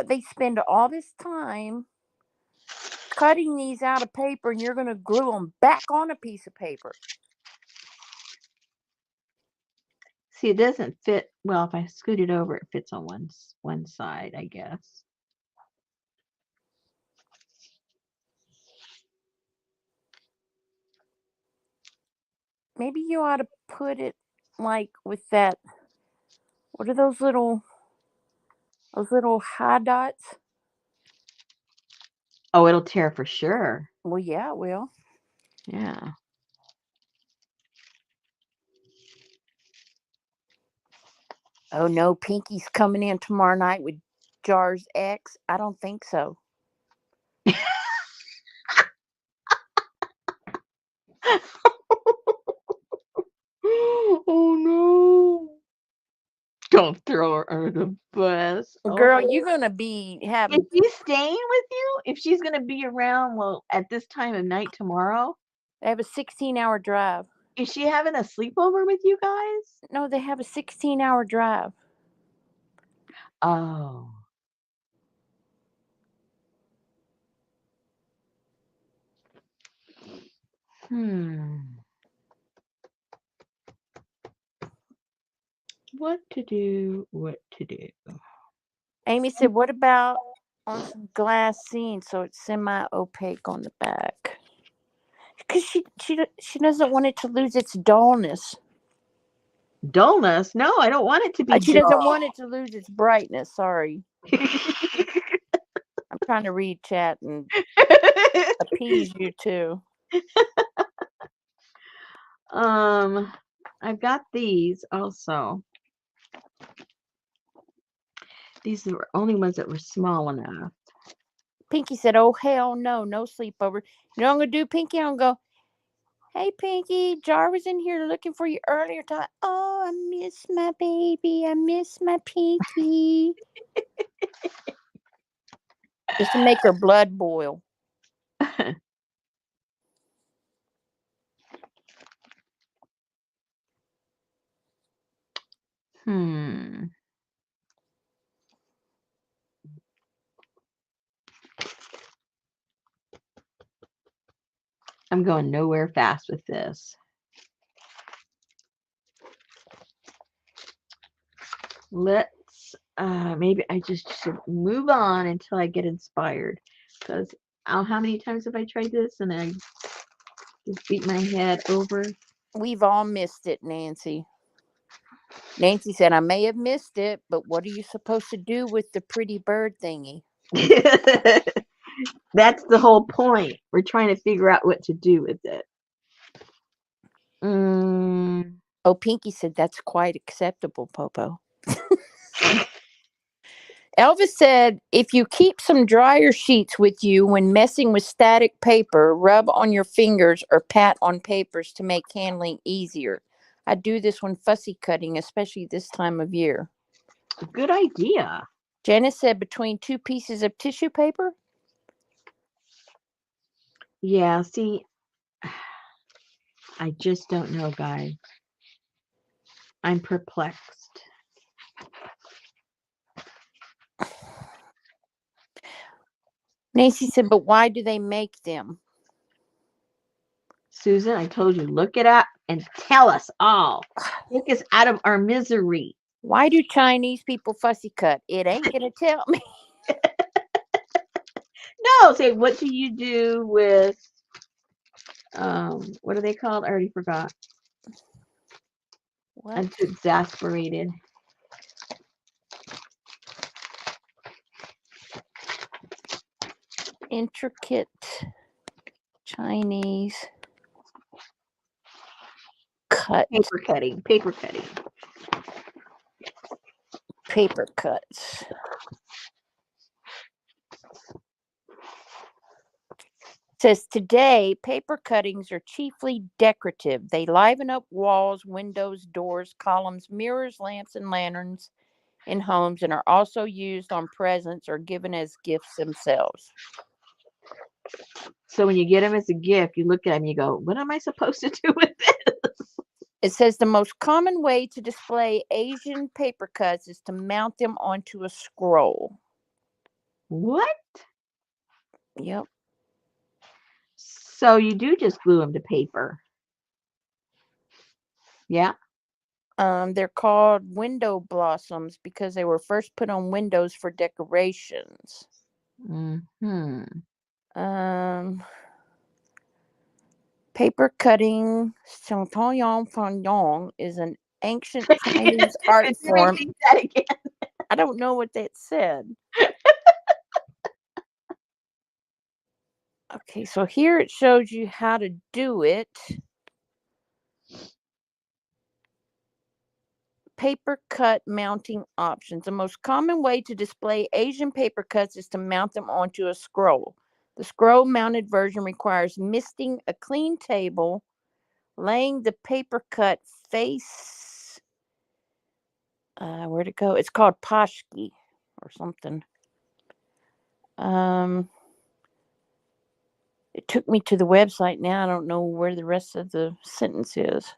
they spend all this time cutting these out of paper, and you're going to glue them back on a piece of paper. See, it doesn't fit. Well, if I scoot it over, it fits on one side, I guess. Maybe you ought to put it like with that. What are those little high dots? Oh, it'll tear for sure. Well, yeah, it will. Yeah. Oh no, Pinky's coming in tomorrow night with Jars X. I don't think so. Oh no. Don't throw her under the bus. Girl, Oh. you're gonna be Is having. she staying with you? If she's going to be around, well, at this time of night tomorrow, They have a 16-hour drive. is she having a sleepover with you guys? No, they have a 16-hour drive. Oh. What to do? What to do? Amy said, "What about on some glass scene so it's semi-opaque on the back?" Because she doesn't want it to lose its dullness. Dullness? No, I don't want it to be She doesn't dull. want it to lose its brightness. Sorry, I'm trying to read chat and appease you too. I've got these also. These are the only ones that were small enough. Pinky said, "Oh hell no, no sleepover." You know what I'm gonna do, Pinky? I'm gonna go, "Hey Pinky, Jar was in here looking for you earlier. Oh, I miss my baby. I miss my Pinky." Just to make her blood boil. I'm going nowhere fast with this. Let's maybe I just should move on until I get inspired, because how many times have I tried this and I just beat my head over? We've all missed it, Nancy. Nancy said, "I may have missed it, but what are you supposed to do with the pretty bird thingy?" That's the whole point. We're trying to figure out what to do with it. Oh, Pinky said, "That's quite acceptable, Popo." Elvis said, "If you keep some dryer sheets with you when messing with static paper, rub on your fingers or pat on papers to make handling easier. I do this when fussy cutting, especially this time of year." Good idea. Janice said, "Between two pieces of tissue paper?" Yeah, see, I just don't know, guys. I'm perplexed. Nancy said, "But why do they make them?" Susan, I told you, look it up and tell us all. Take us out of our misery. Why do Chinese people fussy cut? It ain't gonna tell me. No, say, what do you do with, what are they called? I already forgot. What? I'm too exasperated. Intricate Chinese cut. Paper cutting. Paper cutting. Paper cuts. Says today, paper cuttings are chiefly decorative. They liven up walls, windows, doors, columns, mirrors, lamps, and lanterns in homes and are also used on presents or given as gifts themselves. So when you get them as a gift, you look at them and you go, what am I supposed to do with this? It says the most common way to display Asian paper cuts is to mount them onto a scroll. What? Yep. So you do just glue them to paper. Yeah. They're called window blossoms because they were first put on windows for decorations. Hmm. Paper cutting is an ancient Chinese art form. Repeat that again. I don't know what that said. Okay, so here it shows you how to do it. Paper cut mounting options. The most common way to display Asian paper cuts is to mount them onto a scroll. The scroll mounted version requires misting a clean table, laying the paper cut face. Where'd it go? It's called pashki or something. It took me to the website. Now I don't know where the rest of the sentence is.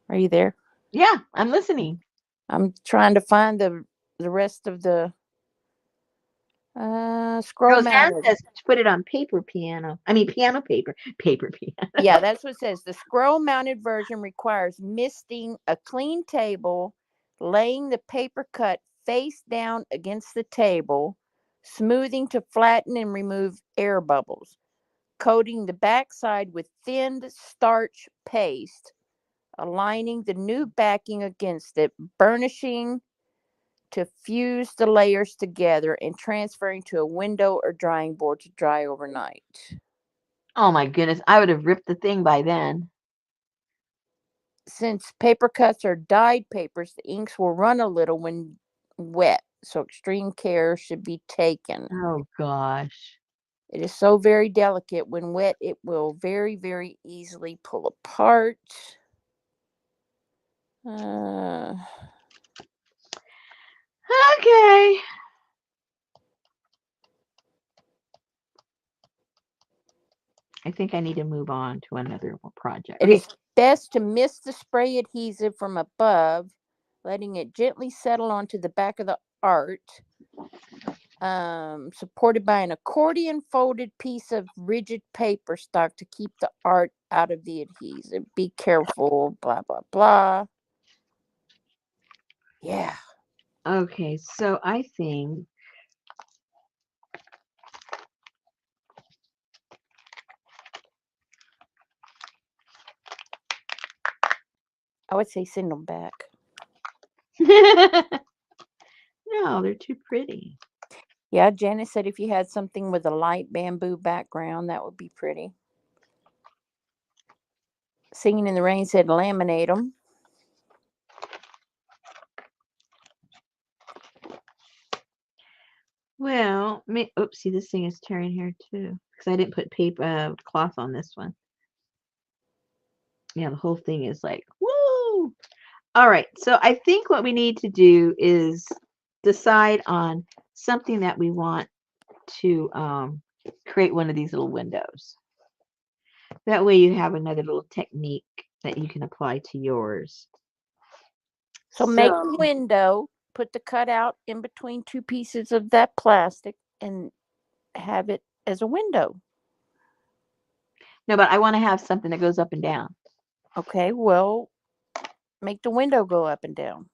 Are you there? Yeah, I'm listening. I'm trying to find the rest of the scroll Roseanne mounted. says to put it on paper piano. I mean, piano paper. Paper piano. Yeah, that's what it says. The scroll mounted version requires misting a clean table, laying the paper cut face down against the table, smoothing to flatten and remove air bubbles, coating the backside with thinned starch paste, aligning the new backing against it, burnishing to fuse the layers together, and transferring to a window or drying board to dry overnight. Oh my goodness. I would have ripped the thing by then. Since paper cuts are dyed papers, the inks will run a little when wet, so extreme care should be taken. Oh gosh. It is so very delicate. When wet, it will very, very easily pull apart. Okay. I think I need to move on to another project. It Okay. is best to mist the spray adhesive from above, letting it gently settle onto the back of the art. Supported by an accordion folded piece of rigid paper stock to keep the art out of the adhesive. Be careful, blah, blah, blah. Yeah. Okay, so I think I would say send them back. no, they're too pretty. Yeah, Janice said if you had something with a light bamboo background, that would be pretty. Singing in the Rain said laminate them. Well, oops, see, this thing is tearing here too because I didn't put paper cloth on this one. Yeah, the whole thing is like, woo! All right, so I think what we need to do is decide on something that we want to create one of these little windows. That way you have another little technique that you can apply to yours. So make the window, put the cutout in between two pieces of that plastic, and have it as a window. No, but I want to have something that goes up and down. Okay, well, make the window go up and down.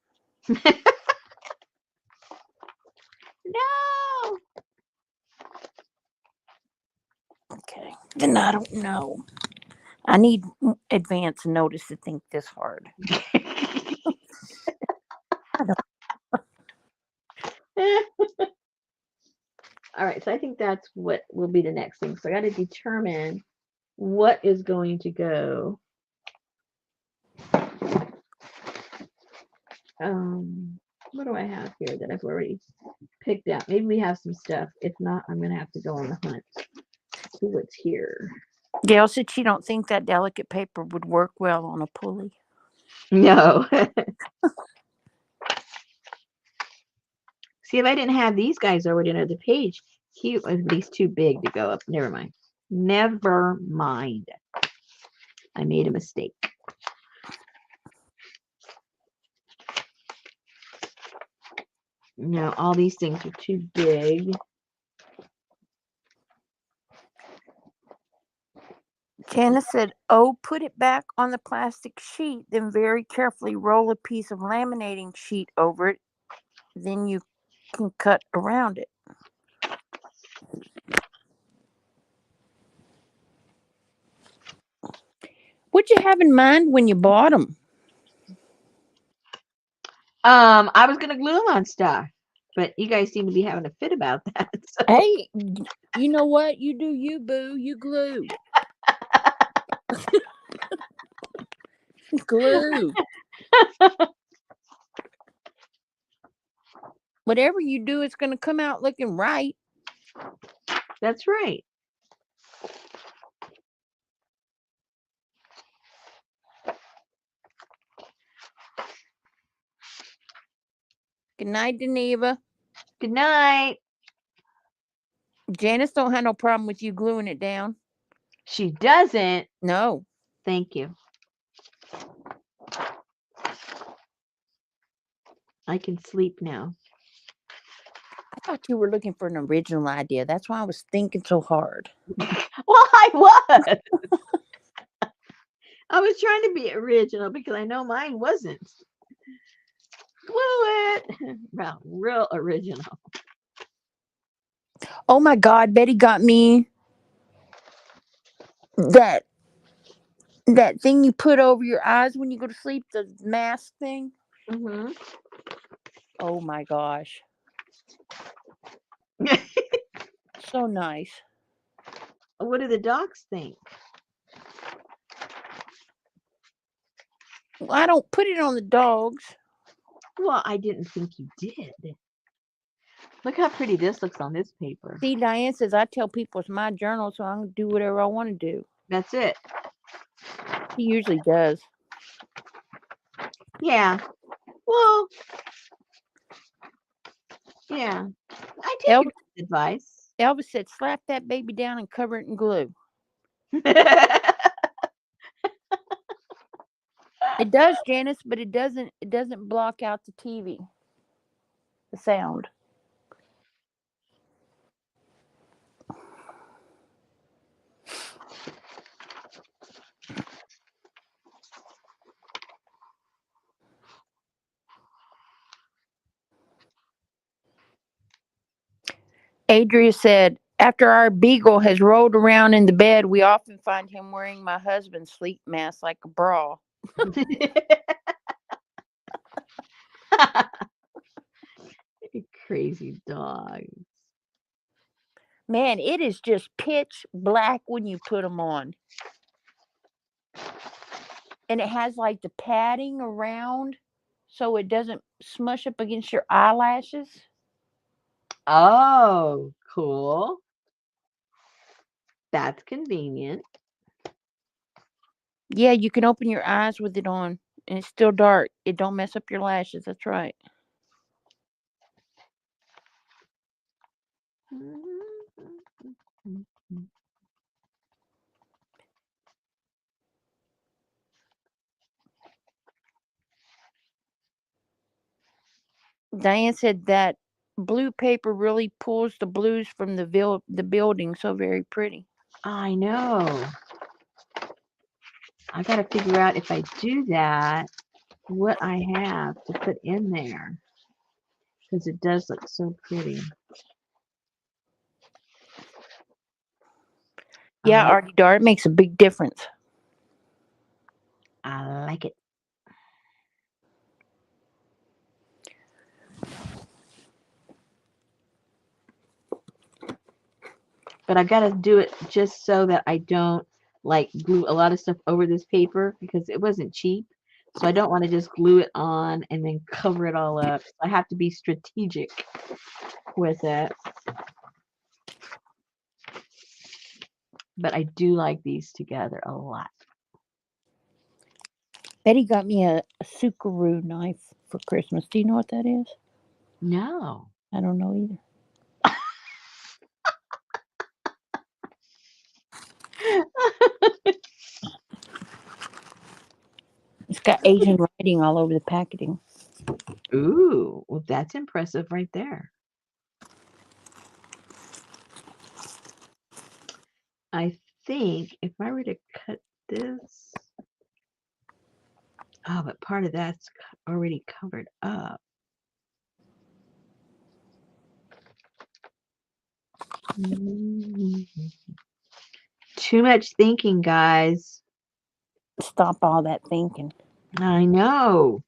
No. Okay, then I don't know. I need advance notice to think this hard. All right, so I think that's what will be the next thing. So I got to determine what is going to go. What do I have here that I've already picked out? Maybe we have some stuff. If not, I'm gonna have to go on the hunt. See what's here. Gail said she don't think that delicate paper would work well on a pulley. No. See, if I didn't have these guys already on the page, cute. These too big to go up. Never mind. Never mind. I made a mistake. No, all these things are too big. Janice said, "Oh, put it back on the plastic sheet, then very carefully roll a piece of laminating sheet over it. Then you can cut around it." What'd you have in mind when you bought them? I was gonna glue them on stuff, but you guys seem to be having a fit about that. So. Hey, you know what? You do you, boo. You glue. Glue. Whatever you do, it's going to come out looking right. That's right. Good night, Geneva. Good night. Janice don't have no problem with you gluing it down. She doesn't. No. Thank you. I can sleep now. I thought you were looking for an original idea. That's why I was thinking so hard. Well, I was. I was trying to be original because I know mine wasn't. Glue it. Well, real original. Oh my God, Betty got me that thing you put over your eyes when you go to sleep, the mask thing. Mm-hmm. Oh my gosh. So nice. What do the dogs think? Well, I don't put it on the dogs. Well, I didn't think you did. Look how pretty this looks on this paper. See, Diane says I tell people it's my journal, so I'm going to do whatever I want to do. That's it. He usually does. Yeah. Well, yeah. I take your advice. Elvis said, slap that baby down and cover it in glue. It does, Janice, but it doesn't block out the TV. The sound. Adria said, after our beagle has rolled around in the bed, we often find him wearing my husband's sleep mask like a bra. Crazy dog. Man, it is just pitch black when you put them on. And it has like the padding around so it doesn't smush up against your eyelashes. Oh, cool. That's convenient. Yeah, you can open your eyes with it on, and it's still dark. It don't mess up your lashes. That's right. Diane said that blue paper really pulls the blues from the building. So very pretty. I know. I got to figure out if I do that, what I have to put in there. Because it does look so pretty. Yeah, Artie Dar, it makes a big difference. I like it. But I got to do it just so that I don't like glue a lot of stuff over this paper because it wasn't cheap. So I don't want to just glue it on and then cover it all up. I have to be strategic with it. But I do like these together a lot. Betty got me a Sukaru knife for Christmas. Do you know what that is? No. I don't know either. It's got Asian writing all over the packaging. Ooh, well, that's impressive right there. I think if I were to cut this, oh, but part of that's already covered up. Too much thinking, guys. Stop all that thinking. I know.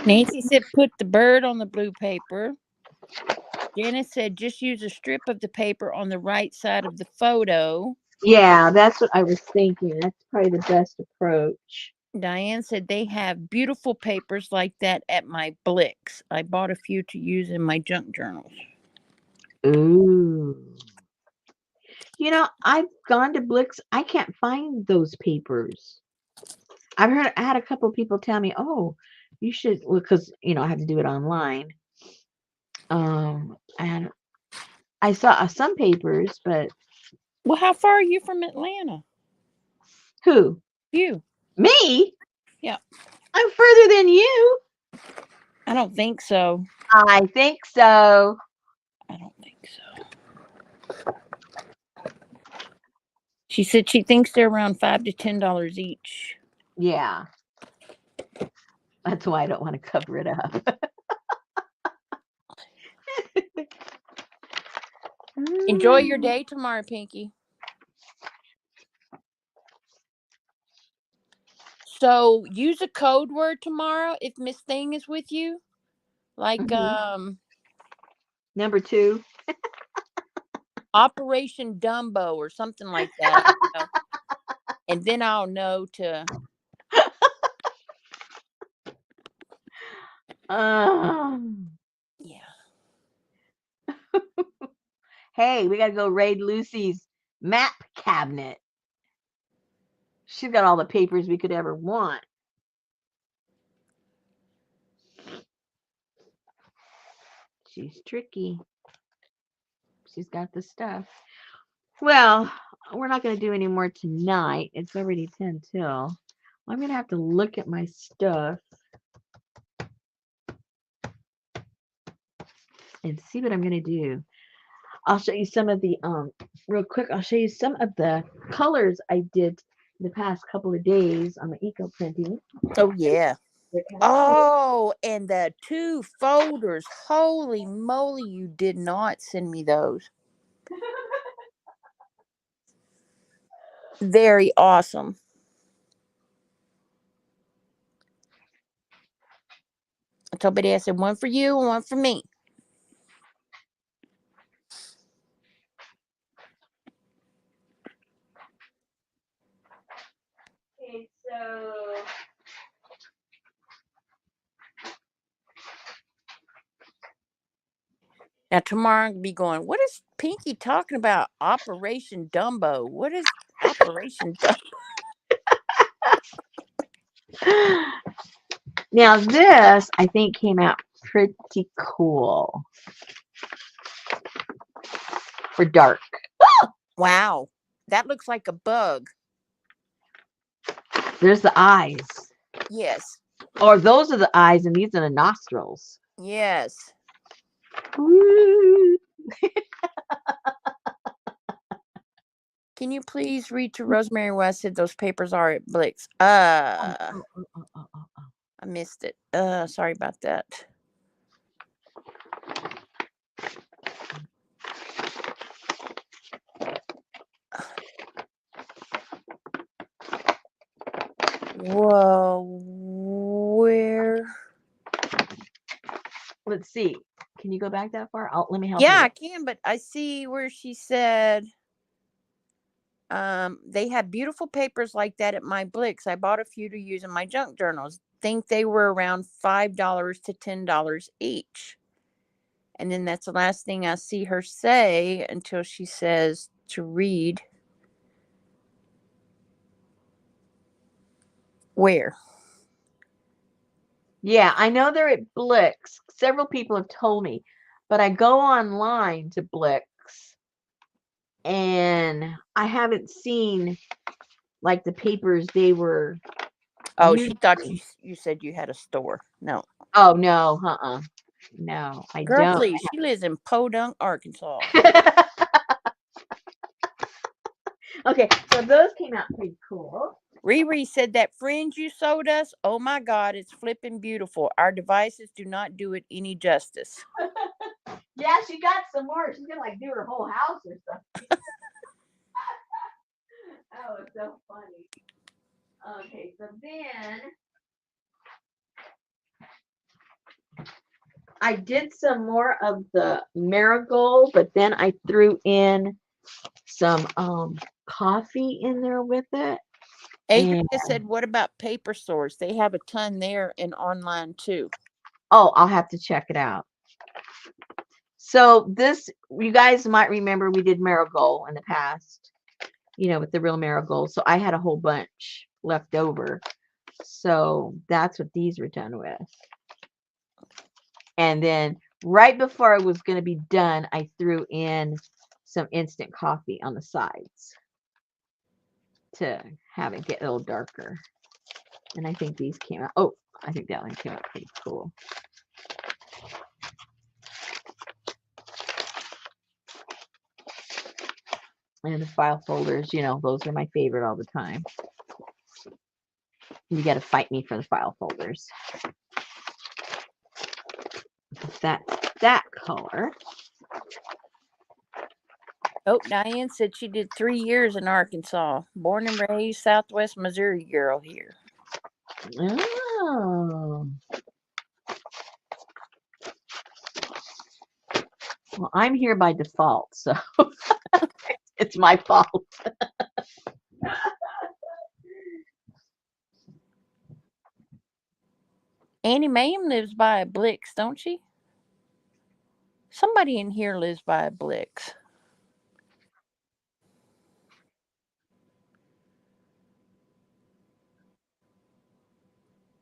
Nancy said put the bird on the blue paper. Janice said just use a strip of the paper on the right side of the photo. Yeah, that's what I was thinking. That's probably the best approach. Diane said they have beautiful papers like that at my Blix. I bought a few to use in my junk journals. Ooh. You know, I've gone to Blix. I can't find those papers. I had a couple of people tell me, "Oh, you should," well, because I have to do it online. And I saw some papers, but Well, how far are you from Atlanta? who? You. Me? Yeah. I'm further than you. I don't think so. I think so. I don't think so. She said she thinks they're around $5 to $10 each. Yeah. That's why I don't want to cover it up. Enjoy your day tomorrow, Pinky. So use a code word tomorrow if Miss Thing is with you. Like Number 2. Operation Dumbo or something like that. And then I'll know to yeah. Hey, we gotta go raid Lucy's map cabinet. She's got all the papers we could ever want. She's tricky. She's got the stuff. Well, we're not going to do any more tonight. It's already 10 till. I'm going to have to look at my stuff and see what I'm going to do. I'll show you some of the, real quick, I'll show you some of the colors I did the past couple of days on the eco printing. Oh, yeah. Oh, and the 2 folders. Holy moly, you did not send me those. Very awesome. I told Betty, I said, one for you and one for me. Okay, so now tomorrow I'm going to be going, what is Pinky talking about? Operation Dumbo. What is Operation Dumbo? now this I think came out pretty cool for dark. Wow. That looks like a bug. There's the eyes. Yes. Or those are the eyes and these are the nostrils. Yes. Woo. Can you please read to Rosemary what I said those papers are at Blick's? Oh. I missed it. Sorry about that. Whoa. Where? Let's see. Can you go back that far? Let me help Yeah, you. I can, but I see where she said they had beautiful papers like that at my Blick's. I bought a few to use in my junk journals. Think they were around $5 to $10 each. And then that's the last thing I see her say until she says to read. Where? Yeah, I know they're at Blick's. Several people have told me, but I go online to Blick's and I haven't seen like the papers they were Oh, using. she thought you said you had a store. No. Oh no, no, I Girl, don't. please. She lives in Podunk, Arkansas. Okay, so those came out pretty cool. Riri said that fringe you sold us, oh my God, it's flipping beautiful. Our devices do not do it any justice. Yeah, she got some more. She's gonna like do her whole house or something. Oh, it's so funny. Okay, so then I did some more of the marigold, but then I threw in some coffee in there with it. Adrian said, what about paper stores? They have a ton there and online too. Oh, I'll have to check it out. So this, you guys might remember we did marigold in the past, with the real marigold. So I had a whole bunch left over. So that's what these were done with. And then right before I was going to be done, I threw in some instant coffee on the sides to have it get a little darker. And I think these came out. Oh, I think that one came out pretty cool. And the file folders, those are my favorite all the time. You got to fight me for the file folders. That's that color. Oh, Diane said she did 3 years in Arkansas. Born and raised Southwest Missouri girl here. Oh. Well, I'm here by default, so it's my fault. Annie Mayhem lives by a Blick's, don't she? Somebody in here lives by a Blick's.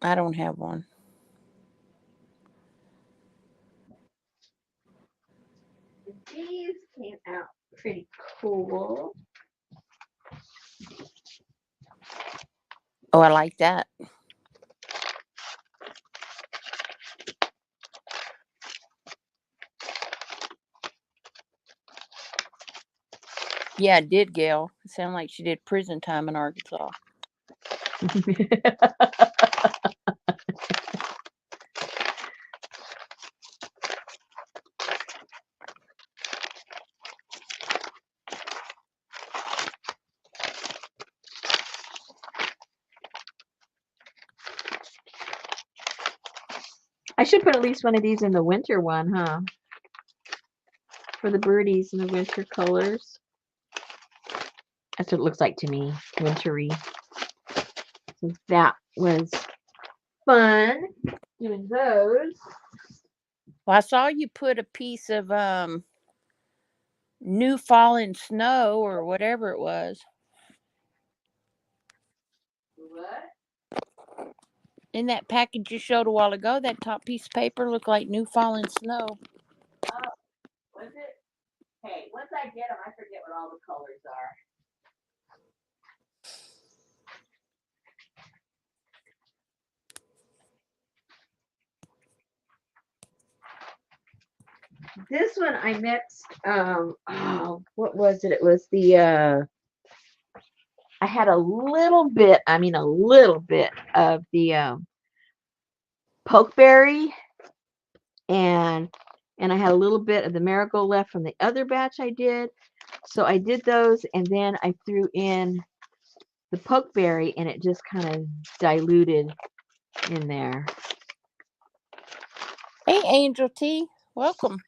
I don't have one. These came out pretty cool. Oh, I like that. Yeah, it did, Gail. It sounded like she did prison time in Arkansas. I should put at least one of these in the winter one, huh? For the birdies in the winter colors. That's what it looks like to me, wintry. So that was fun doing those. Well, I saw you put a piece of new fallen snow or whatever it was. What? In that package you showed a while ago, that top piece of paper looked like new fallen snow. Oh, was it? Hey, once I get them, I forget what all the colors are. This one I mixed, what was it? It was the, I had a little bit of the pokeberry, and I had a little bit of the marigold left from the other batch I did. So I did those, and then I threw in the pokeberry, and it just kind of diluted in there. Hey, Angel T, welcome.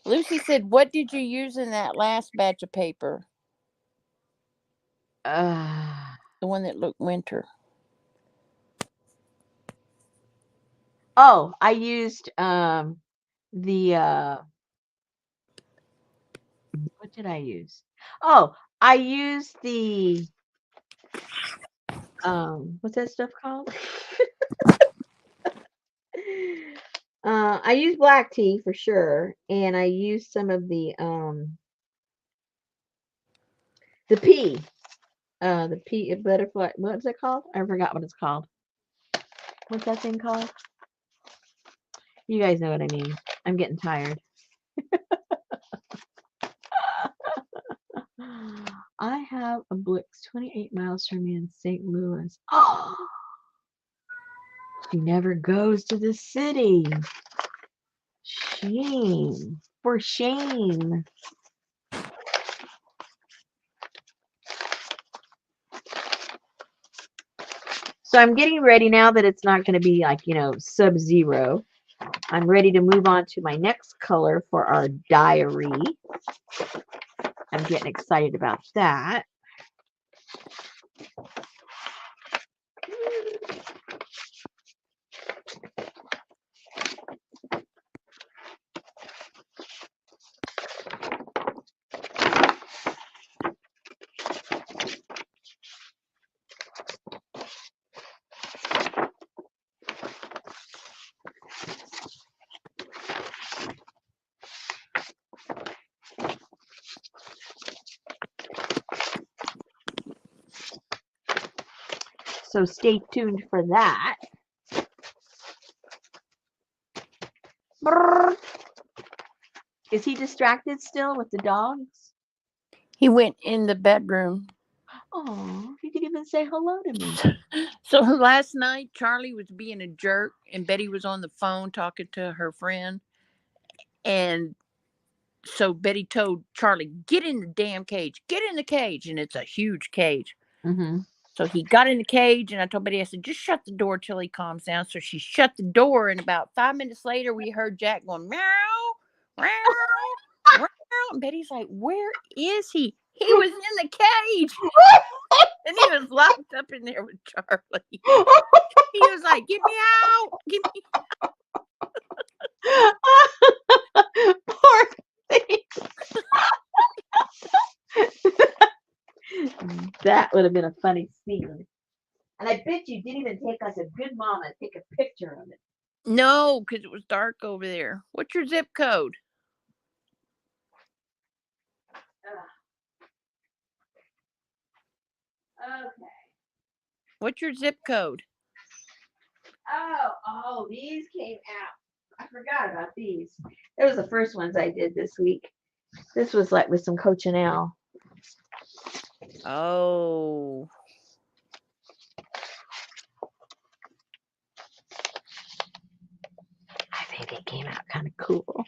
Lucy said, "What did you use in that last batch of paper? Uh, The one that looked winter." oh, I used the what did I use? Oh, I used the what's that stuff called? I used black tea for sure, and I used some of the pea, the pea butterfly. What's it called? I forgot what it's called. What's that thing called? You guys know what I mean. I'm getting tired. I have a Blix 28 miles from me in St. Louis. Oh, she never goes to the city. Shame. For shame. So I'm getting ready now that it's not going to be like, sub-zero. I'm ready to move on to my next color for our diary. I'm getting excited about that. So stay tuned for that. Brrr. Is he distracted still with the dogs? He went in the bedroom. Oh, he didn't even say hello to me. So last night, Charlie was being a jerk, and Betty was on the phone talking to her friend. And so Betty told Charlie, "Get in the damn cage. Get in the cage." And it's a huge cage. Mm-hmm. So he got in the cage, and I told Betty, I said, "Just shut the door till he calms down." So she shut the door, and about 5 minutes later, we heard Jack going, meow, meow, meow. And Betty's like, "Where is he?" He was in the cage. And he was locked up in there with Charlie. He was like, "Get me out. Get me." Poor thing. That would have been a funny scene. And I bet you didn't even take like a good mama and take a picture of it. No, because it was dark over there. What's your zip code? Okay. What's your zip code? Oh, these came out. I forgot about these. It was the first ones I did this week. This was like with some cochineal. Oh. I think they came out kind of cool.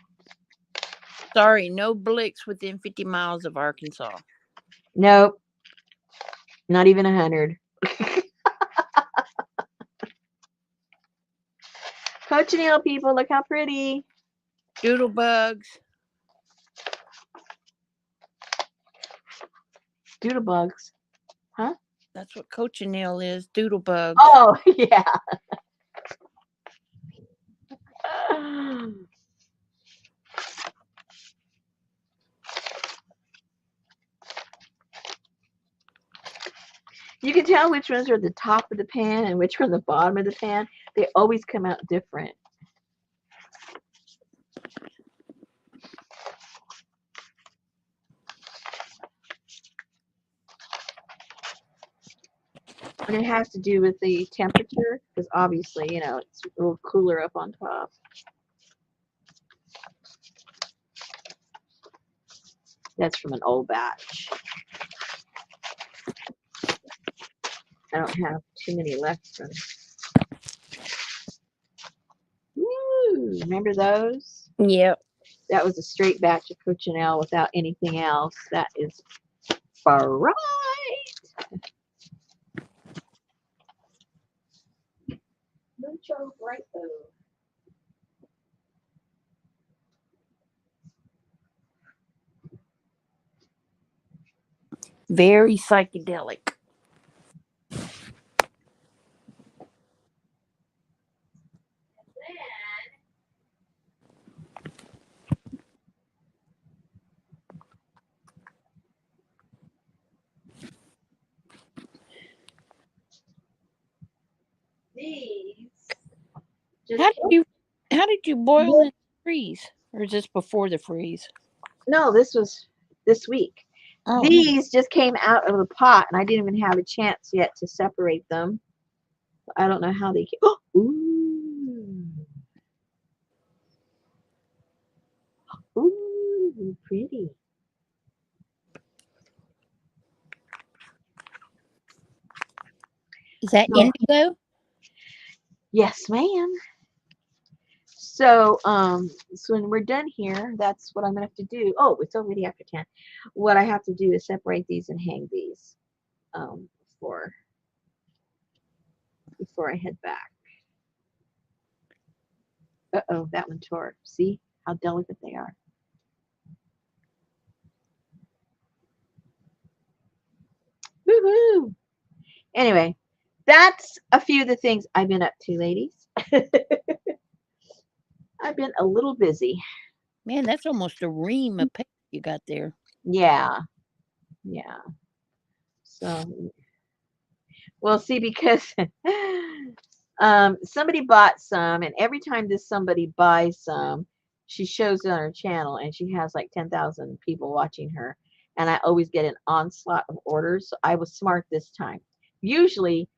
Sorry, no Blix within 50 miles of Arkansas. Nope. Not even 100. Cochineal people, look how pretty. Doodlebugs. Doodlebugs. Huh? That's what cochineal is. Doodlebugs. Oh, yeah. You can tell which ones are the top of the pan and which are the bottom of the pan. They always come out different. And it has to do with the temperature, because obviously, it's a little cooler up on top. That's from an old batch. I don't have too many left from. Woo! Remember those? Yep. That was a straight batch of cochineal without anything else. That is bright. Mucho bright though. Very psychedelic. These How just did you how did you boil in the freeze? Or is this before the freeze? no, this was this week. Oh, These just came out of the pot, and I didn't even have a chance yet to separate them. I don't know how they came. Oh, ooh, ooh, pretty. is that So, indigo? yes, ma'am. So when we're done here, that's what I'm gonna have to do. Oh, it's already after 10. What I have to do is separate these and hang these um, before before I head back. Uh-oh, that one tore. See how delicate they are. Woohoo! Anyway, that's a few of the things I've been up to, ladies. I've been a little busy. Man, that's almost a ream of paper you got there. Yeah, yeah. So we'll see because somebody bought some, and every time this somebody buys some, she shows it on her channel, and she has like 10,000 people watching her. And I always get an onslaught of orders. So I was smart this time. Usually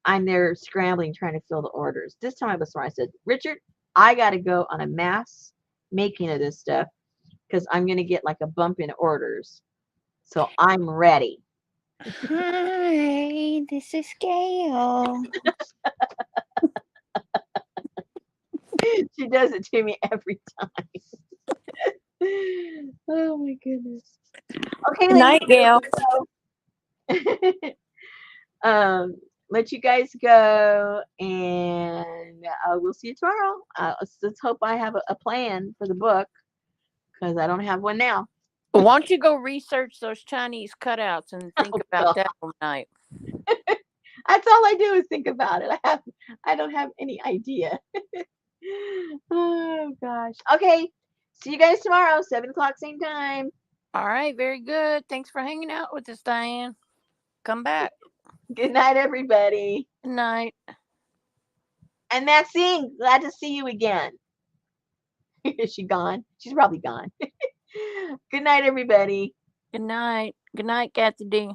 I'm there scrambling trying to fill the orders. This time I was smart. I said, Richard, I got to go on a mass making of this stuff because I'm going to get like a bump in orders. So I'm ready. Hi, this is Gail. She does it to me every time. Oh my goodness. Okay, Good ladies. night, Gail. Let you guys go, and we'll see you tomorrow. Let's hope I have a plan for the book because I don't have one now. Why don't you go research those Chinese cutouts and think Oh, about God. that all night? That's all I do is think about it. I don't have any idea. Oh gosh. Okay. See you guys tomorrow, 7 o'clock, same time. All right, very good. Thanks for hanging out with us, Diane. Come back. Good night, everybody. Good night. And Maxine, glad to see you again. Is she gone? She's probably gone. Good night, everybody. Good night. Good night, Kathy D.